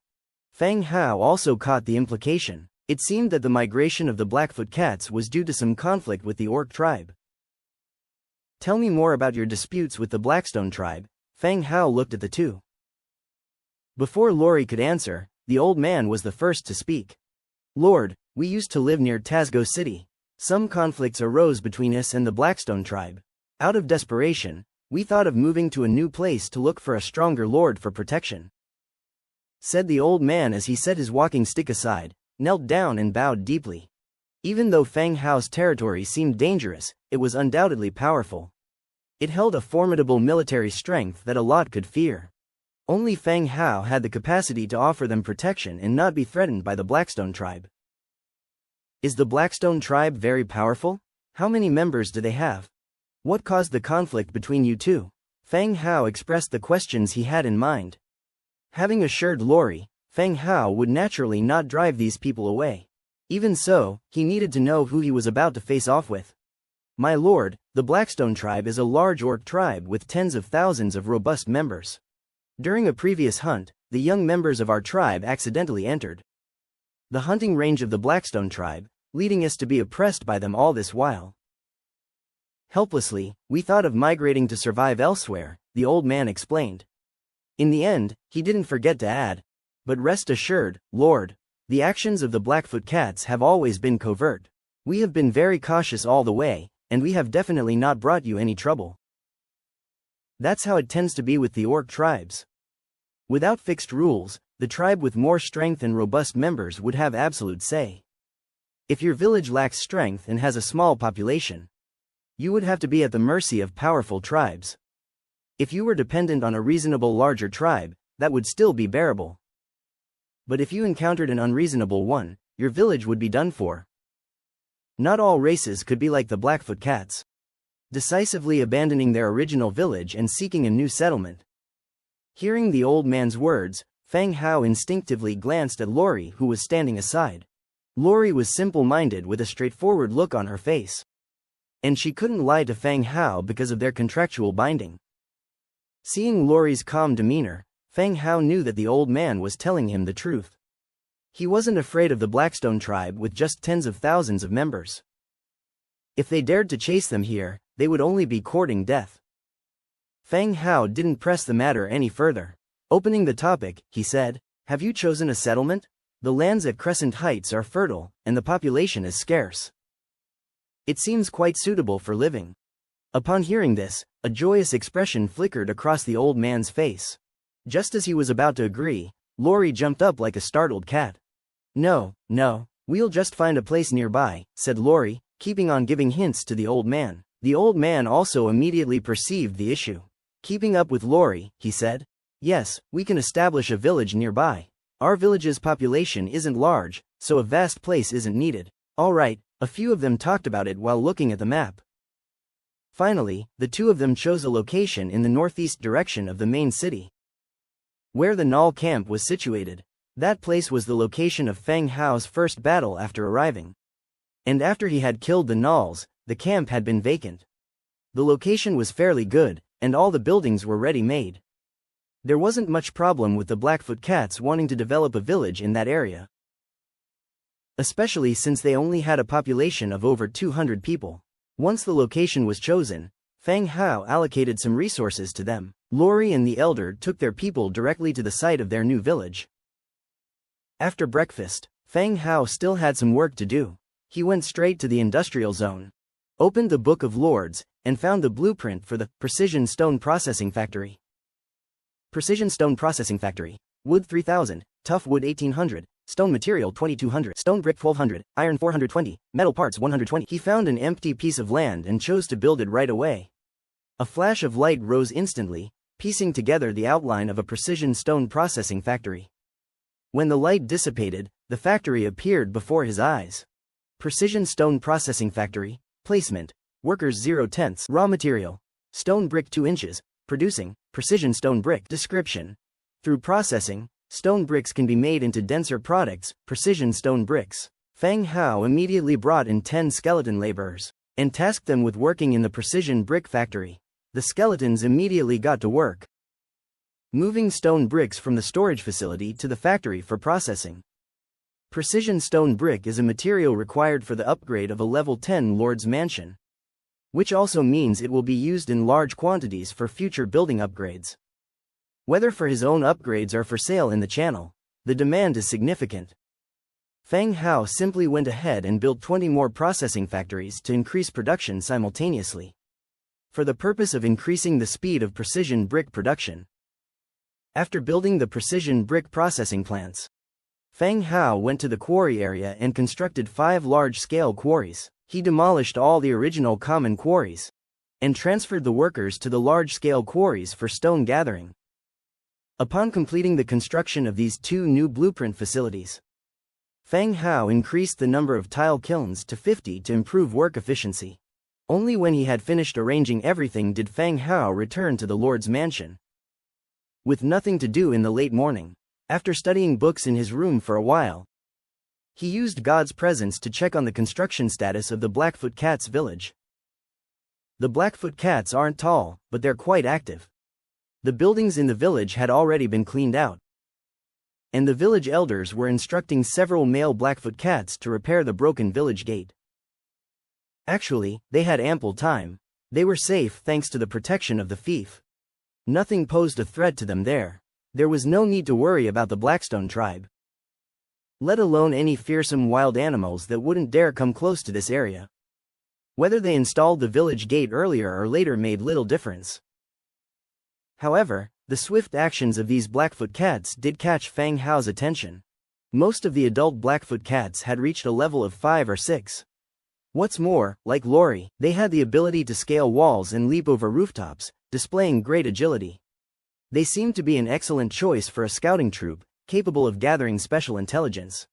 Feng Hao also caught the implication. It seemed that the migration of the Blackfoot cats was due to some conflict with the orc tribe. Tell me more about your disputes with the Blackstone tribe. Feng Hao looked at the two. Before Lori could answer, the old man was the first to speak. Lord, we used to live near Tasgo City. Some conflicts arose between us and the Blackstone tribe. Out of desperation, we thought of moving to a new place to look for a stronger lord for protection. said the old man as he set his walking stick aside, knelt down and bowed deeply. Even though Feng Hao's territory seemed dangerous, it was undoubtedly powerful. It held a formidable military strength that a lot could fear. Only Feng Hao had the capacity to offer them protection and not be threatened by the Blackstone tribe. Is the Blackstone tribe very powerful? How many members do they have? What caused the conflict between you two? Feng Hao expressed the questions he had in mind. Having assured Lori, Feng Hao would naturally not drive these people away. Even so, he needed to know who he was about to face off with. My lord, the Blackstone tribe is a large orc tribe with tens of thousands of robust members. During a previous hunt, the young members of our tribe accidentally entered the hunting range of the Blackstone tribe, leading us to be oppressed by them all this while. Helplessly, we thought of migrating to survive elsewhere, the old man explained. In the end, he didn't forget to add, but rest assured, Lord, the actions of the Blackfoot cats have always been covert. We have been very cautious all the way, and we have definitely not brought you any trouble. That's how it tends to be with the orc tribes. Without fixed rules, the tribe with more strength and robust members would have absolute say. If your village lacks strength and has a small population, you would have to be at the mercy of powerful tribes. If you were dependent on a reasonable larger tribe, that would still be bearable. But if you encountered an unreasonable one, your village would be done for. Not all races could be like the Blackfoot cats, decisively abandoning their original village and seeking a new settlement. Hearing the old man's words, Feng Hao instinctively glanced at Lori, who was standing aside. Lori was simple-minded with a straightforward look on her face. And she couldn't lie to Feng Hao because of their contractual binding. Seeing Lori's calm demeanor, Feng Hao knew that the old man was telling him the truth. He wasn't afraid of the Blackstone tribe with just tens of thousands of members. If they dared to chase them here, they would only be courting death. Feng Hao didn't press the matter any further. Opening the topic, he said, "Have you chosen a settlement? The lands at Crescent Heights are fertile, and the population is scarce. It seems quite suitable for living." Upon hearing this, a joyous expression flickered across the old man's face. Just as he was about to agree, Lori jumped up like a startled cat. No, we'll just find a place nearby," said Lori, keeping on giving hints to the old man. The old man also immediately perceived the issue. Keeping up with Lori, he said, "Yes, we can establish a village nearby. Our village's population isn't large, so a vast place isn't needed." All right, a few of them talked about it while looking at the map. Finally, the two of them chose a location in the northeast direction of the main city, where the Null camp was situated. That place was the location of Feng Hao's first battle after arriving. And after he had killed the Nulls, the camp had been vacant. The location was fairly good, and all the buildings were ready-made. There wasn't much problem with the Blackfoot cats wanting to develop a village in that area, especially since they only had a population of over 200 people. Once the location was chosen, Feng Hao allocated some resources to them. Lori and the elder took their people directly to the site of their new village. After breakfast, Feng Hao still had some work to do. He went straight to the industrial zone, opened the Book of Lords, and found the blueprint for the Precision Stone Processing Factory. Precision Stone Processing Factory. Wood 3000, tough wood 1800, stone material 2200, stone brick 1200, iron 420, metal parts 120. He found an empty piece of land and chose to build it right away. A flash of light rose instantly, piecing together the outline of a precision stone processing factory. When the light dissipated, the factory appeared before his eyes. Precision Stone Processing Factory. Placement: workers 0/10, raw material, stone brick 2 inches, producing, precision stone brick. Description: through processing, stone bricks can be made into denser products, precision stone bricks. Feng Hao immediately brought in 10 skeleton laborers, and tasked them with working in the precision brick factory. The skeletons immediately got to work, moving stone bricks from the storage facility to the factory for processing. Precision stone brick is a material required for the upgrade of a level 10 Lord's Mansion, which also means it will be used in large quantities for future building upgrades. Whether for his own upgrades or for sale in the channel, the demand is significant. Feng Hao simply went ahead and built 20 more processing factories to increase production simultaneously, for the purpose of increasing the speed of precision brick production. After building the precision brick processing plants, Feng Hao went to the quarry area and constructed 5 large-scale quarries. He demolished all the original common quarries and transferred the workers to the large-scale quarries for stone gathering. Upon completing the construction of these 2 new blueprint facilities, Feng Hao increased the number of tile kilns to 50 to improve work efficiency. Only when he had finished arranging everything did Feng Hao return to the Lord's mansion. With nothing to do in the late morning, after studying books in his room for a while, he used God's presence to check on the construction status of the Blackfoot Cats village. The Blackfoot Cats aren't tall, but they're quite active. The buildings in the village had already been cleaned out, and the village elders were instructing several male Blackfoot Cats to repair the broken village gate. Actually, they had ample time. They were safe thanks to the protection of the fief. Nothing posed a threat to them there. There was no need to worry about the Blackstone tribe, let alone any fearsome wild animals that wouldn't dare come close to this area. Whether they installed the village gate earlier or later made little difference. However, the swift actions of these Blackfoot Cats did catch Feng Hao's attention. Most of the adult Blackfoot Cats had reached a level of 5 or 6. What's more, like Lori, they had the ability to scale walls and leap over rooftops, displaying great agility. They seemed to be an excellent choice for a scouting troop, capable of gathering special intelligence.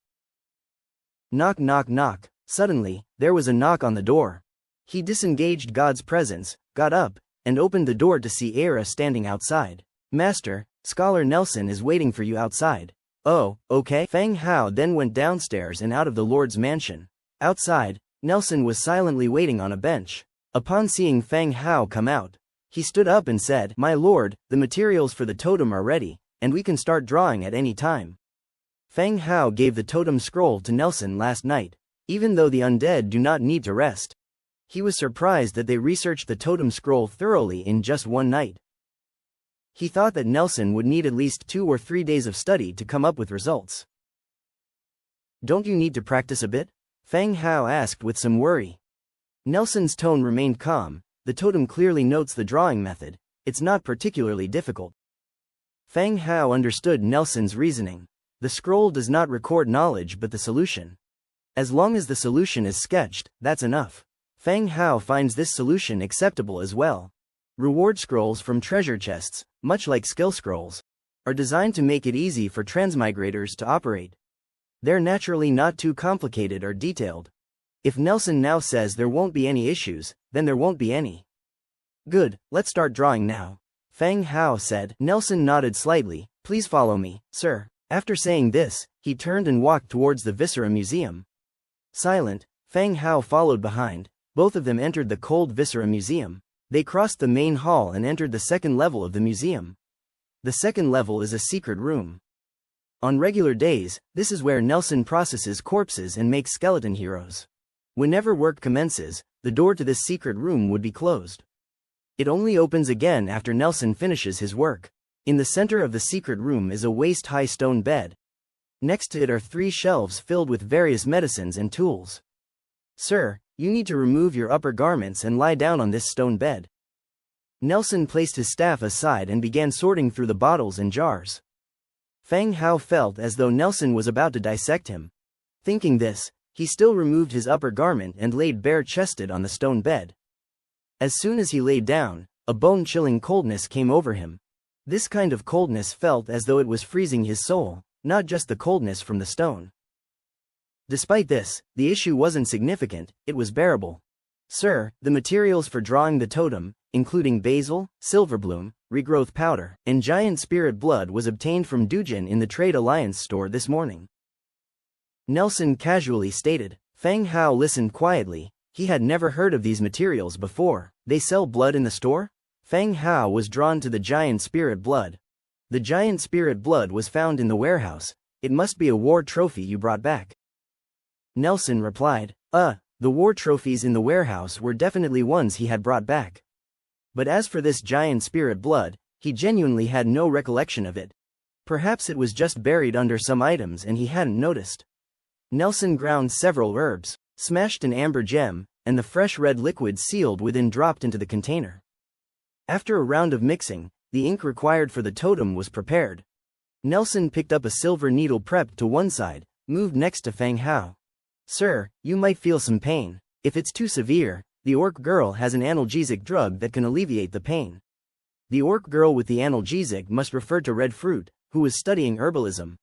Knock knock knock. Suddenly, there was a knock on the door. He disengaged God's presence, got up, and opened the door to see Era standing outside. Master, Scholar Nelson is waiting for you outside. Oh, okay. Feng Hao then went downstairs and out of the Lord's mansion. Outside, Nelson was silently waiting on a bench. Upon seeing Feng Hao come out, he stood up and said, "My lord, the materials for the totem are ready, and we can start drawing at any time." Feng Hao gave the totem scroll to Nelson last night. Even though the undead do not need to rest, he was surprised that they researched the totem scroll thoroughly in just one night. He thought that Nelson would need at least 2 or 3 days of study to come up with results. "Don't you need to practice a bit?" Feng Hao asked with some worry. Nelson's tone remained calm. The totem clearly notes the drawing method. It's not particularly difficult. Feng Hao understood Nelson's reasoning. The scroll does not record knowledge but the solution. As long as the solution is sketched, that's enough. Feng Hao finds this solution acceptable as well. Reward scrolls from treasure chests, much like skill scrolls, are designed to make it easy for transmigrators to operate. They're naturally not too complicated or detailed. If Nelson now says there won't be any issues, then there won't be any. Good, let's start drawing now, Feng Hao said. Nelson nodded slightly. "Please follow me, sir." After saying this, he turned and walked towards the Viscera Museum. Silent, Feng Hao followed behind. Both of them entered the Cold Viscera Museum. They crossed the main hall and entered the second level of the museum. The second level is a secret room. On regular days, this is where Nelson processes corpses and makes skeleton heroes. Whenever work commences, the door to this secret room would be closed. It only opens again after Nelson finishes his work. In the center of the secret room is a waist-high stone bed. Next to it are 3 shelves filled with various medicines and tools. "Sir, you need to remove your upper garments and lie down on this stone bed." Nelson placed his staff aside and began sorting through the bottles and jars. Feng Hao felt as though Nelson was about to dissect him. Thinking this, he still removed his upper garment and laid bare-chested on the stone bed. As soon as he laid down, a bone-chilling coldness came over him. This kind of coldness felt as though it was freezing his soul, not just the coldness from the stone. Despite this, the issue wasn't significant, it was bearable. "Sir, the materials for drawing the totem, including basil, silverbloom, regrowth powder, and giant spirit blood was obtained from Dujin in the Trade Alliance store this morning," Nelson casually stated. Feng Hao listened quietly. He had never heard of these materials before. "They sell blood in the store?" Feng Hao was drawn to the giant spirit blood. "The giant spirit blood was found in the warehouse. It must be a war trophy you brought back," Nelson replied. The war trophies in the warehouse were definitely ones he had brought back. But as for this giant spirit blood, he genuinely had no recollection of it. Perhaps it was just buried under some items and he hadn't noticed. Nelson ground several herbs, smashed an amber gem, and the fresh red liquid sealed within dropped into the container. After a round of mixing, The ink required for the totem was prepared. Nelson picked up a silver needle prepped to one side, moved next to Feng Hao. Sir, you might feel some pain. If it's too severe, the orc girl has an analgesic drug that can alleviate the pain. The orc girl with the analgesic must refer to Red Fruit, who was studying herbalism.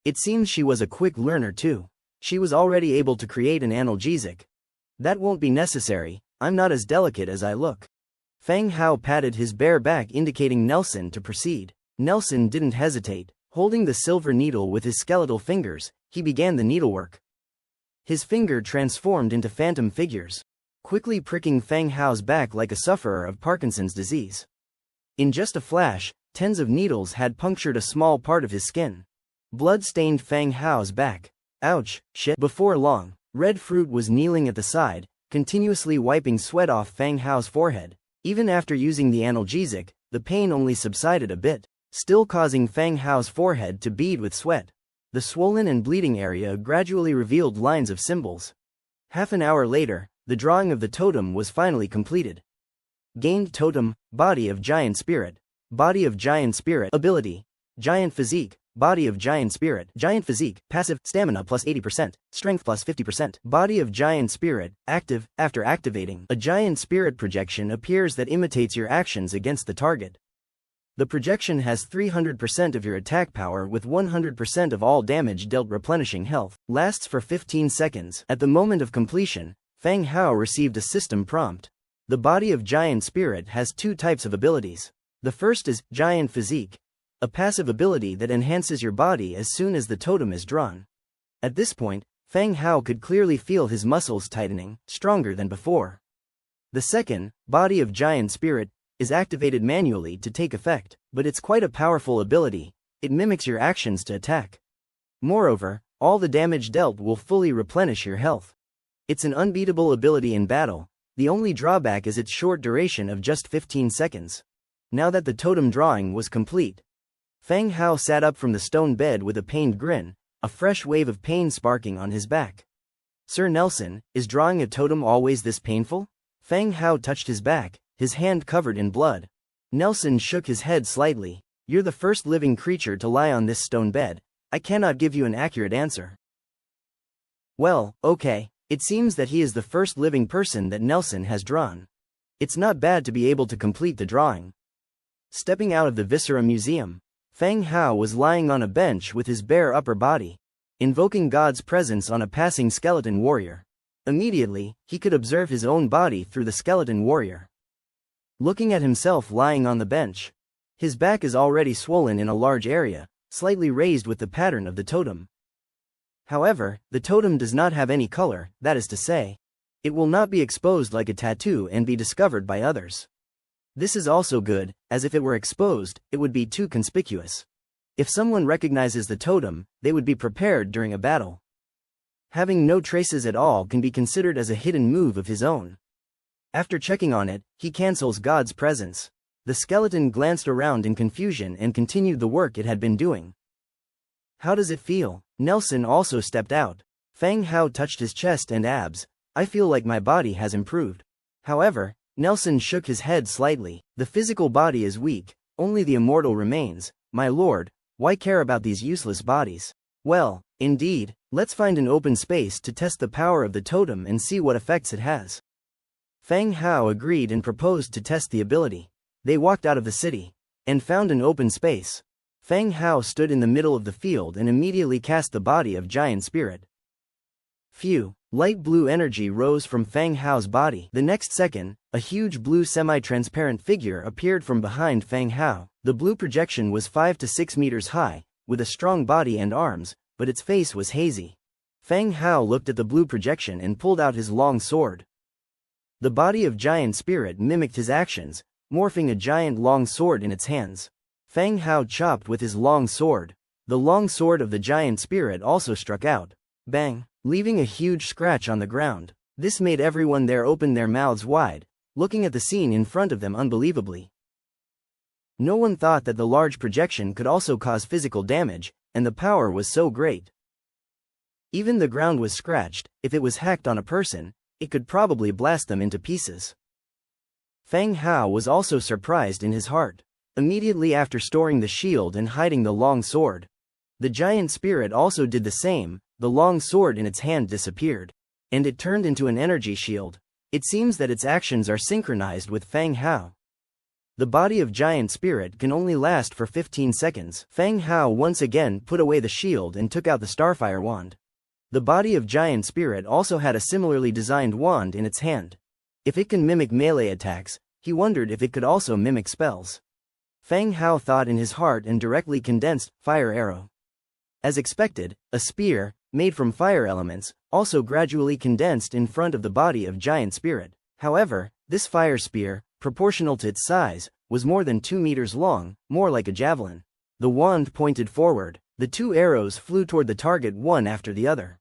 It seems she was a quick learner too. She was already able to create an analgesic. That won't be necessary, I'm not as delicate as I look. Feng Hao patted his bare back indicating Nelson to proceed. Nelson didn't hesitate. Holding the silver needle with his skeletal fingers, he began the needlework. His finger transformed into phantom figures, quickly pricking Feng Hao's back like a sufferer of Parkinson's disease. In just a flash, tens of needles had punctured a small part of his skin. Blood stained Feng Hao's back. Ouch, shit. Before long, Red Fruit was kneeling at the side, continuously wiping sweat off Feng Hao's forehead. Even after using the analgesic, the pain only subsided a bit, still causing Feng Hao's forehead to bead with sweat. The swollen and bleeding area gradually revealed lines of symbols. Half an hour later, the drawing of the totem was finally completed. Gained totem, body of giant spirit. Body of giant spirit. Ability, giant physique. Body of giant spirit. Giant physique. Passive, stamina plus 80%, strength plus 50%. Body of giant spirit. Active, after activating, a giant spirit projection appears that imitates your actions against the target. The projection has 300% of your attack power with 100% of all damage dealt, replenishing health. Lasts for 15 seconds. At the moment of completion, Feng Hao received a system prompt. The body of giant spirit has two types of abilities. The first is giant physique, a passive ability that enhances your body as soon as the totem is drawn. At this point, Feng Hao could clearly feel his muscles tightening, stronger than before. The second, body of giant spirit, is activated manually to take effect, but it's quite a powerful ability. It mimics your actions to attack. Moreover, all the damage dealt will fully replenish your health. It's an unbeatable ability in battle. The only drawback is its short duration of just 15 seconds. Now that the totem drawing was complete, Feng Hao sat up from the stone bed with a pained grin, a fresh wave of pain sparking on his back. Sir Nelson, is drawing a totem always this painful? Feng Hao touched his back, his hand covered in blood. Nelson shook his head slightly. You're the first living creature to lie on this stone bed. I cannot give you an accurate answer. Well, okay. It seems that he is the first living person that Nelson has drawn. It's not bad to be able to complete the drawing. Stepping out of the Viscera Museum, Feng Hao was lying on a bench with his bare upper body, invoking God's presence on a passing skeleton warrior. Immediately, he could observe his own body through the skeleton warrior. Looking at himself lying on the bench, his back is already swollen in a large area, slightly raised with the pattern of the totem. However, the totem does not have any color, that is to say, it will not be exposed like a tattoo and be discovered by others. This is also good, as if it were exposed, it would be too conspicuous. If someone recognizes the totem, they would be prepared during a battle. Having no traces at all can be considered as a hidden move of his own. After checking on it, he cancels God's presence. The skeleton glanced around in confusion and continued the work it had been doing. How does it feel? Nelson also stepped out. Feng Hao touched his chest and abs. I feel like my body has improved. However, Nelson shook his head slightly. The physical body is weak, only the immortal remains. My lord, why care about these useless bodies? Well, indeed, let's find an open space to test the power of the totem and see what effects it has. Feng Hao agreed and proposed to test the ability. They walked out of the city and found an open space. Feng Hao stood in the middle of the field and immediately cast the body of giant spirit. Phew, light blue energy rose from Feng Hao's body. The next second, a huge blue semi-transparent figure appeared from behind Feng Hao. The blue projection was 5 to 6 meters high, with a strong body and arms, but its face was hazy. Feng Hao looked at the blue projection and pulled out his long sword. The body of giant spirit mimicked his actions, morphing a giant long sword in its hands. Feng Hao chopped with his long sword. The long sword of the giant spirit also struck out. Bang! Leaving a huge scratch on the ground. This made everyone there open their mouths wide, looking at the scene in front of them unbelievably. No one thought that the large projection could also cause physical damage, and the power was so great. Even the ground was scratched. If it was hacked on a person, it could probably blast them into pieces. Feng Hao was also surprised in his heart. immediately after storing the shield and hiding the long sword. The giant spirit also did the same, the long sword in its hand disappeared, and it turned into an energy shield. It seems that its actions are synchronized with Fang Hao. The body of giant spirit can only last for 15 seconds. Fang Hao once again put away the shield and took out the Starfire wand. The body of giant spirit also had a similarly designed wand in its hand. If it can mimic melee attacks, he wondered if it could also mimic spells. Fang Hao thought in his heart and directly condensed fire arrow. As expected, a spear, made from fire elements, also gradually condensed in front of the body of giant spirit. However, this fire spear, proportional to its size, was more than 2 meters long, more like a javelin. The wand pointed forward. The 2 arrows flew toward the target one after the other.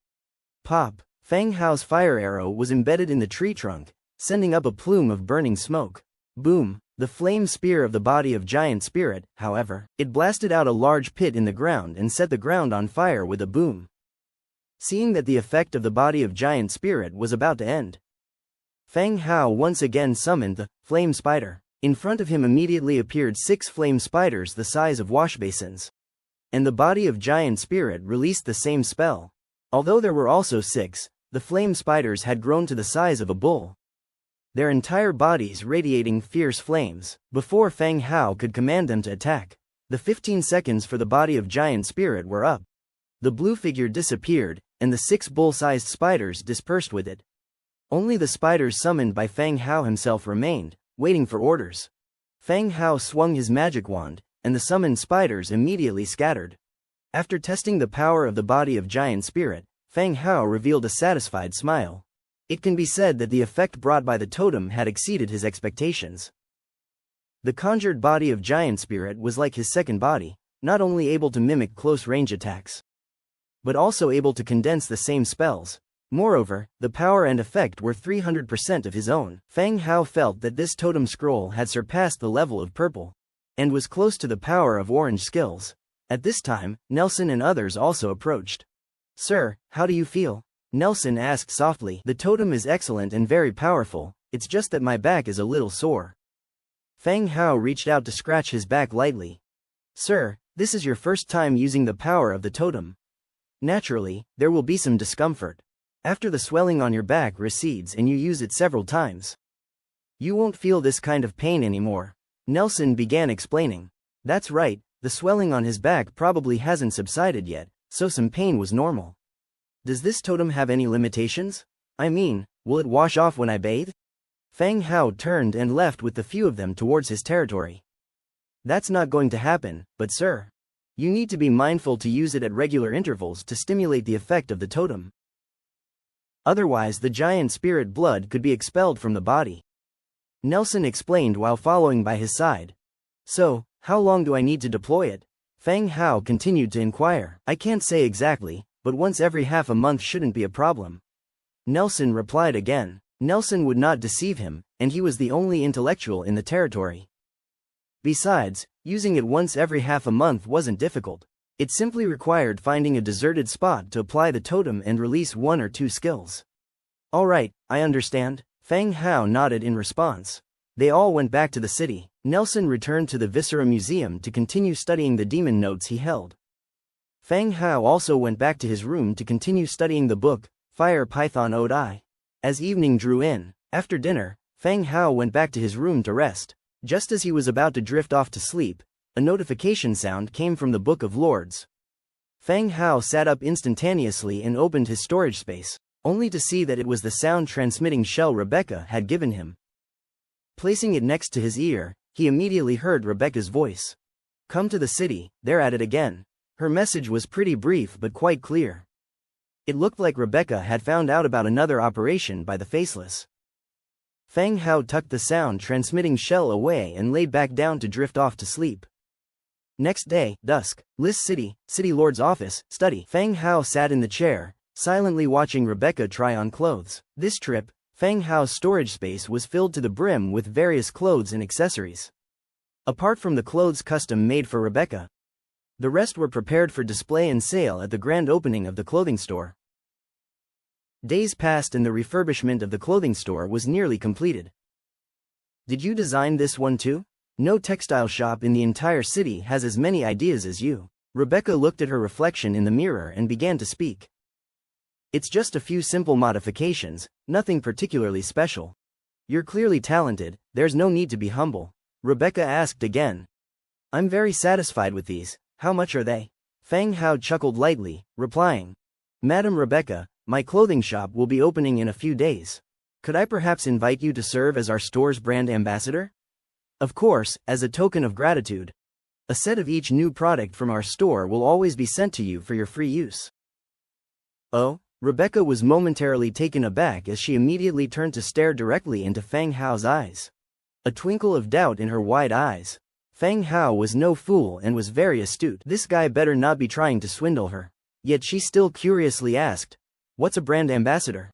Pop! Fang Hao's fire arrow was embedded in the tree trunk, sending up a plume of burning smoke. Boom! The flame spear of the body of giant spirit, however, it blasted out a large pit in the ground and set the ground on fire with a boom. Seeing that the effect of the body of giant spirit was about to end, Fang Hao once again summoned the flame spider. In front of him immediately appeared 6 flame spiders the size of washbasins. And the body of giant spirit released the same spell. Although there were also 6, the flame spiders had grown to the size of a bull, their entire bodies radiating fierce flames. Before Fang Hao could command them to attack, the 15 seconds for the body of giant spirit were up. The blue figure disappeared, and the 6 bull-sized spiders dispersed with it. Only the spiders summoned by Fang Hao himself remained, waiting for orders. Fang Hao swung his magic wand, and the summoned spiders immediately scattered. After testing the power of the body of giant spirit, Fang Hao revealed a satisfied smile. It can be said that the effect brought by the totem had exceeded his expectations. The conjured body of giant spirit was like his second body, not only able to mimic close-range attacks, but also able to condense the same spells. Moreover, the power and effect were 300% of his own. Fang Hao felt that this totem scroll had surpassed the level of purple, and was close to the power of orange skills. At this time, Nelson and others also approached. "Sir, how do you feel?" Nelson asked softly. "The totem is excellent and very powerful, it's just that my back is a little sore." Fang Hao reached out to scratch his back lightly. "Sir, this is your first time using the power of the totem. Naturally, there will be some discomfort. After the swelling on your back recedes and you use it several times, you won't feel this kind of pain anymore." Nelson began explaining. That's right, the swelling on his back probably hasn't subsided yet, so some pain was normal. "Does this totem have any limitations? I mean, will it wash off when I bathe?" Fang Hao turned and left with the few of them towards his territory. "That's not going to happen, but sir, you need to be mindful to use it at regular intervals to stimulate the effect of the totem. Otherwise the giant spirit blood could be expelled from the body," Nelson explained while following by his side. "So, how long do I need to deploy it?" Fang Hao continued to inquire. "I can't say exactly, but once every half a month shouldn't be a problem," Nelson replied again. Nelson would not deceive him, and he was the only intellectual in the territory. Besides, using it once every half a month wasn't difficult. It simply required finding a deserted spot to apply the totem and release 1 or 2 skills. "All right, I understand," Fang Hao nodded in response. They all went back to the city. Nelson returned to the Viscera Museum to continue studying the demon notes he held. Fang Hao also went back to his room to continue studying the book, Fire Python Ode I. As evening drew in, after dinner, Fang Hao went back to his room to rest. Just as he was about to drift off to sleep, a notification sound came from the Book of Lords. Fang Hao sat up instantaneously and opened his storage space, only to see that it was the sound-transmitting shell Rebecca had given him. Placing it next to his ear, he immediately heard Rebecca's voice. "Come to the city, they're at it again." Her message was pretty brief but quite clear. It looked like Rebecca had found out about another operation by the Faceless. Fang Hao tucked the sound-transmitting shell away and laid back down to drift off to sleep. Next day, dusk, List City, City Lord's office, study. Fang Hao sat in the chair, silently watching Rebecca try on clothes. This trip, Fang Hao's storage space was filled to the brim with various clothes and accessories. Apart from the clothes custom made for Rebecca, the rest were prepared for display and sale at the grand opening of the clothing store. Days passed and the refurbishment of the clothing store was nearly completed. "Did you design this one too?" No textile shop in the entire city has as many ideas as you. Rebecca looked at her reflection in the mirror and began to speak. It's just a few simple modifications, nothing particularly special. You're clearly talented, there's no need to be humble. Rebecca asked again. I'm very satisfied with these, how much are they? Fang Hao chuckled lightly, replying. Madam Rebecca, my clothing shop will be opening in a few days. Could I perhaps invite you to serve as our store's brand ambassador? Of course, as a token of gratitude. A set of each new product from our store will always be sent to you for your free use. Oh? Rebecca was momentarily taken aback as she immediately turned to stare directly into Fang Hao's eyes. A twinkle of doubt in her wide eyes. Fang Hao was no fool and was very astute. This guy better not be trying to swindle her. Yet she still curiously asked, what's a brand ambassador?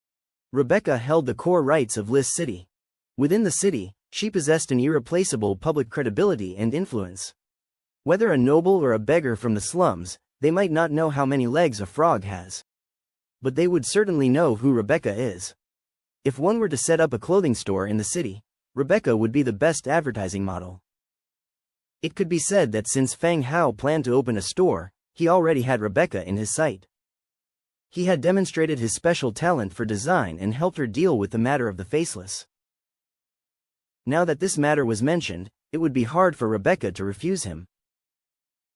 Rebecca held the core rights of Liz City. Within the city, she possessed an irreplaceable public credibility and influence. Whether a noble or a beggar from the slums, they might not know how many legs a frog has. But they would certainly know who Rebecca is. If one were to set up a clothing store in the city, Rebecca would be the best advertising model. It could be said that since Fang Hao planned to open a store, he already had Rebecca in his sight. He had demonstrated his special talent for design and helped her deal with the matter of the faceless. Now that this matter was mentioned, it would be hard for Rebecca to refuse him.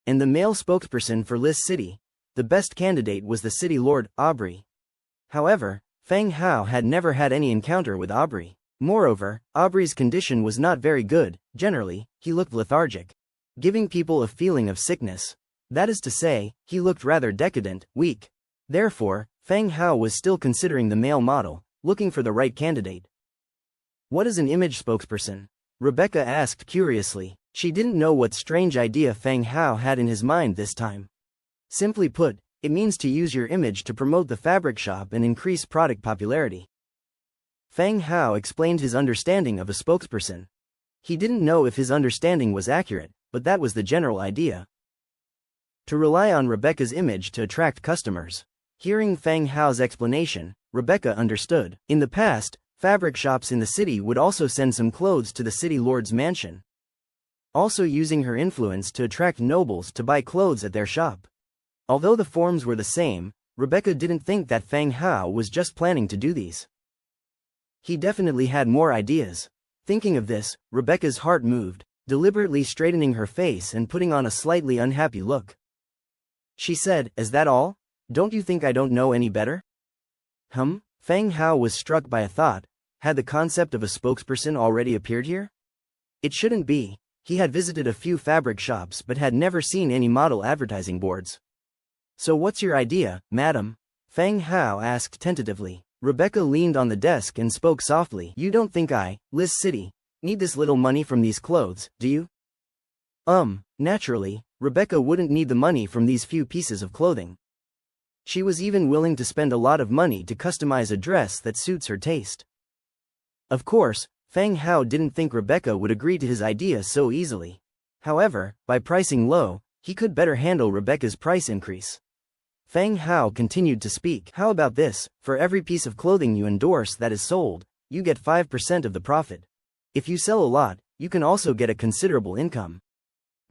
And the male spokesperson for Liz City, the best candidate was the city lord, Aubrey. However, Fang Hao had never had any encounter with Aubrey. Moreover, Aubrey's condition was not very good. Generally, he looked lethargic, giving people a feeling of sickness. That is to say, he looked rather decadent, weak. Therefore, Fang Hao was still considering the male model, looking for the right candidate. What is an image spokesperson? Rebecca asked curiously. She didn't know what strange idea Fang Hao had in his mind this time. Simply put, it means to use your image to promote the fabric shop and increase product popularity. Fang Hao explained his understanding of a spokesperson. He didn't know if his understanding was accurate, but that was the general idea. To rely on Rebecca's image to attract customers. Hearing Fang Hao's explanation, Rebecca understood. In the past, fabric shops in the city would also send some clothes to the city lord's mansion, also using her influence to attract nobles to buy clothes at their shop. Although the forms were the same, Rebecca didn't think that Fang Hao was just planning to do these. He definitely had more ideas. Thinking of this, Rebecca's heart moved, deliberately straightening her face and putting on a slightly unhappy look. She said, is that all? Don't you think I don't know any better? Fang Hao was struck by a thought. Had the concept of a spokesperson already appeared here? It shouldn't be. He had visited a few fabric shops but had never seen any model advertising boards. So what's your idea, madam? Fang Hao asked tentatively. Rebecca leaned on the desk and spoke softly. You don't think I, Liz City, need this little money from these clothes, do you? Naturally, Rebecca wouldn't need the money from these few pieces of clothing. She was even willing to spend a lot of money to customize a dress that suits her taste. Of course, Fang Hao didn't think Rebecca would agree to his idea so easily. However, by pricing low, he could better handle Rebecca's price increase. Fang Hao continued to speak. How about this? For every piece of clothing you endorse that is sold, you get 5% of the profit. If you sell a lot, you can also get a considerable income.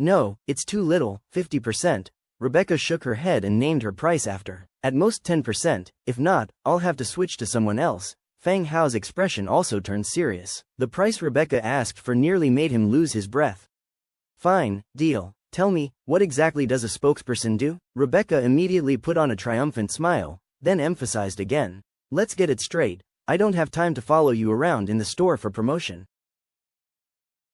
No, it's too little, 50%. Rebecca shook her head and named her price after. At most 10%, if not, I'll have to switch to someone else. Fang Hao's expression also turned serious. The price Rebecca asked for nearly made him lose his breath. Fine, deal. Tell me, what exactly does a spokesperson do? Rebecca immediately put on a triumphant smile, then emphasized again. Let's get it straight. I don't have time to follow you around in the store for promotion.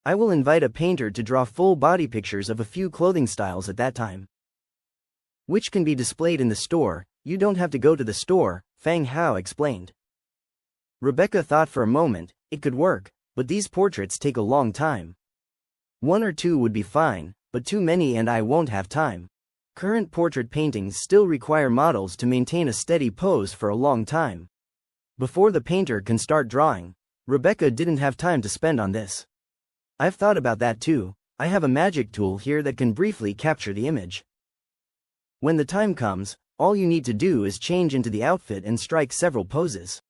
I will invite a painter to draw full body pictures of a few clothing styles at that time, which can be displayed in the store. You don't have to go to the store, Fang Hao explained. Rebecca thought for a moment. It could work, but these portraits take a long time. 1 or 2 would be fine, but too many and I won't have time. Current portrait paintings still require models to maintain a steady pose for a long time before the painter can start drawing. Rebecca didn't have time to spend on this. I've thought about that too. I have a magic tool here that can briefly capture the image. When the time comes, all you need to do is change into the outfit and strike several poses.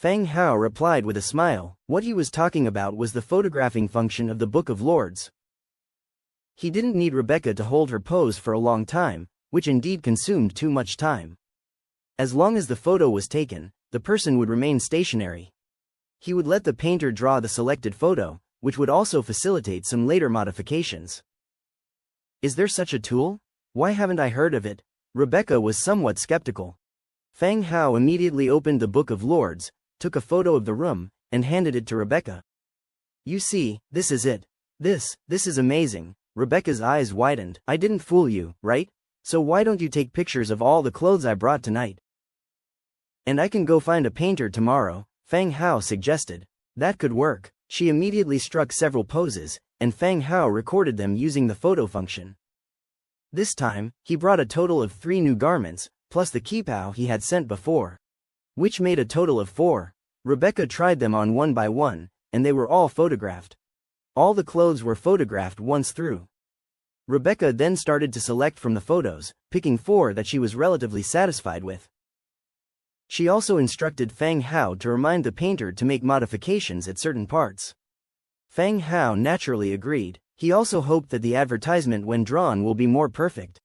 Fang Hao replied with a smile. What he was talking about was the photographing function of the Book of Lords. He didn't need Rebecca to hold her pose for a long time, which indeed consumed too much time. As long as the photo was taken, the person would remain stationary. He would let the painter draw the selected photo, which would also facilitate some later modifications. Is there such a tool? Why haven't I heard of it? Rebecca was somewhat skeptical. Fang Hao immediately opened the Book of Lords, took a photo of the room, and handed it to Rebecca. You see, this is it. This is amazing. Rebecca's eyes widened. I didn't fool you, right? So why don't you take pictures of all the clothes I brought tonight? And I can go find a painter tomorrow, Fang Hao suggested. That could work. She immediately struck several poses, and Fang Hao recorded them using the photo function. This time, he brought a total of 3 new garments, plus the kipao he had sent before, which made a total of 4. Rebecca tried them on one by one, and they were all photographed. All the clothes were photographed once through. Rebecca then started to select from the photos, picking 4 that she was relatively satisfied with. She also instructed Fang Hao to remind the painter to make modifications at certain parts. Fang Hao naturally agreed. He also hoped that the advertisement when drawn will be more perfect,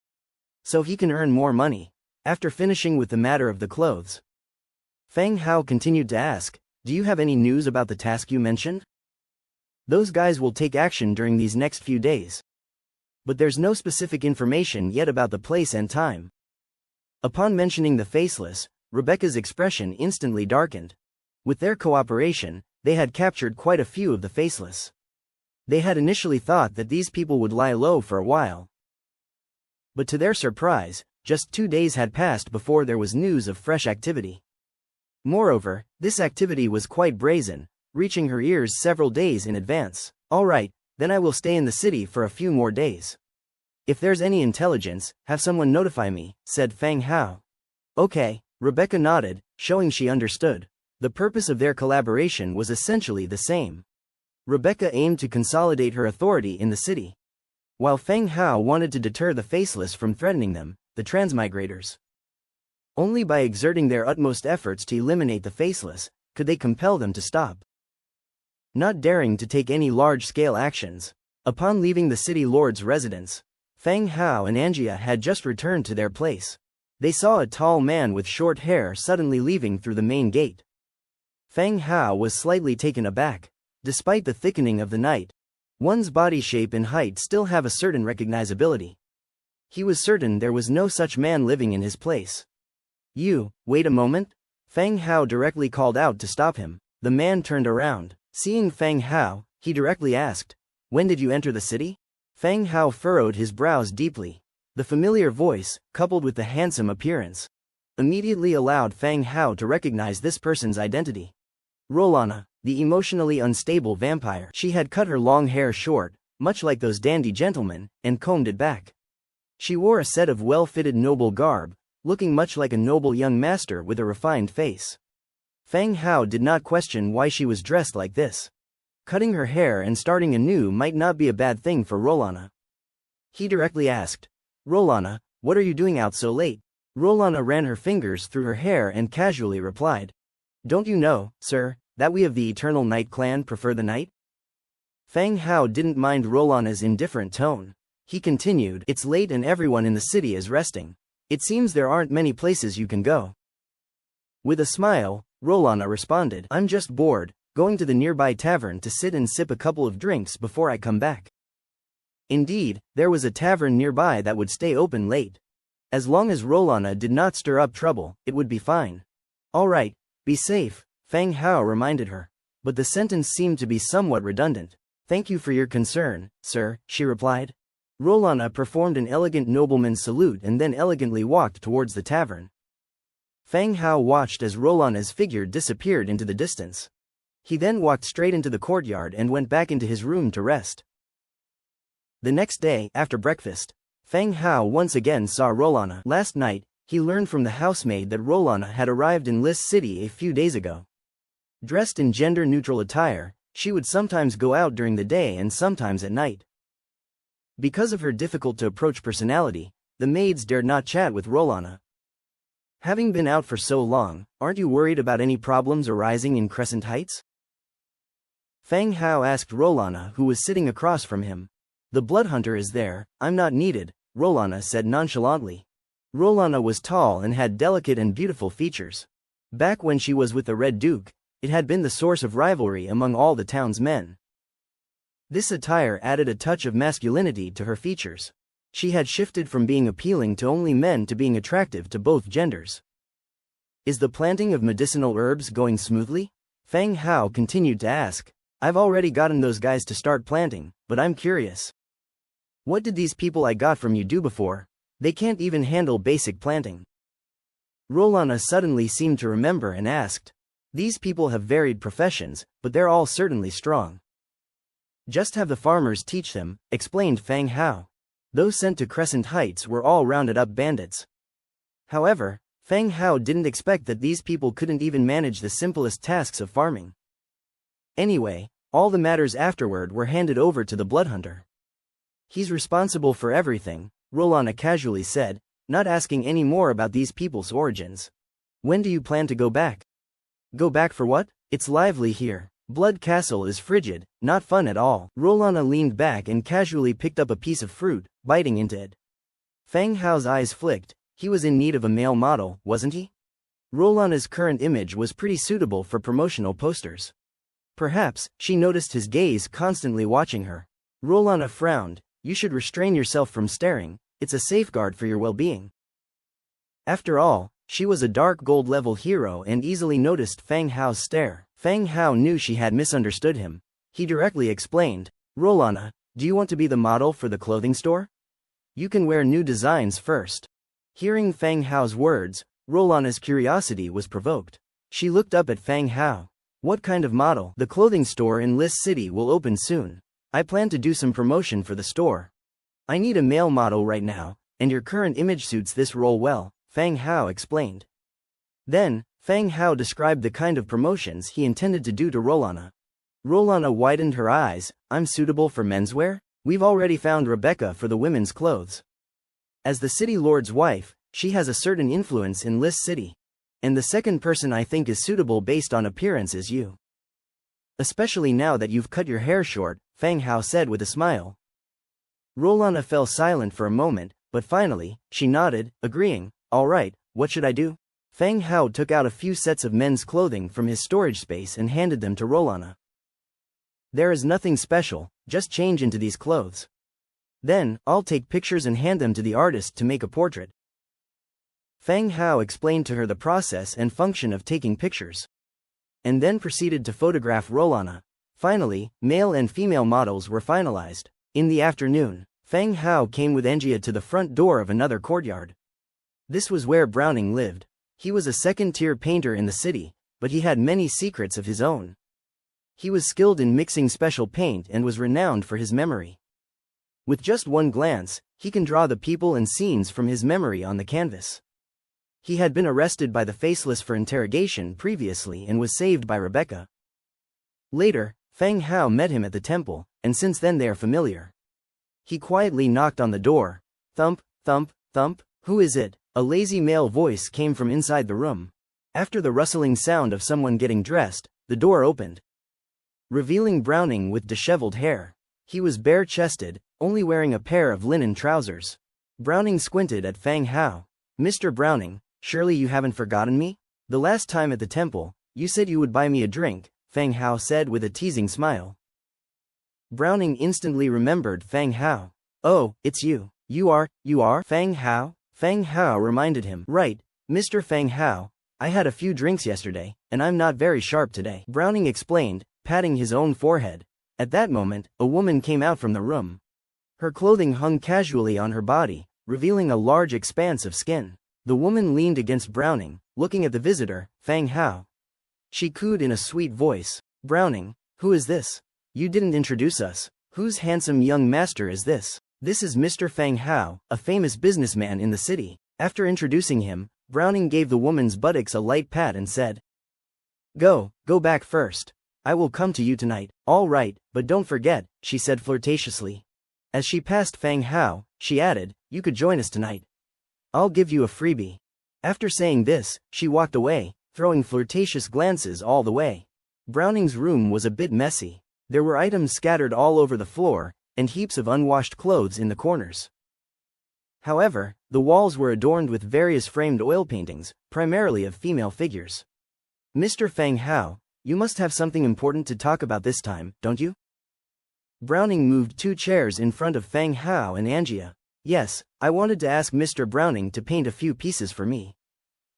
so he can earn more money. After finishing with the matter of the clothes, Fang Hao continued to ask, do you have any news about the task you mentioned? Those guys will take action during these next few days. But there's no specific information yet about the place and time. Upon mentioning the faceless, Rebecca's expression instantly darkened. With their cooperation, they had captured quite a few of the faceless. They had initially thought that these people would lie low for a while. But to their surprise, just 2 days had passed before there was news of fresh activity. Moreover, this activity was quite brazen, reaching her ears several days in advance. All right, then I will stay in the city for a few more days. If there's any intelligence, have someone notify me, said Fang Hao. Okay, Rebecca nodded, showing she understood. The purpose of their collaboration was essentially the same. Rebecca aimed to consolidate her authority in the city, while Fang Hao wanted to deter the faceless from threatening them, the Transmigrators. Only by exerting their utmost efforts to eliminate the faceless could they compel them to stop. Not daring to take any large-scale actions, upon leaving the city lord's residence, Fang Hao and Angia had just returned to their place. They saw a tall man with short hair suddenly leaving through the main gate. Fang Hao was slightly taken aback. Despite the thickening of the night, one's body shape and height still have a certain recognizability. He was certain there was no such man living in his place. You, wait a moment? Fang Hao directly called out to stop him. The man turned around. Seeing Fang Hao, he directly asked, when did you enter the city? Fang Hao furrowed his brows deeply. The familiar voice, coupled with the handsome appearance, immediately allowed Fang Hao to recognize this person's identity. Rolana, the emotionally unstable vampire. She had cut her long hair short, much like those dandy gentlemen, and combed it back. She wore a set of well-fitted noble garb, looking much like a noble young master with a refined face. Fang Hao did not question why she was dressed like this. Cutting her hair and starting anew might not be a bad thing for Rolana. He directly asked, Rolana, what are you doing out so late? Rolana ran her fingers through her hair and casually replied, don't you know, sir, that we of the Eternal Night clan prefer the night? Fang Hao didn't mind Rolana's indifferent tone. He continued, it's late and everyone in the city is resting. It seems there aren't many places you can go. With a smile, Rolana responded, I'm just bored, going to the nearby tavern to sit and sip a couple of drinks before I come back. Indeed, there was a tavern nearby that would stay open late. As long as Rolana did not stir up trouble, it would be fine. All right, be safe, Fang Hao reminded her. But the sentence seemed to be somewhat redundant. Thank you for your concern, sir, she replied. Rolana performed an elegant nobleman's salute and then elegantly walked towards the tavern. Fang Hao watched as Rolana's figure disappeared into the distance. He then walked straight into the courtyard and went back into his room to rest. The next day, after breakfast, Fang Hao once again saw Rolana. Last night, he learned from the housemaid that Rolana had arrived in Lis City a few days ago. Dressed in gender-neutral attire, she would sometimes go out during the day and sometimes at night. Because of her difficult-to-approach personality, the maids dared not chat with Rolana. Having been out for so long, aren't you worried about any problems arising in Crescent Heights? Fang Hao asked Rolana, who was sitting across from him. The blood hunter is there, I'm not needed, Rolana said nonchalantly. Rolana was tall and had delicate and beautiful features. Back when she was with the Red Duke, it had been the source of rivalry among all the town's men. This attire added a touch of masculinity to her features. She had shifted from being appealing to only men to being attractive to both genders. Is the planting of medicinal herbs going smoothly? Fang Hao continued to ask. I've already gotten those guys to start planting, but I'm curious. What did these people I got from you do before? They can't even handle basic planting. Rolana suddenly seemed to remember and asked. These people have varied professions, but they're all certainly strong. Just have the farmers teach them, explained Fang Hao. Those sent to Crescent Heights were all rounded up bandits. However, Fang Hao didn't expect that these people couldn't even manage the simplest tasks of farming. Anyway, all the matters afterward were handed over to the blood hunter. He's responsible for everything, Rolana casually said, not asking any more about these people's origins. When do you plan to go back? Go back for what? It's lively here. Blood Castle is frigid, not fun at all. Rolana leaned back and casually picked up a piece of fruit, biting into it. Fang Hao's eyes flicked. He was in need of a male model, wasn't he? Rolana's current image was pretty suitable for promotional posters. Perhaps, she noticed his gaze constantly watching her. Rolana frowned. You should restrain yourself from staring, it's a safeguard for your well-being. After all, she was a dark gold level hero and easily noticed Fang Hao's stare. Fang Hao knew she had misunderstood him. He directly explained, Rolana, do you want to be the model for the clothing store? You can wear new designs first. Hearing Fang Hao's words, Rolana's curiosity was provoked. She looked up at Fang Hao. What kind of model? The clothing store in List City will open soon. I plan to do some promotion for the store. I need a male model right now, and your current image suits this role well, Fang Hao explained. Then, Fang Hao described the kind of promotions he intended to do to Rolana. Rolana widened her eyes. I'm suitable for menswear? We've already found Rebecca for the women's clothes. As the city lord's wife, she has a certain influence in List City. And the second person I think is suitable based on appearance is you. Especially now that you've cut your hair short, Fang Hao said with a smile. Rolana fell silent for a moment, but finally, she nodded, agreeing. All right, what should I do? Fang Hao took out a few sets of men's clothing from his storage space and handed them to Rolana. There is nothing special, just change into these clothes. Then, I'll take pictures and hand them to the artist to make a portrait. Fang Hao explained to her the process and function of taking pictures. And then proceeded to photograph Rolana. Finally, male and female models were finalized. In the afternoon, Fang Hao came with Angia to the front door of another courtyard. This was where Browning lived. He was a second-tier painter in the city, but he had many secrets of his own. He was skilled in mixing special paint and was renowned for his memory. With just one glance, he can draw the people and scenes from his memory on the canvas. He had been arrested by the Faceless for interrogation previously and was saved by Rebecca. Later, Fang Hao met him at the temple, and since then they are familiar. He quietly knocked on the door. Thump, thump, thump. Who is it? A lazy male voice came from inside the room. After the rustling sound of someone getting dressed, the door opened, revealing Browning with disheveled hair. He was bare-chested, only wearing a pair of linen trousers. Browning squinted at Fang Hao. Mr. Browning, surely you haven't forgotten me? The last time at the temple, you said you would buy me a drink, Fang Hao said with a teasing smile. Browning instantly remembered Fang Hao. Oh, it's you. You are Fang Hao? Fang Hao reminded him. Right, Mr. Fang Hao. I had a few drinks yesterday, and I'm not very sharp today, Browning explained, patting his own forehead. At that moment, a woman came out from the room. Her clothing hung casually on her body, revealing a large expanse of skin. The woman leaned against Browning, looking at the visitor, Fang Hao. She cooed in a sweet voice. Browning, who is this? You didn't introduce us. Whose handsome young master is this? This is Mr. Fang Hao, a famous businessman in the city. After introducing him, Browning gave the woman's buttocks a light pat and said, Go back first. I will come to you tonight. All right, but don't forget, she said flirtatiously. As she passed Fang Hao, she added, you could join us tonight. I'll give you a freebie. After saying this, she walked away, throwing flirtatious glances all the way. Browning's room was a bit messy. There were items scattered all over the floor, and heaps of unwashed clothes in the corners. However, the walls were adorned with various framed oil paintings, primarily of female figures. Mr. Feng Hao, you must have something important to talk about this time, don't you? Browning moved 2 chairs in front of Feng Hao and Angia. Yes, I wanted to ask Mr. Browning to paint a few pieces for me.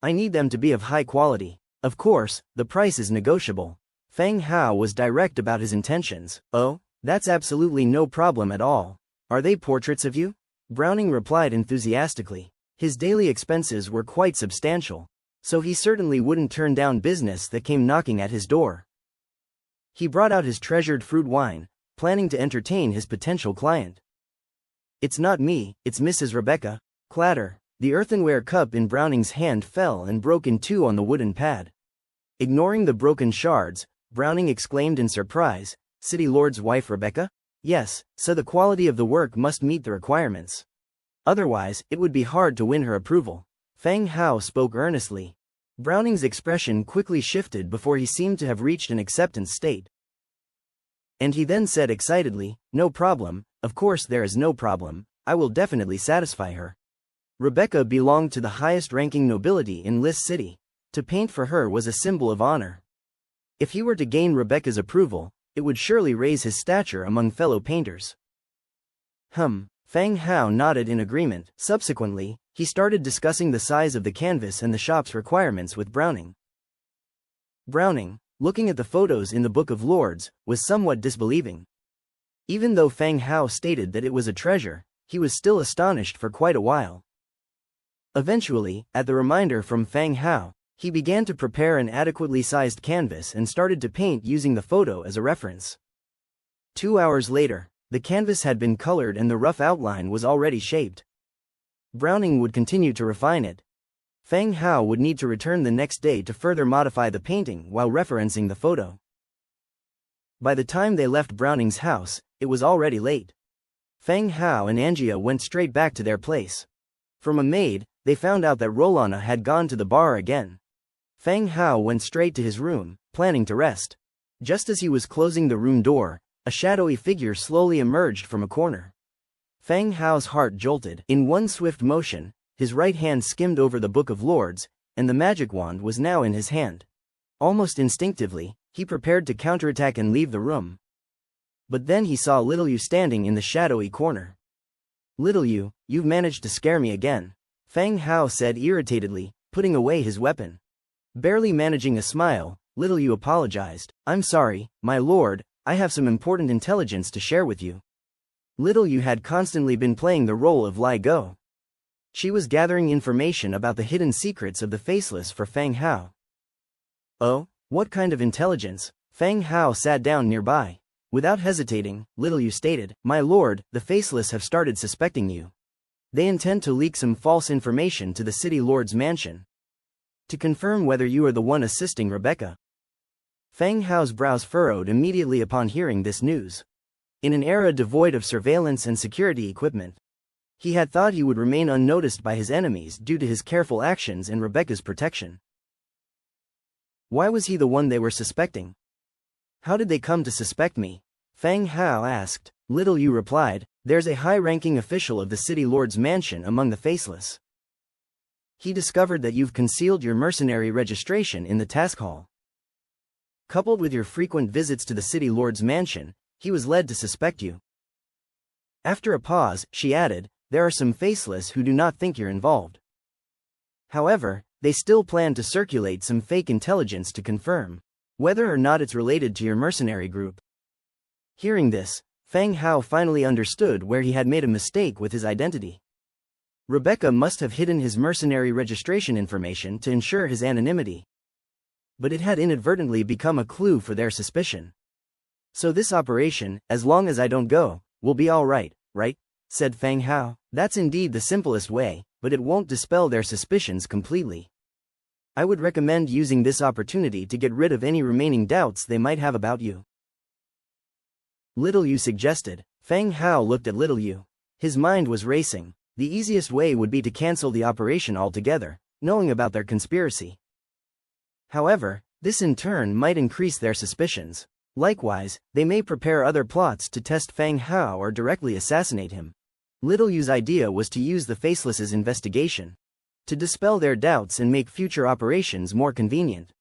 I need them to be of high quality. Of course, the price is negotiable. Feng Hao was direct about his intentions. Oh, that's absolutely no problem at all. Are they portraits of you? Browning replied enthusiastically. His daily expenses were quite substantial, so he certainly wouldn't turn down business that came knocking at his door. He brought out his treasured fruit wine, planning to entertain his potential client. It's not me, it's Mrs. Rebecca. Clatter. The earthenware cup in Browning's hand fell and broke in 2 on the wooden pad. Ignoring the broken shards, Browning exclaimed in surprise, City Lord's wife Rebecca? Yes, so the quality of the work must meet the requirements. Otherwise, it would be hard to win her approval. Feng Hao spoke earnestly. Browning's expression quickly shifted before he seemed to have reached an acceptance state. And he then said excitedly, no problem, of course there is no problem, I will definitely satisfy her. Rebecca belonged to the highest-ranking nobility in Lis City. To paint for her was a symbol of honor. If he were to gain Rebecca's approval, it would surely raise his stature among fellow painters. Feng Hao nodded in agreement. Subsequently, he started discussing the size of the canvas and the shop's requirements with Browning. Browning, looking at the photos in the Book of Lords, was somewhat disbelieving. Even though Feng Hao stated that it was a treasure, he was still astonished for quite a while. Eventually, at the reminder from Feng Hao, he began to prepare an adequately sized canvas and started to paint using the photo as a reference. 2 hours later, the canvas had been colored and the rough outline was already shaped. Browning would continue to refine it. Feng Hao would need to return the next day to further modify the painting while referencing the photo. By the time they left Browning's house, it was already late. Feng Hao and Angia went straight back to their place. From a maid, they found out that Rolana had gone to the bar again. Feng Hao went straight to his room, planning to rest. Just as he was closing the room door, a shadowy figure slowly emerged from a corner. Feng Hao's heart jolted. In one swift motion, his right hand skimmed over the Book of Lords, and the magic wand was now in his hand. Almost instinctively, he prepared to counterattack and leave the room. But then he saw Little Yu standing in the shadowy corner. Little Yu, you've managed to scare me again, Feng Hao said irritatedly, putting away his weapon. Barely managing a smile, Little Yu apologized. I'm sorry, my lord, I have some important intelligence to share with you. Little Yu had constantly been playing the role of Li Go. She was gathering information about the hidden secrets of the Faceless for Feng Hao. Oh, what kind of intelligence? Feng Hao sat down nearby. Without hesitating, Little Yu stated, My lord, the Faceless have started suspecting you. They intend to leak some false information to the City Lord's mansion. To confirm whether you are the one assisting Rebecca. Feng Hao's brows furrowed immediately upon hearing this news. In an era devoid of surveillance and security equipment, he had thought he would remain unnoticed by his enemies due to his careful actions and Rebecca's protection. Why was he the one they were suspecting? How did they come to suspect me? Feng Hao asked. Little Yu replied, There's a high-ranking official of the City Lord's mansion among the Faceless. He discovered that you've concealed your mercenary registration in the task hall. Coupled with your frequent visits to the City Lord's mansion, he was led to suspect you. After a pause, she added, There are some Faceless who do not think you're involved. However, they still plan to circulate some fake intelligence to confirm whether or not it's related to your mercenary group. Hearing this, Feng Hao finally understood where he had made a mistake with his identity. Rebecca must have hidden his mercenary registration information to ensure his anonymity. But it had inadvertently become a clue for their suspicion. So this operation, as long as I don't go, will be all right, right? Said Feng Hao. That's indeed the simplest way, but it won't dispel their suspicions completely. I would recommend using this opportunity to get rid of any remaining doubts they might have about you. Little Yu suggested. Feng Hao looked at Little Yu. His mind was racing. The easiest way would be to cancel the operation altogether, knowing about their conspiracy. However, this in turn might increase their suspicions. Likewise, they may prepare other plots to test Feng Hao or directly assassinate him. Little Yu's idea was to use the Faceless's investigation to dispel their doubts and make future operations more convenient.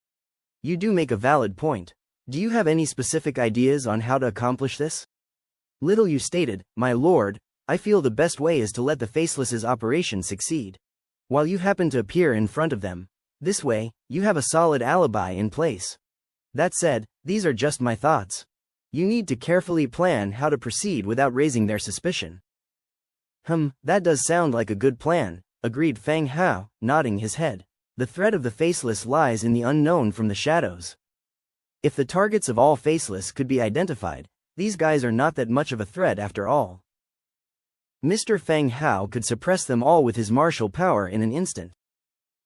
You do make a valid point. Do you have any specific ideas on how to accomplish this? Little Yu stated, "My lord, I feel the best way is to let the Faceless's operation succeed, while you happen to appear in front of them. This way, you have a solid alibi in place. That said, these are just my thoughts. You need to carefully plan how to proceed without raising their suspicion." That does sound like a good plan, agreed Feng Hao, nodding his head. The threat of the Faceless lies in the unknown from the shadows. If the targets of all Faceless could be identified, these guys are not that much of a threat after all. Mr. Feng Hao could suppress them all with his martial power in an instant,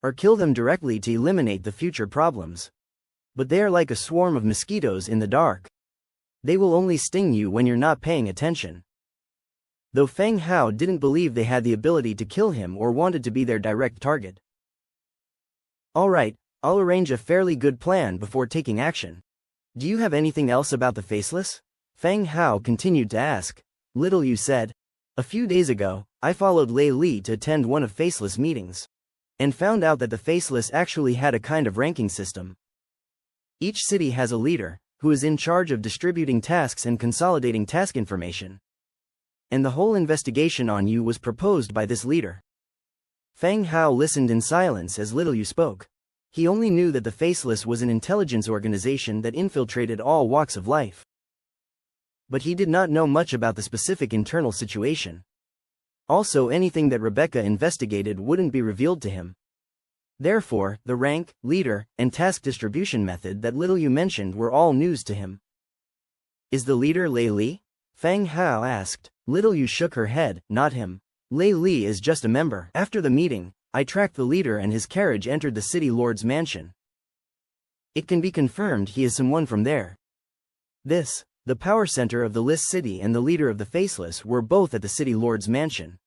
or kill them directly to eliminate the future problems. But they are like a swarm of mosquitoes in the dark. They will only sting you when you're not paying attention. Though Feng Hao didn't believe they had the ability to kill him or wanted to be their direct target. Alright, I'll arrange a fairly good plan before taking action. Do you have anything else about the Faceless? Feng Hao continued to ask. Little Yu said, "A few days ago, I followed Lei Li to attend one of Faceless meetings, and found out that the Faceless actually had a kind of ranking system. Each city has a leader, who is in charge of distributing tasks and consolidating task information. And the whole investigation on you was proposed by this leader." Feng Hao listened in silence as Little Yu spoke. He only knew that the Faceless was an intelligence organization that infiltrated all walks of life. But he did not know much about the specific internal situation. Also, anything that Rebecca investigated wouldn't be revealed to him. Therefore, the rank, leader, and task distribution method that Little Yu mentioned were all news to him. "Is the leader Lei Li?" Feng Hao asked. Little Yu shook her head, "Not him. Lei Li is just a member." After the meeting, I tracked the leader and his carriage entered the city lord's mansion. It can be confirmed he is someone from there. The power center of the List city and the leader of the Faceless were both at the city lord's mansion.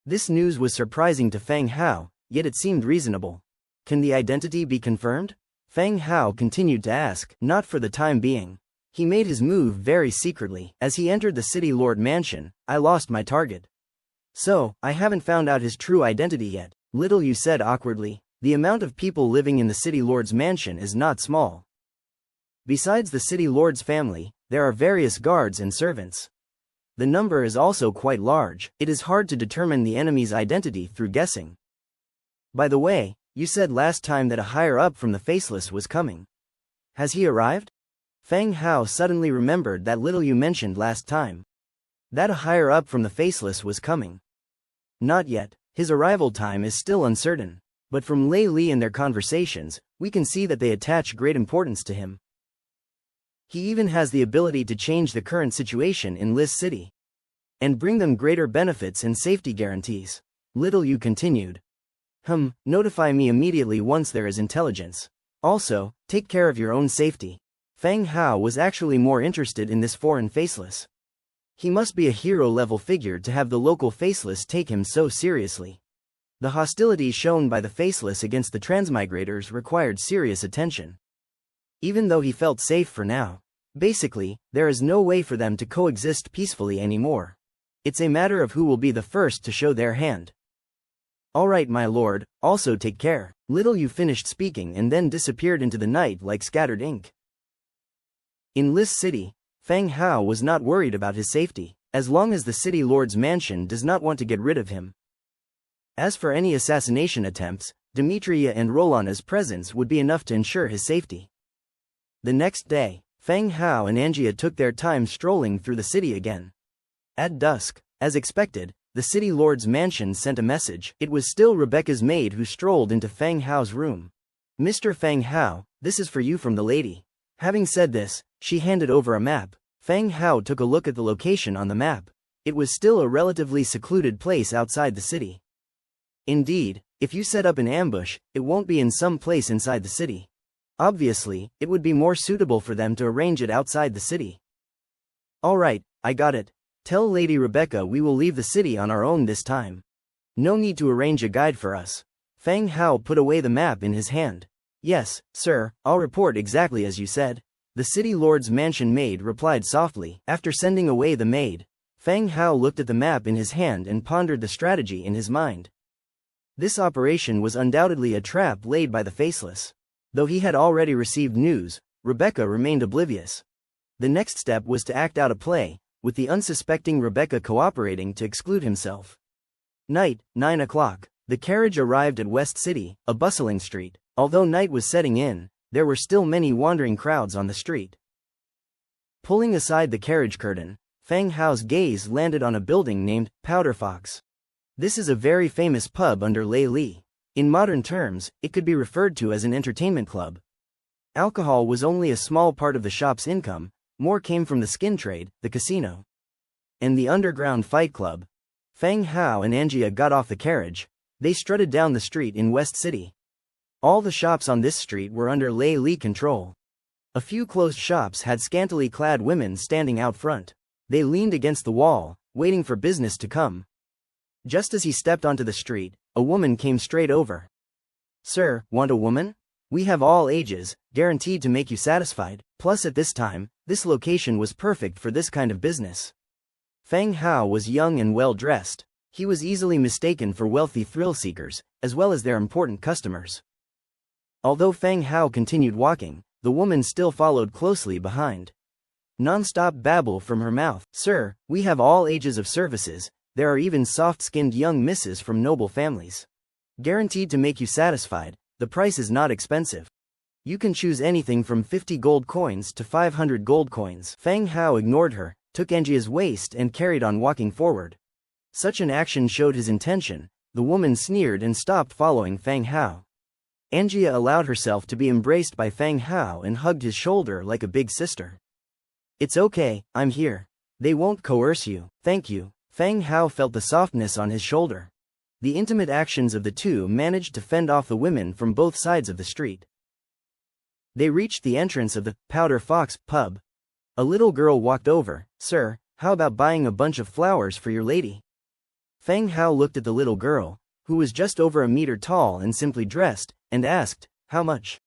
This news was surprising to Feng Hao, yet it seemed reasonable. Can the identity be confirmed? Feng Hao continued to ask. Not for the time being. He made his move very secretly. As he entered the city lord mansion, I lost my target. So, I haven't found out his true identity yet. Little Yu said awkwardly. The amount of people living in the city lord's mansion is not small. Besides the city lord's family, there are various guards and servants. The number is also quite large. It is hard to determine the enemy's identity through guessing. By the way, you said last time that a higher-up from the Faceless was coming. Has he arrived? Feng Hao suddenly remembered that Little Yu mentioned last time that a higher-up from the Faceless was coming. Not yet. His arrival time is still uncertain. But from Lei Li and their conversations, we can see that they attach great importance to him. He even has the ability to change the current situation in List City and bring them greater benefits and safety guarantees. Little Yu continued. Notify me immediately once there is intelligence. Also, take care of your own safety. Feng Hao was actually more interested in this foreign Faceless. He must be a hero-level figure to have the local Faceless take him so seriously. The hostility shown by the Faceless against the Transmigrators required serious attention. Even though he felt safe for now, basically, there is no way for them to coexist peacefully anymore. It's a matter of who will be the first to show their hand. Alright my lord, also take care. Little Yu finished speaking and then disappeared into the night like scattered ink. In List City, Feng Hao was not worried about his safety, as long as the city lord's mansion does not want to get rid of him. As for any assassination attempts, Demetria and Rolana's presence would be enough to ensure his safety. The next day, Feng Hao and Angia took their time strolling through the city again. At dusk, as expected, the city lord's mansion sent a message. It was still Rebecca's maid who strolled into Feng Hao's room. "Mr. Feng Hao, this is for you from the lady." Having said this, she handed over a map. Feng Hao took a look at the location on the map. It was still a relatively secluded place outside the city. Indeed, if you set up an ambush, it won't be in some place inside the city. Obviously, it would be more suitable for them to arrange it outside the city. Alright, I got it. Tell Lady Rebecca we will leave the city on our own this time. No need to arrange a guide for us. Fang Hao put away the map in his hand. Yes, sir, I'll report exactly as you said. The city lord's mansion maid replied softly. After sending away the maid, Fang Hao looked at the map in his hand and pondered the strategy in his mind. This operation was undoubtedly a trap laid by the Faceless. Though he had already received news, Rebecca remained oblivious. The next step was to act out a play, with the unsuspecting Rebecca cooperating to exclude himself. Night, 9 o'clock. The carriage arrived at West City, a bustling street. Although night was setting in, there were still many wandering crowds on the street. Pulling aside the carriage curtain, Fang Hao's gaze landed on a building named Powder Fox. This is a very famous pub under Lei Li. In modern terms, it could be referred to as an entertainment club. Alcohol was only a small part of the shop's income, more came from the skin trade, the casino, and the underground fight club. Fang Hao and Angia got off the carriage. They strutted down the street in West City. All the shops on this street were under Lei Li control. A few closed shops had scantily clad women standing out front. They leaned against the wall, waiting for business to come. Just as he stepped onto the street, a woman came straight over. Sir, want a woman? We have all ages, guaranteed to make you satisfied. Plus at this time, this location was perfect for this kind of business. Fang Hao was young and well dressed. He was easily mistaken for wealthy thrill seekers, as well as their important customers. Although Fang Hao continued walking, the woman still followed closely behind. Non-stop babble from her mouth. Sir, we have all ages of services, there are even soft-skinned young misses from noble families. Guaranteed to make you satisfied, the price is not expensive. You can choose anything from 50 gold coins to 500 gold coins. Fang Hao ignored her, took Angia's waist and carried on walking forward. Such an action showed his intention. The woman sneered and stopped following Fang Hao. Angia allowed herself to be embraced by Fang Hao and hugged his shoulder like a big sister. It's okay, I'm here. They won't coerce you. Thank you. Fang Hao felt the softness on his shoulder. The intimate actions of the two managed to fend off the women from both sides of the street. They reached the entrance of the Powder Fox pub. A little girl walked over. Sir, how about buying a bunch of flowers for your lady? Fang Hao looked at the little girl, who was just over a meter tall and simply dressed, and asked, how much?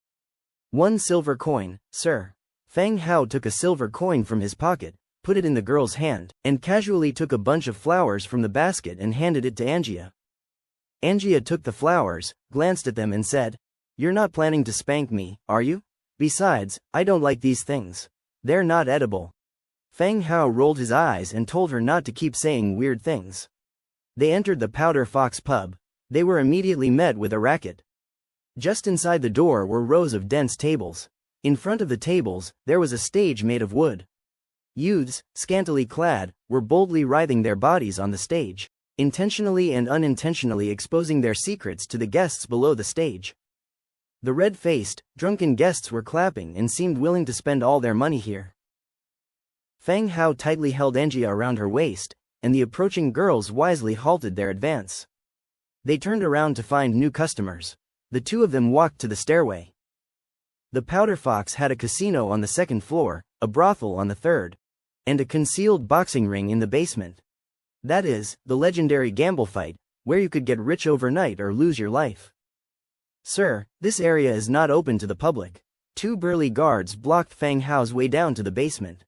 1 silver coin, sir. Fang Hao took a silver coin from his pocket, put it in the girl's hand, and casually took a bunch of flowers from the basket and handed it to Angia. Angia took the flowers, glanced at them and said, You're not planning to spank me, are you? Besides, I don't like these things. They're not edible. Fang Hao rolled his eyes and told her not to keep saying weird things. They entered the Powder Fox pub. They were immediately met with a racket. Just inside the door were rows of dense tables. In front of the tables, there was a stage made of wood. Youths, scantily clad, were boldly writhing their bodies on the stage, intentionally and unintentionally exposing their secrets to the guests below the stage. The red-faced, drunken guests were clapping and seemed willing to spend all their money here. Fang Hao tightly held Angia around her waist, and the approaching girls wisely halted their advance. They turned around to find new customers. The two of them walked to the stairway. The Powder Fox had a casino on the second floor, a brothel on the third, and a concealed boxing ring in the basement. That is, the legendary gamble fight, where you could get rich overnight or lose your life. Sir, this area is not open to the public. 2 burly guards blocked Fang Hao's way down to the basement.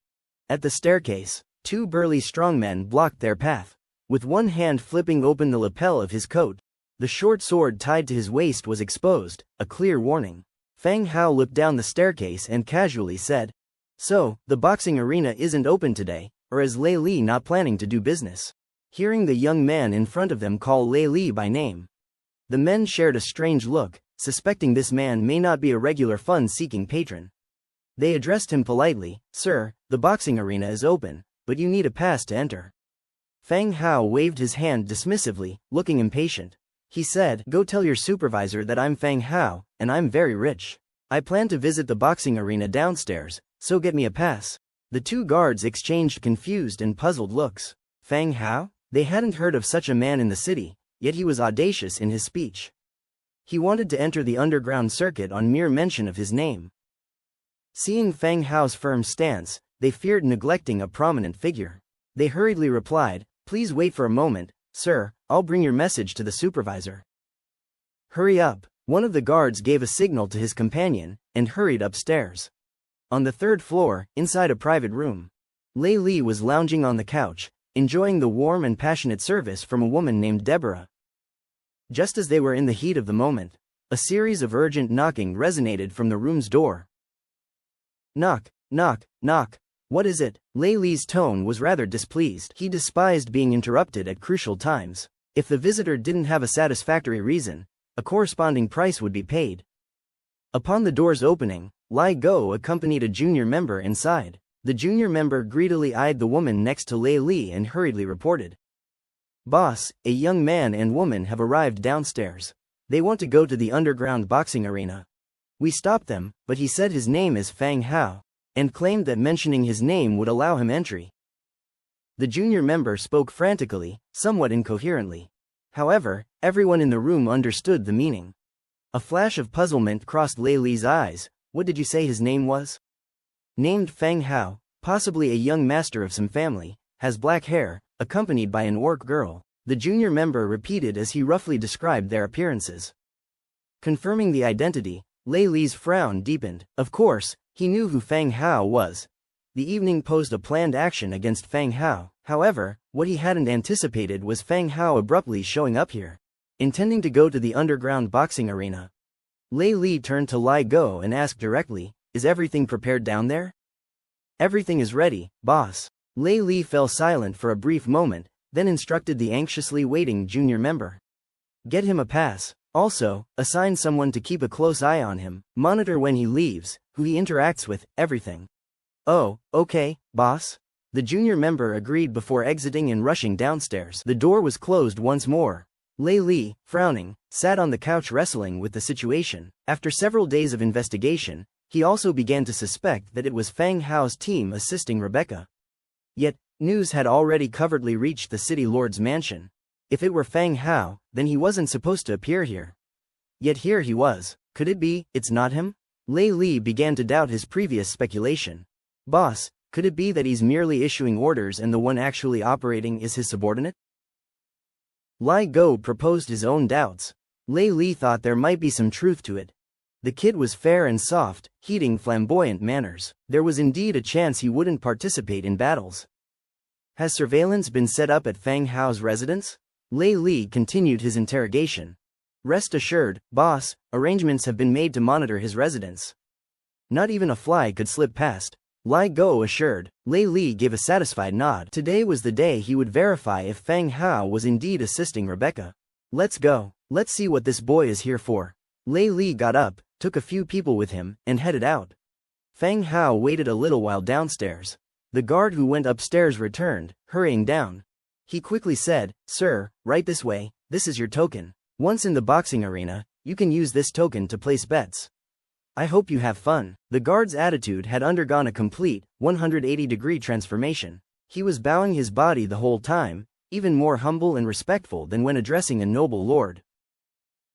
At the staircase, 2 burly strongmen blocked their path. With one hand flipping open the lapel of his coat, the short sword tied to his waist was exposed, a clear warning. Fang Hao looked down the staircase and casually said, So, the boxing arena isn't open today, or is Lei Li not planning to do business? Hearing the young man in front of them call Lei Li by name, the men shared a strange look, suspecting this man may not be a regular fun-seeking patron. They addressed him politely, Sir, the boxing arena is open, but you need a pass to enter. Fang Hao waved his hand dismissively, looking impatient. He said, Go tell your supervisor that I'm Fang Hao, and I'm very rich. I plan to visit the boxing arena downstairs, so get me a pass. The 2 guards exchanged confused and puzzled looks. Fang Hao? They hadn't heard of such a man in the city, yet he was audacious in his speech. He wanted to enter the underground circuit on mere mention of his name. Seeing Fang Hao's firm stance, they feared neglecting a prominent figure. They hurriedly replied, Please wait for a moment, sir, I'll bring your message to the supervisor. Hurry up. One of the guards gave a signal to his companion, and hurried upstairs. On the third floor, inside a private room, Lei Li was lounging on the couch, enjoying the warm and passionate service from a woman named Deborah. Just as they were in the heat of the moment, a series of urgent knocking resonated from the room's door. Knock, knock, knock. What is it? Lei Li's tone was rather displeased. He despised being interrupted at crucial times. If the visitor didn't have a satisfactory reason, a corresponding price would be paid. Upon the door's opening, Lai Go accompanied a junior member inside. The junior member greedily eyed the woman next to Lei Li and hurriedly reported. Boss, a young man and woman have arrived downstairs. They want to go to the underground boxing arena. We stopped them, but he said his name is Fang Hao, and claimed that mentioning his name would allow him entry. The junior member spoke frantically, somewhat incoherently. However, everyone in the room understood the meaning. A flash of puzzlement crossed Lei Li's eyes. What did you say his name was? Named Fang Hao, possibly a young master of some family, has black hair, accompanied by an orc girl, the junior member repeated as he roughly described their appearances. Confirming the identity, Lei Li's frown deepened. Of course, he knew who Fang Hao was. The evening posed a planned action against Fang Hao. However, what he hadn't anticipated was Fang Hao abruptly showing up here, intending to go to the underground boxing arena. Lei Li turned to Lai Go and asked directly, "Is everything prepared down there?" "Everything is ready, boss." Lei Li fell silent for a brief moment, then instructed the anxiously waiting junior member. "Get him a pass. Also, assign someone to keep a close eye on him, monitor when he leaves, who he interacts with, everything." "Oh, okay, boss." The junior member agreed before exiting and rushing downstairs. The door was closed once more. Lei Li, frowning, sat on the couch wrestling with the situation. After several days of investigation, he also began to suspect that it was Fang Hao's team assisting Rebecca. Yet, news had already covertly reached the city lord's mansion. If it were Fang Hao, then he wasn't supposed to appear here. Yet here he was. Could it be, it's not him? Lei Li began to doubt his previous speculation. Boss, could it be that he's merely issuing orders and the one actually operating is his subordinate? Lai Go proposed his own doubts. Lei Li thought there might be some truth to it. The kid was fair and soft, heeding flamboyant manners. There was indeed a chance he wouldn't participate in battles. Has surveillance been set up at Fang Hao's residence? Lei Li continued his interrogation. Rest assured, boss, arrangements have been made to monitor his residence. Not even a fly could slip past. Lai Go assured. Lei Li gave a satisfied nod. Today was the day he would verify if Fang Hao was indeed assisting Rebecca. Let's go. Let's see what this boy is here for. Lei Li got up, took a few people with him, and headed out. Fang Hao waited a little while downstairs. The guard who went upstairs returned, hurrying down. He quickly said, "Sir, right this way, this is your token. Once in the boxing arena, you can use this token to place bets. I hope you have fun." The guard's attitude had undergone a complete, 180-degree transformation. He was bowing his body the whole time, even more humble and respectful than when addressing a noble lord.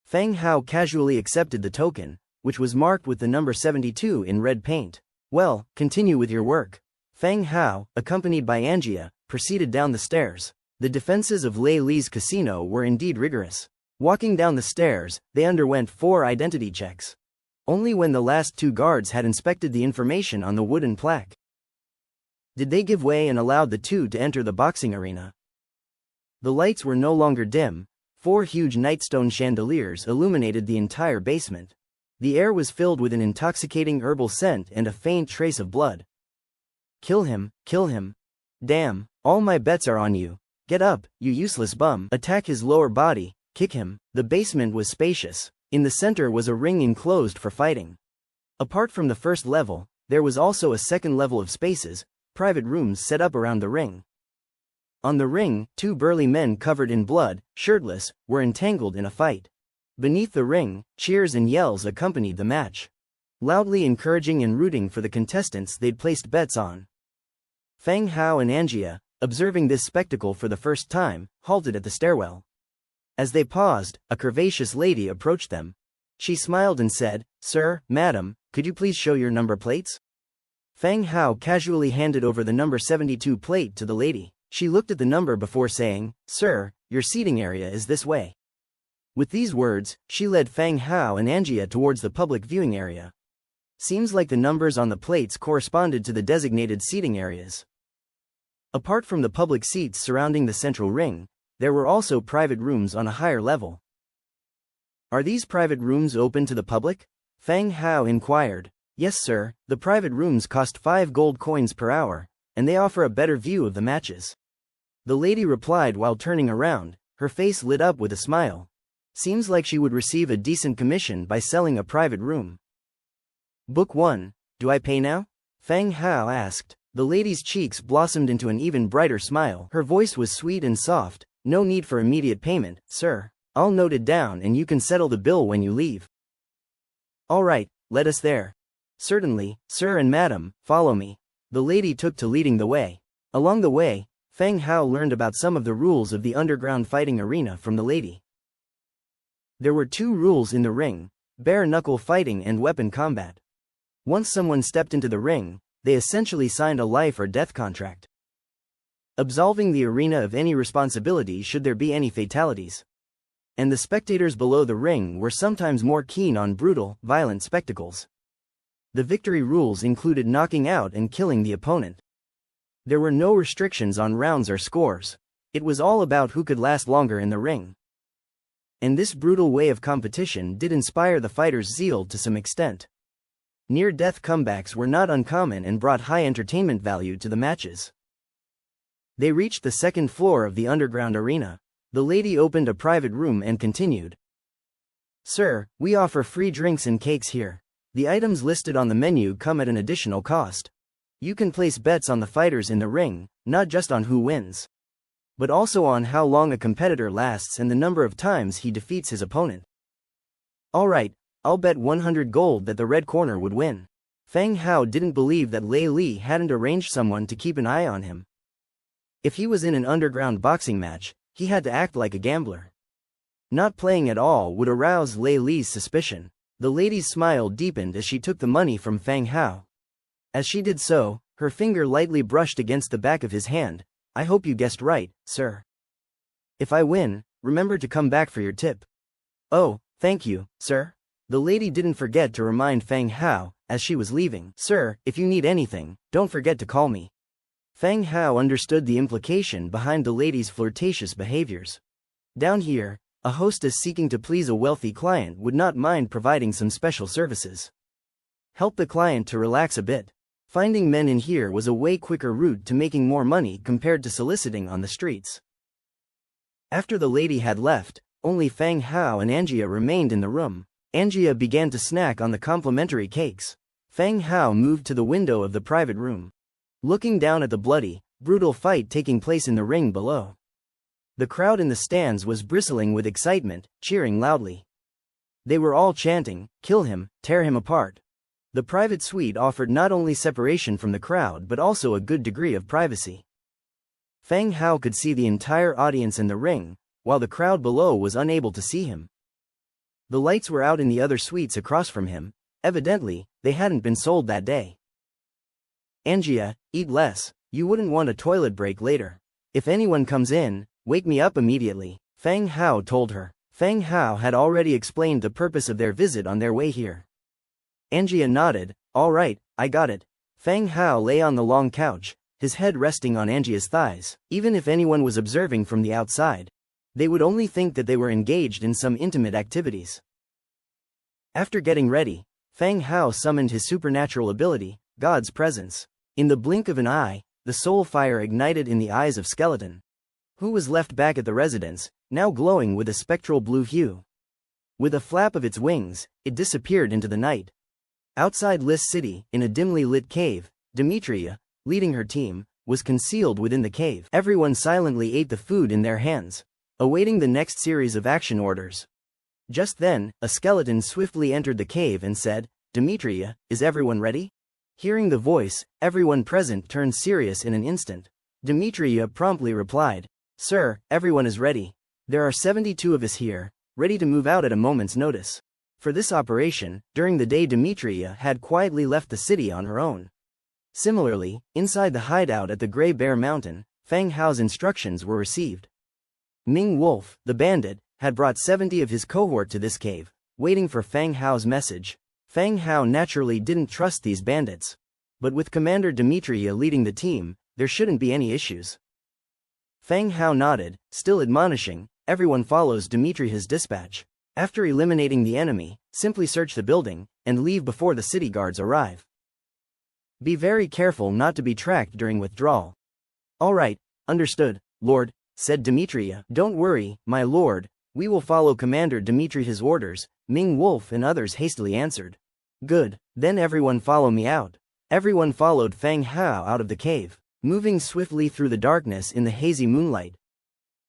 Fang Hao casually accepted the token, which was marked with the number 72 in red paint. "Well, continue with your work." Fang Hao, accompanied by Angia, proceeded down the stairs. The defenses of Lei Li's casino were indeed rigorous. Walking down the stairs, they underwent 4 identity checks. Only when the last 2 guards had inspected the information on the wooden plaque did they give way and allowed the 2 to enter the boxing arena. The lights were no longer dim. 4 huge nightstone chandeliers illuminated the entire basement. The air was filled with an intoxicating herbal scent and a faint trace of blood. Kill him, kill him. Damn, all my bets are on you. Get up, you useless bum. Attack his lower body, kick him. The basement was spacious. In the center was a ring enclosed for fighting. Apart from the first level, there was also a second level of spaces, private rooms set up around the ring. On the ring, 2 burly men covered in blood, shirtless, were entangled in a fight. Beneath the ring, cheers and yells accompanied the match, loudly encouraging and rooting for the contestants they'd placed bets on. Fang Hao and Angia, observing this spectacle for the first time, halted at the stairwell. As they paused, a curvaceous lady approached them. She smiled and said, "Sir, madam, could you please show your number plates?" Fang Hao casually handed over the number 72 plate to the lady. She looked at the number before saying, "Sir, your seating area is this way." With these words, she led Fang Hao and Angia towards the public viewing area. Seems like the numbers on the plates corresponded to the designated seating areas. Apart from the public seats surrounding the central ring, there were also private rooms on a higher level. Are these private rooms open to the public? Fang Hao inquired. Yes, sir, the private rooms cost 5 gold coins per hour, and they offer a better view of the matches. The lady replied while turning around, her face lit up with a smile. Seems like she would receive a decent commission by selling a private room. Book 1, do I pay now? Fang Hao asked. The lady's cheeks blossomed into an even brighter smile. Her voice was sweet and soft. No need for immediate payment, sir. I'll note it down and you can settle the bill when you leave. All right, let us there. Certainly, sir and madam, follow me. The lady took to leading the way. Along the way, Fang Hao learned about some of the rules of the underground fighting arena from the lady. There were 2 rules in the ring: bare-knuckle fighting and weapon combat. Once someone stepped into the ring, they essentially signed a life or death contract, absolving the arena of any responsibility should there be any fatalities. And the spectators below the ring were sometimes more keen on brutal, violent spectacles. The victory rules included knocking out and killing the opponent. There were no restrictions on rounds or scores. It was all about who could last longer in the ring. And this brutal way of competition did inspire the fighters' zeal to some extent. Near-death comebacks were not uncommon and brought high entertainment value to the matches. They reached the second floor of the underground arena. The lady opened a private room and continued. Sir, we offer free drinks and cakes here. The items listed on the menu come at an additional cost. You can place bets on the fighters in the ring, not just on who wins, but also on how long a competitor lasts and the number of times he defeats his opponent. All right, I'll bet 100 gold that the red corner would win. Fang Hao didn't believe that Lei Li hadn't arranged someone to keep an eye on him. If he was in an underground boxing match, he had to act like a gambler. Not playing at all would arouse Lei Li's suspicion. The lady's smile deepened as she took the money from Fang Hao. As she did so, her finger lightly brushed against the back of his hand. I hope you guessed right, sir. If I win, remember to come back for your tip. Oh, thank you, sir. The lady didn't forget to remind Fang Hao, as she was leaving. Sir, if you need anything, don't forget to call me. Fang Hao understood the implication behind the lady's flirtatious behaviors. Down here, a hostess seeking to please a wealthy client would not mind providing some special services. Help the client to relax a bit. Finding men in here was a way quicker route to making more money compared to soliciting on the streets. After the lady had left, only Fang Hao and Angia remained in the room. Angia began to snack on the complimentary cakes. Fang Hao moved to the window of the private room, looking down at the bloody, brutal fight taking place in the ring below. The crowd in the stands was bristling with excitement, cheering loudly. They were all chanting, "Kill him, tear him apart." The private suite offered not only separation from the crowd but also a good degree of privacy. Fang Hao could see the entire audience in the ring, while the crowd below was unable to see him. The lights were out in the other suites across from him. Evidently, they hadn't been sold that day. Angia, eat less. You wouldn't want a toilet break later. If anyone comes in, wake me up immediately, Fang Hao told her. Fang Hao had already explained the purpose of their visit on their way here. Angia nodded. All right, I got it. Fang Hao lay on the long couch, his head resting on Angia's thighs. Even if anyone was observing from the outside, they would only think that they were engaged in some intimate activities. After getting ready, Fang Hao summoned his supernatural ability, God's presence. In the blink of an eye, the soul fire ignited in the eyes of Skeleton, who was left back at the residence, now glowing with a spectral blue hue. With a flap of its wings, it disappeared into the night. Outside Lis City, in a dimly lit cave, Demetria, leading her team, was concealed within the cave. Everyone silently ate the food in their hands, awaiting the next series of action orders. Just then, a skeleton swiftly entered the cave and said, "Demetria, is everyone ready?" Hearing the voice, everyone present turned serious in an instant. Demetria promptly replied, "Sir, everyone is ready. There are 72 of us here, ready to move out at a moment's notice." For this operation, during the day Demetria had quietly left the city on her own. Similarly, inside the hideout at the Grey Bear Mountain, Fang Hao's instructions were received. Ming Wolf, the bandit, had brought 70 of his cohort to this cave, waiting for Fang Hao's message. Fang Hao naturally didn't trust these bandits. But with Commander Demetria leading the team, there shouldn't be any issues. Fang Hao nodded, still admonishing, everyone follows Demetria's dispatch. After eliminating the enemy, simply search the building, and leave before the city guards arrive. Be very careful not to be tracked during withdrawal. All right, understood, Lord, said Demetria. Don't worry, my lord, we will follow Commander Demetria's orders, Ming Wolf and others hastily answered. Good, then everyone follow me out. Everyone followed Fang Hao out of the cave, moving swiftly through the darkness in the hazy moonlight.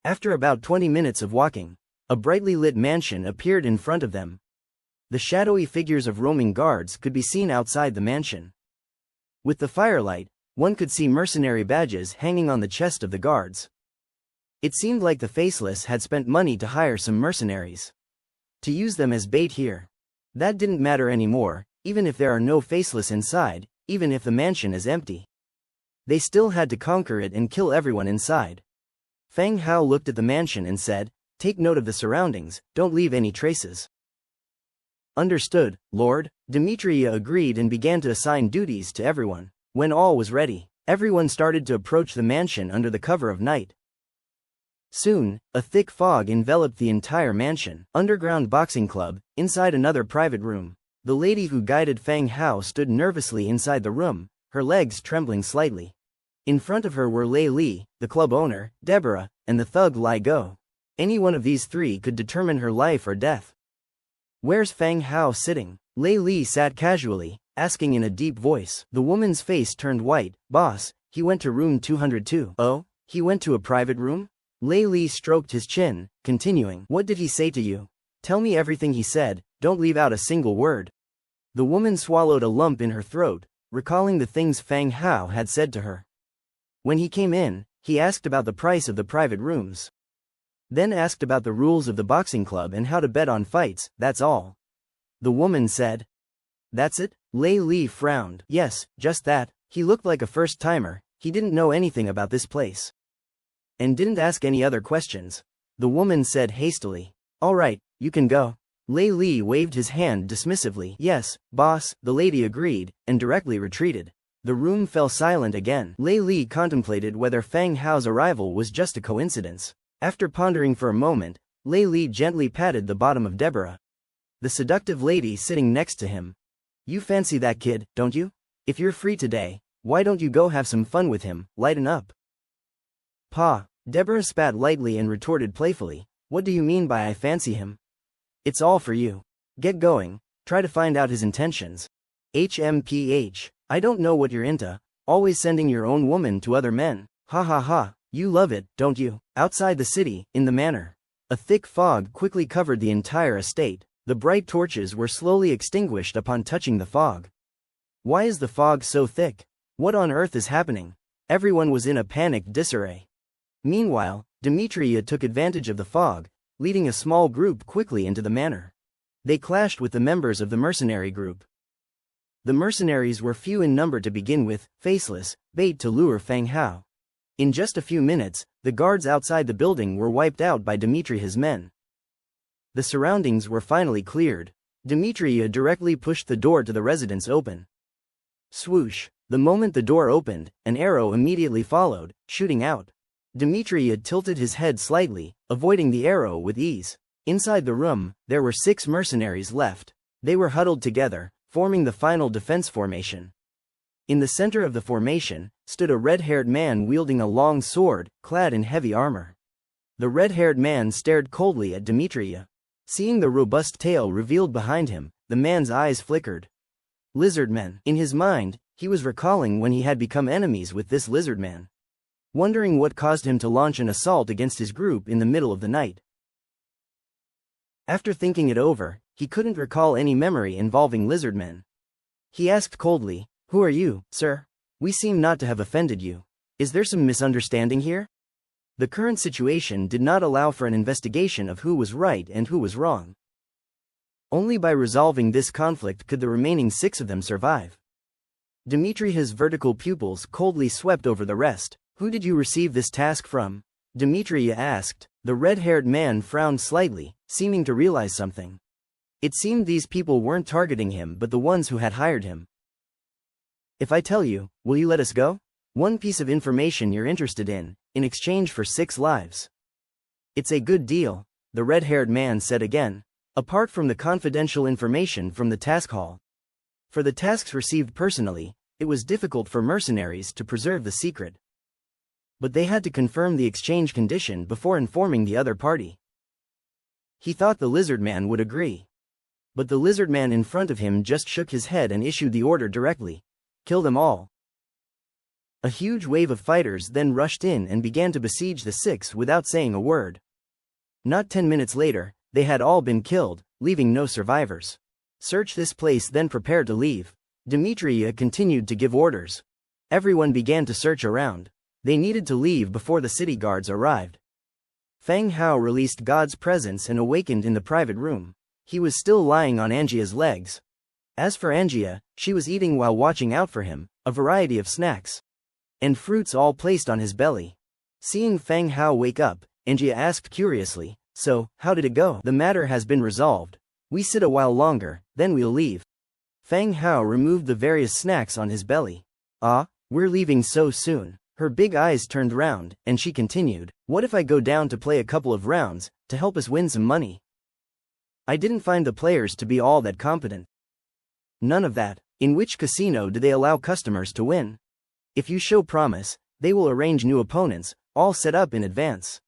After about 20 minutes of walking, a brightly lit mansion appeared in front of them. The shadowy figures of roaming guards could be seen outside the mansion. With the firelight, one could see mercenary badges hanging on the chest of the guards. It seemed like the Faceless had spent money to hire some mercenaries to use them as bait here. That didn't matter anymore, even if there are no Faceless inside, even if the mansion is empty. They still had to conquer it and kill everyone inside. Fang Hao looked at the mansion and said, take note of the surroundings, don't leave any traces. Understood, Lord. Demetria agreed and began to assign duties to everyone. When all was ready, everyone started to approach the mansion under the cover of night. Soon, a thick fog enveloped the entire mansion. Underground boxing club, inside another private room. The lady who guided Fang Hao stood nervously inside the room, her legs trembling slightly. In front of her were Lei Li, the club owner, Deborah, and the thug Lai Go. Any one of these three could determine her life or death. Where's Fang Hao sitting? Lei Li sat casually, asking in a deep voice. The woman's face turned white. Boss, he went to room 202. Oh, he went to a private room? Lei Li stroked his chin, continuing. What did he say to you? Tell me everything he said, don't leave out a single word. The woman swallowed a lump in her throat, recalling the things Fang Hao had said to her. When he came in, he asked about the price of the private rooms. Then asked about the rules of the boxing club and how to bet on fights, that's all. The woman said. That's it? Lei Li frowned. Yes, just that. He looked like a first-timer, he didn't know anything about this place. And didn't ask any other questions. The woman said hastily. All right, you can go. Lei Li waved his hand dismissively. Yes, boss, the lady agreed, and directly retreated. The room fell silent again. Lei Li contemplated whether Fang Hao's arrival was just a coincidence. After pondering for a moment, Lei Li gently patted the bottom of Deborah, the seductive lady sitting next to him. You fancy that kid, don't you? If you're free today, why don't you go have some fun with him, lighten up? Pa, Deborah spat lightly and retorted playfully. What do you mean by I fancy him? It's all for you. Get going, try to find out his intentions. HMPH, I don't know what you're into, always sending your own woman to other men. Ha ha ha, you love it, don't you? Outside the city, in the manor. A thick fog quickly covered the entire estate. The bright torches were slowly extinguished upon touching the fog. Why is the fog so thick? What on earth is happening? Everyone was in a panicked disarray. Meanwhile, Demetria took advantage of the fog, leading a small group quickly into the manor. They clashed with the members of the mercenary group. The mercenaries were few in number to begin with, faceless, bait to lure Fang Hao. In just a few minutes, the guards outside the building were wiped out by Demetria's men. The surroundings were finally cleared. Demetria directly pushed the door to the residence open. Swoosh! The moment the door opened, an arrow immediately followed, shooting out. Demetria tilted his head slightly, avoiding the arrow with ease. Inside the room, there were 6 mercenaries left. They were huddled together, forming the final defense formation. In the center of the formation, stood a red-haired man wielding a long sword, clad in heavy armor. The red-haired man stared coldly at Demetria. Seeing the robust tail revealed behind him, the man's eyes flickered. Lizardmen. In his mind, he was recalling when he had become enemies with this lizardman. Wondering what caused him to launch an assault against his group in the middle of the night. After thinking it over, he couldn't recall any memory involving lizardmen. He asked coldly, "Who are you, sir? We seem not to have offended you. Is there some misunderstanding here?" The current situation did not allow for an investigation of who was right and who was wrong. Only by resolving this conflict could the remaining 6 of them survive. Demetria's vertical pupils coldly swept over the rest. Who did you receive this task from? Demetria asked. The red-haired man frowned slightly, seeming to realize something. It seemed these people weren't targeting him but the ones who had hired him. If I tell you, will you let us go? One piece of information you're interested in exchange for 6 lives. It's a good deal, the red-haired man said again, apart from the confidential information from the task hall. For the tasks received personally, it was difficult for mercenaries to preserve the secret. But they had to confirm the exchange condition before informing the other party. He thought the lizard man would agree. But the lizard man in front of him just shook his head and issued the order directly. Kill them all. A huge wave of fighters then rushed in and began to besiege the 6 without saying a word. Not 10 minutes later, they had all been killed, leaving no survivors. Search this place, then prepare to leave. Demetria continued to give orders. Everyone began to search around. They needed to leave before the city guards arrived. Feng Hao released God's presence and awakened in the private room. He was still lying on Angia's legs. As for Angia, she was eating while watching out for him, a variety of snacks and fruits all placed on his belly. Seeing Feng Hao wake up, Angia asked curiously, "So, how did it go?" "The matter has been resolved. We sit a while longer, then we'll leave." Feng Hao removed the various snacks on his belly. "Ah, we're leaving so soon?" Her big eyes turned round, and she continued, "What if I go down to play a couple of rounds, to help us win some money?" I didn't find the players to be all that competent. None of that. In which casino do they allow customers to win? If you show promise, they will arrange new opponents, all set up in advance.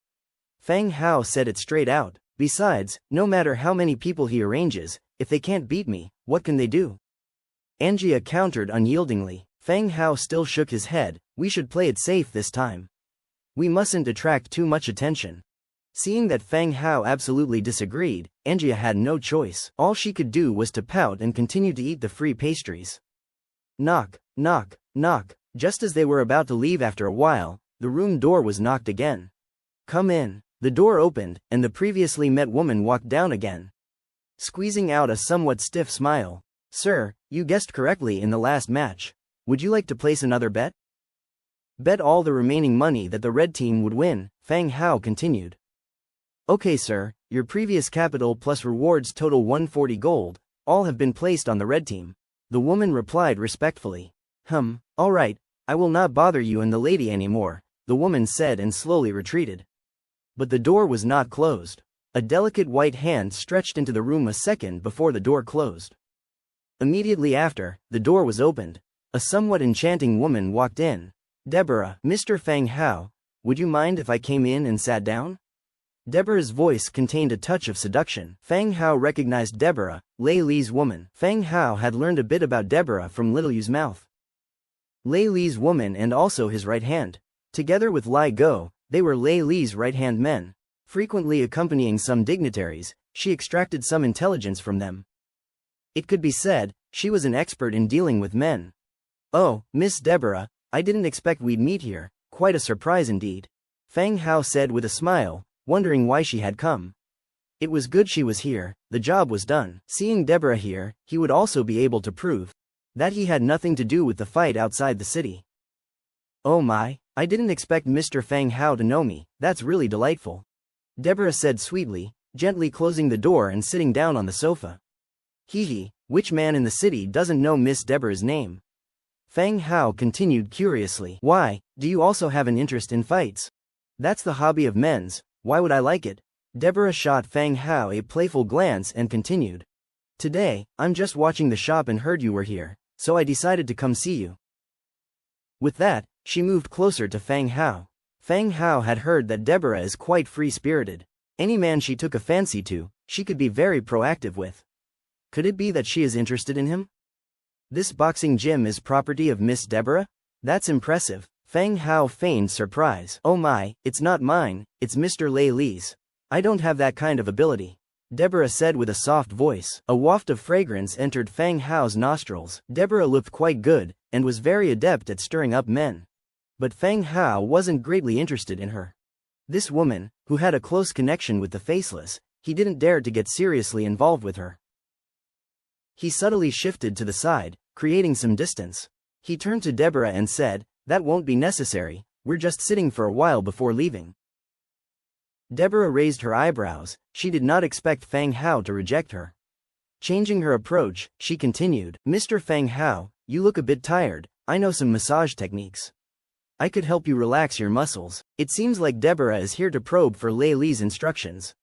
Feng Hao said it straight out. Besides, no matter how many people he arranges, if they can't beat me, what can they do? Angia countered unyieldingly. Feng Hao still shook his head. We should play it safe this time. We mustn't attract too much attention. Seeing that Feng Hao absolutely disagreed, Angia had no choice. All she could do was to pout and continue to eat the free pastries. Knock, knock, knock. Just as they were about to leave after a while, the room door was knocked again. Come in. The door opened, and the previously met woman walked down again, squeezing out a somewhat stiff smile. Sir, you guessed correctly in the last match. Would you like to place another bet? Bet all the remaining money that the red team would win, Feng Hao continued. Okay sir, your previous capital plus rewards total 140 gold, all have been placed on the red team. The woman replied respectfully. Alright, I will not bother you and the lady anymore, the woman said and slowly retreated. But the door was not closed. A delicate white hand stretched into the room a second before the door closed. Immediately after, the door was opened. A somewhat enchanting woman walked in. Deborah, Mr. Feng Hao, would you mind if I came in and sat down? Deborah's voice contained a touch of seduction. Feng Hao recognized Deborah, Lei Li's woman. Feng Hao had learned a bit about Deborah from Little Yu's mouth. Lei Li's woman and also his right hand. Together with Lai Go, they were Lei Li's right-hand men. Frequently accompanying some dignitaries, she extracted some intelligence from them. It could be said, she was an expert in dealing with men. Oh, Miss Deborah, I didn't expect we'd meet here, quite a surprise indeed. Feng Hao said with a smile, wondering why she had come. It was good she was here, the job was done. Seeing Deborah here, he would also be able to prove that he had nothing to do with the fight outside the city. Oh my, I didn't expect Mr. Feng Hao to know me, that's really delightful. Deborah said sweetly, gently closing the door and sitting down on the sofa. Hee, which man in the city doesn't know Miss Deborah's name? Feng Hao continued curiously. Why, do you also have an interest in fights? That's the hobby of men's, why would I like it? Deborah shot Feng Hao a playful glance and continued. Today, I'm just watching the shop and heard you were here, so I decided to come see you. With that, she moved closer to Feng Hao. Feng Hao had heard that Deborah is quite free-spirited. Any man she took a fancy to, she could be very proactive with. Could it be that she is interested in him? This boxing gym is property of Miss Deborah? That's impressive. Feng Hao feigned surprise. Oh my, it's not mine, it's Mr. Lei Li's. I don't have that kind of ability. Deborah said with a soft voice. A waft of fragrance entered Feng Hao's nostrils. Deborah looked quite good, and was very adept at stirring up men. But Feng Hao wasn't greatly interested in her. This woman, who had a close connection with the Faceless, he didn't dare to get seriously involved with her. He subtly shifted to the side, creating some distance. He turned to Deborah and said, that won't be necessary, we're just sitting for a while before leaving. Deborah raised her eyebrows. She did not expect Fang Hao to reject her. Changing her approach, she continued, Mr. Fang Hao, you look a bit tired. I know some massage techniques. I could help you relax your muscles. It seems like Deborah is here to probe for Lei Li's instructions.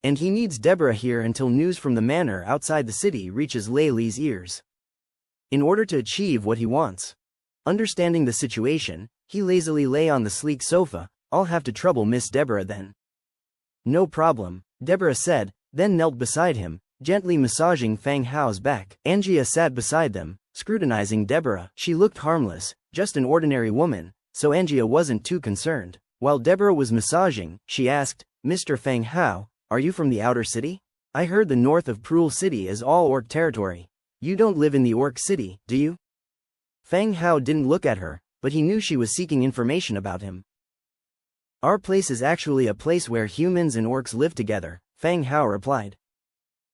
And he needs Deborah here until news from the manor outside the city reaches Lei Li's ears. In order to achieve what he wants. Understanding the situation, he lazily lay on the sleek sofa. I'll have to trouble Miss Deborah then. No problem, Deborah said, then knelt beside him, gently massaging Fang Hao's back. Angia sat beside them, scrutinizing Deborah. She looked harmless, just an ordinary woman, so Angia wasn't too concerned. While Deborah was massaging, she asked, Mr. Fang Hao, are you from the outer city? I heard the north of Prul City is all orc territory. You don't live in the orc city, do you? Fang Hao didn't look at her, but he knew she was seeking information about him. Our place is actually a place where humans and orcs live together, Fang Hao replied.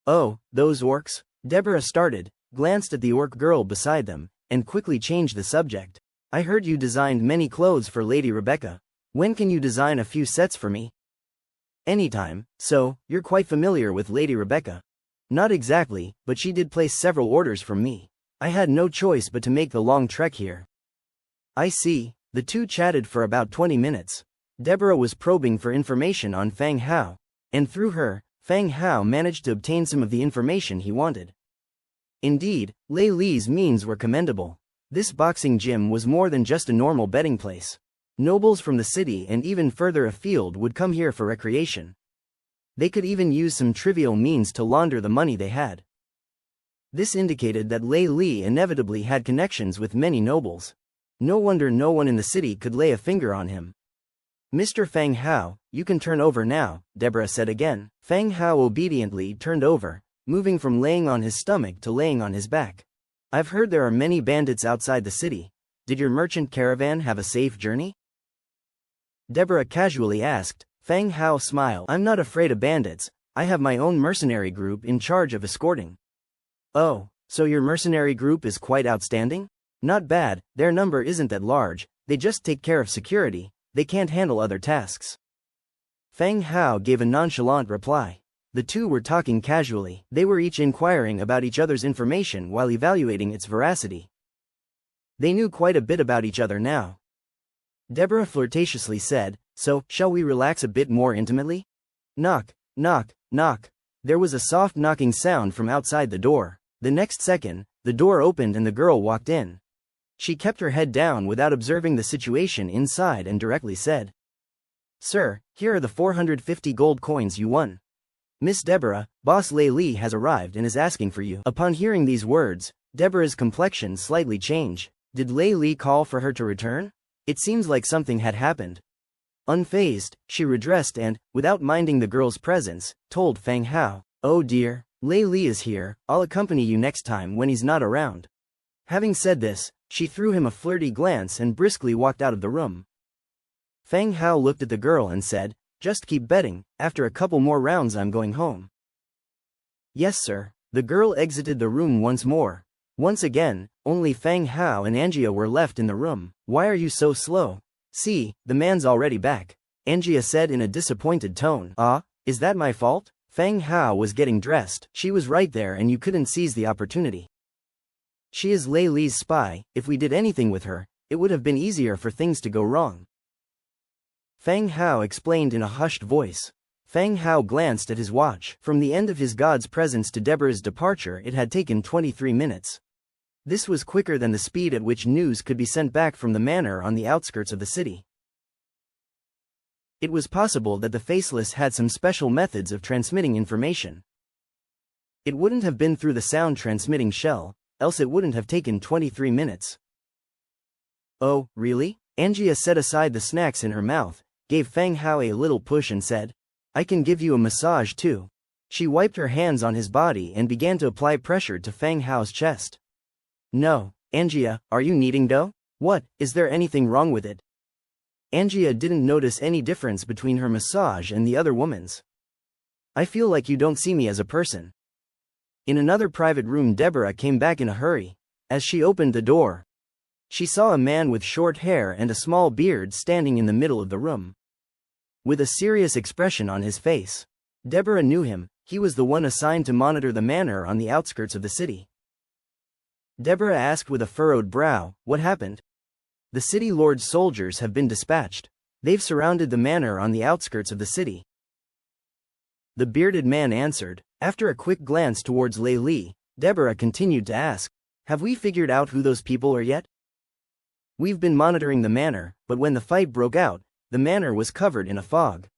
Oh, those orcs? Deborah started, glanced at the orc girl beside them, and quickly changed the subject. I heard you designed many clothes for Lady Rebecca. When can you design a few sets for me? Anytime, so, you're quite familiar with Lady Rebecca. Not exactly, but she did place several orders from me. I had no choice but to make the long trek here. I see. The two chatted for about 20 minutes. Deborah was probing for information on Fang Hao, and through her, Fang Hao managed to obtain some of the information he wanted. Indeed, Lei Li's means were commendable. This boxing gym was more than just a normal betting place. Nobles from the city and even further afield would come here for recreation. They could even use some trivial means to launder the money they had. This indicated that Lei Li inevitably had connections with many nobles. No wonder no one in the city could lay a finger on him. Mr. Fang Hao, you can turn over now, Deborah said again. Fang Hao obediently turned over, moving from laying on his stomach to laying on his back. I've heard there are many bandits outside the city. Did your merchant caravan have a safe journey? Deborah casually asked. Fang Hao smiled. I'm not afraid of bandits. I have my own mercenary group in charge of escorting. Oh, so your mercenary group is quite outstanding? Not bad, their number isn't that large, they just take care of security, they can't handle other tasks. Fang Hao gave a nonchalant reply. The two were talking casually. They were each inquiring about each other's information while evaluating its veracity. They knew quite a bit about each other now. Deborah flirtatiously said, so, shall we relax a bit more intimately? Knock, knock, knock. There was a soft knocking sound from outside the door. The next second, the door opened and the girl walked in. She kept her head down without observing the situation inside and directly said, Sir, here are the 450 gold coins you won. Miss Deborah, Boss Lei Li has arrived and is asking for you. Upon hearing these words, Deborah's complexion slightly changed. Did Lei Li call for her to return? It seems like something had happened. Unfazed, she redressed and, without minding the girl's presence, told Fang Hao, Oh dear, Lei Li is here, I'll accompany you next time when he's not around. Having said this, she threw him a flirty glance and briskly walked out of the room. Fang Hao looked at the girl and said, Just keep betting, after a couple more rounds I'm going home. Yes sir. The girl exited the room once more. Once again, only Fang Hao and Angia were left in the room. Why are you so slow? See, the man's already back, Angia said in a disappointed tone. Ah, is that my fault? Fang Hao was getting dressed. She was right there and you couldn't seize the opportunity. She is Lei Li's spy. If we did anything with her, it would have been easier for things to go wrong. Fang Hao explained in a hushed voice. Fang Hao glanced at his watch. From the end of his god's presence to Deborah's departure it had taken 23 minutes. This was quicker than the speed at which news could be sent back from the manor on the outskirts of the city. It was possible that the Faceless had some special methods of transmitting information. It wouldn't have been through the sound transmitting shell, else it wouldn't have taken 23 minutes. Oh, really? Angia set aside the snacks in her mouth, gave Fang Hao a little push and said, I can give you a massage too. She wiped her hands on his body and began to apply pressure to Fang Hao's chest. No, Angia, are you kneading dough? What, is there anything wrong with it? Angia didn't notice any difference between her massage and the other woman's. I feel like you don't see me as a person. In another private room Deborah came back in a hurry. As she opened the door, she saw a man with short hair and a small beard standing in the middle of the room. with a serious expression on his face. Deborah knew him, he was the one assigned to monitor the manor on the outskirts of the city. Deborah asked with a furrowed brow, "What happened?" "The city lord's soldiers have been dispatched. They've surrounded the manor on the outskirts of the city." The bearded man answered. After a quick glance towards Lei Li, Deborah continued to ask, "Have we figured out who those people are yet?" "We've been monitoring the manor, but when the fight broke out, the manor was covered in a fog.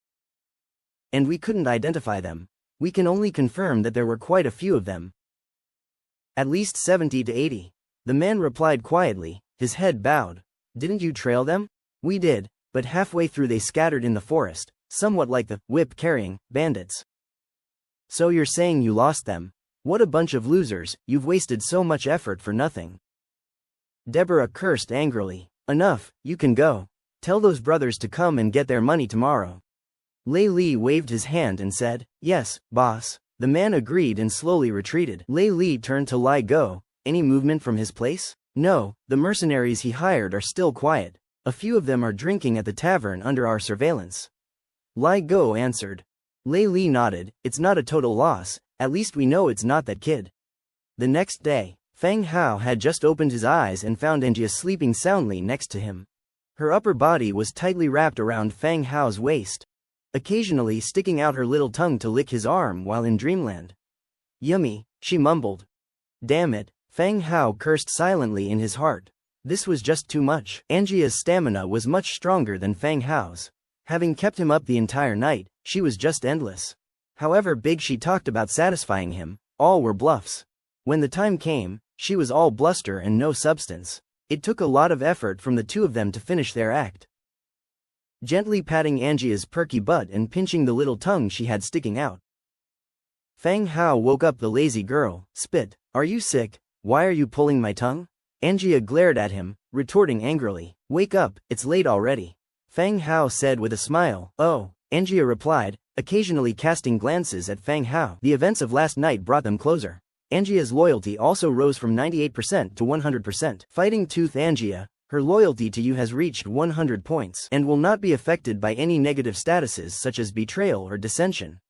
And we couldn't identify them. We can only confirm that there were quite a few of them. At least 70 to 80. The man replied quietly, his head bowed. "Didn't you trail them?" "We did, but halfway through they scattered in the forest, somewhat like the whip-carrying bandits." "So you're saying you lost them? What a bunch of losers, you've wasted so much effort for nothing." Deborah cursed angrily. "Enough, you can go. Tell those brothers to come and get their money tomorrow." Lei Li waved his hand and said, "Yes, boss." The man agreed and slowly retreated. Lei Li turned to Lai Go. "Any movement from his place?" "No, the mercenaries he hired are still quiet. A few of them are drinking at the tavern under our surveillance." Lai Go answered. Lei Li nodded. "It's not a total loss, at least we know it's not that kid." The next day, Fang Hao had just opened his eyes and found Angia sleeping soundly next to him. Her upper body was tightly wrapped around Fang Hao's waist, occasionally sticking out her little tongue to lick his arm while in dreamland. "Yummy," she mumbled. "Damn it," Fang Hao cursed silently in his heart. This was just too much. Angia's stamina was much stronger than Fang Hao's. Having kept him up the entire night, she was just endless. However big she talked about satisfying him, all were bluffs. When the time came, she was all bluster and no substance. It took a lot of effort from the two of them to finish their act. Gently patting Angia's perky butt and pinching the little tongue she had sticking out, Fang Hao woke up the lazy girl. "Spit, are you sick? Why are you pulling my tongue?" Angia glared at him, retorting angrily. "Wake up, it's late already," Fang Hao said with a smile. "Oh," Angia replied, occasionally casting glances at Fang Hao. The events of last night brought them closer. Angia's loyalty also rose from 98% to 100%. Fighting Tooth Angia, her loyalty to you has reached 100 points and will not be affected by any negative statuses such as betrayal or dissension.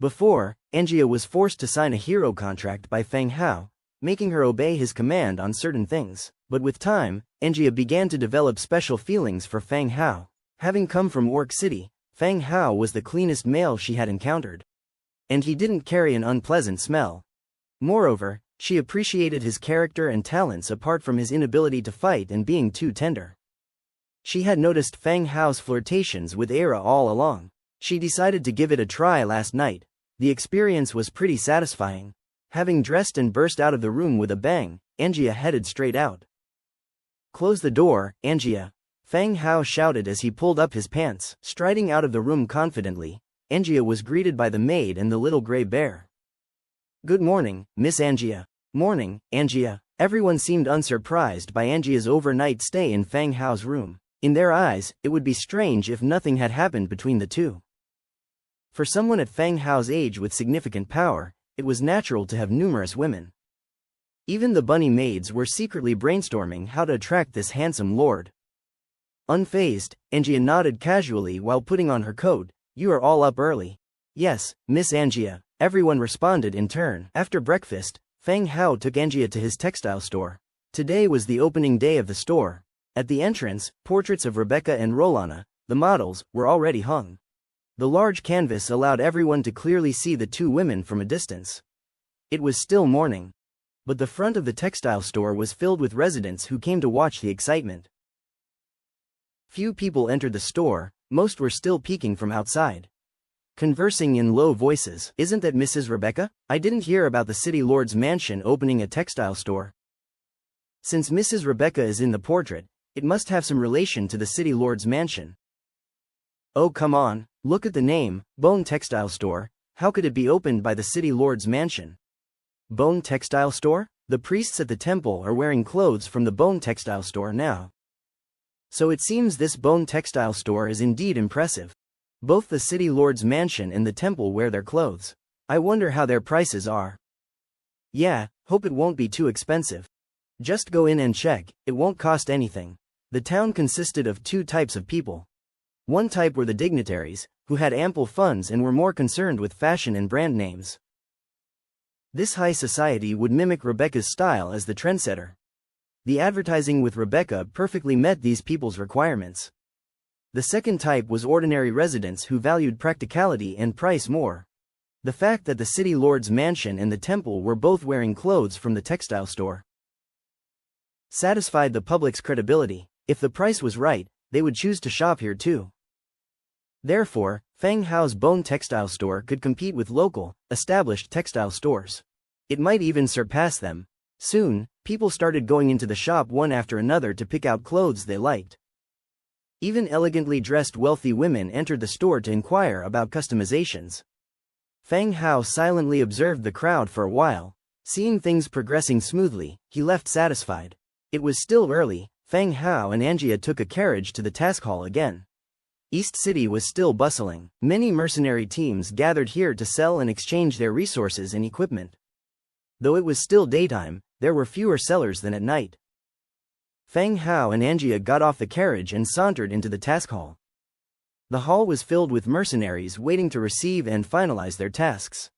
Before, Angia was forced to sign a hero contract by Fang Hao, making her obey his command on certain things, but with time, Angia began to develop special feelings for Fang Hao. Having come from Orc City, Fang Hao was the cleanest male she had encountered. And he didn't carry an unpleasant smell. Moreover, she appreciated his character and talents apart from his inability to fight and being too tender. She had noticed Fang Hao's flirtations with Era all along. She decided to give it a try last night. The experience was pretty satisfying. Having dressed and burst out of the room with a bang, Angia headed straight out. "Close the door, Angia," Fang Hao shouted as he pulled up his pants. Striding out of the room confidently, Angia was greeted by the maid and the little gray bear. "Good morning, Miss Angia." "Morning, Angia." Everyone seemed unsurprised by Angia's overnight stay in Fang Hao's room. In their eyes, it would be strange if nothing had happened between the two. For someone at Fang Hao's age with significant power, it was natural to have numerous women. Even the bunny maids were secretly brainstorming how to attract this handsome lord. Unfazed, Angia nodded casually while putting on her coat. "You are all up early." "Yes, Miss Angia," everyone responded in turn. After breakfast, Fang Hao took Angia to his textile store. Today was the opening day of the store. At the entrance, portraits of Rebecca and Rolana, the models, were already hung. The large canvas allowed everyone to clearly see the two women from a distance. It was still morning, but the front of the textile store was filled with residents who came to watch the excitement. Few people entered the store, most were still peeking from outside, conversing in low voices. "Isn't that Mrs. Rebecca? I didn't hear about the city lord's mansion opening a textile store." Since Mrs. Rebecca is in the portrait, it must have some relation to the city lord's mansion. "Oh come on, look at the name, Bone Textile Store. How could it be opened by the city lord's mansion?" Bone Textile Store? The priests at the temple are wearing clothes from the Bone Textile Store now. So it seems this Bone Textile Store is indeed impressive. Both the city lord's mansion and the temple wear their clothes. I wonder how their prices are. Yeah, hope it won't be too expensive. Just go in and check, it won't cost anything. The town consisted of two types of people. One type were the dignitaries, who had ample funds and were more concerned with fashion and brand names. This high society would mimic Rebecca's style as the trendsetter. The advertising with Rebecca perfectly met these people's requirements. The second type was ordinary residents who valued practicality and price more. The fact that the city lord's mansion and the temple were both wearing clothes from the textile store satisfied the public's credibility. If the price was right, they would choose to shop here too. Therefore, Feng Hao's Bone textile store could compete with local, established textile stores. It might even surpass them. Soon, people started going into the shop one after another to pick out clothes they liked. Even elegantly dressed wealthy women entered the store to inquire about customizations. Feng Hao silently observed the crowd for a while. Seeing things progressing smoothly, he left satisfied. It was still early. Feng Hao and Angia took a carriage to the task hall again. East City was still bustling. Many mercenary teams gathered here to sell and exchange their resources and equipment. Though it was still daytime, there were fewer sellers than at night. Feng Hao and Angia got off the carriage and sauntered into the task hall. The hall was filled with mercenaries waiting to receive and finalize their tasks.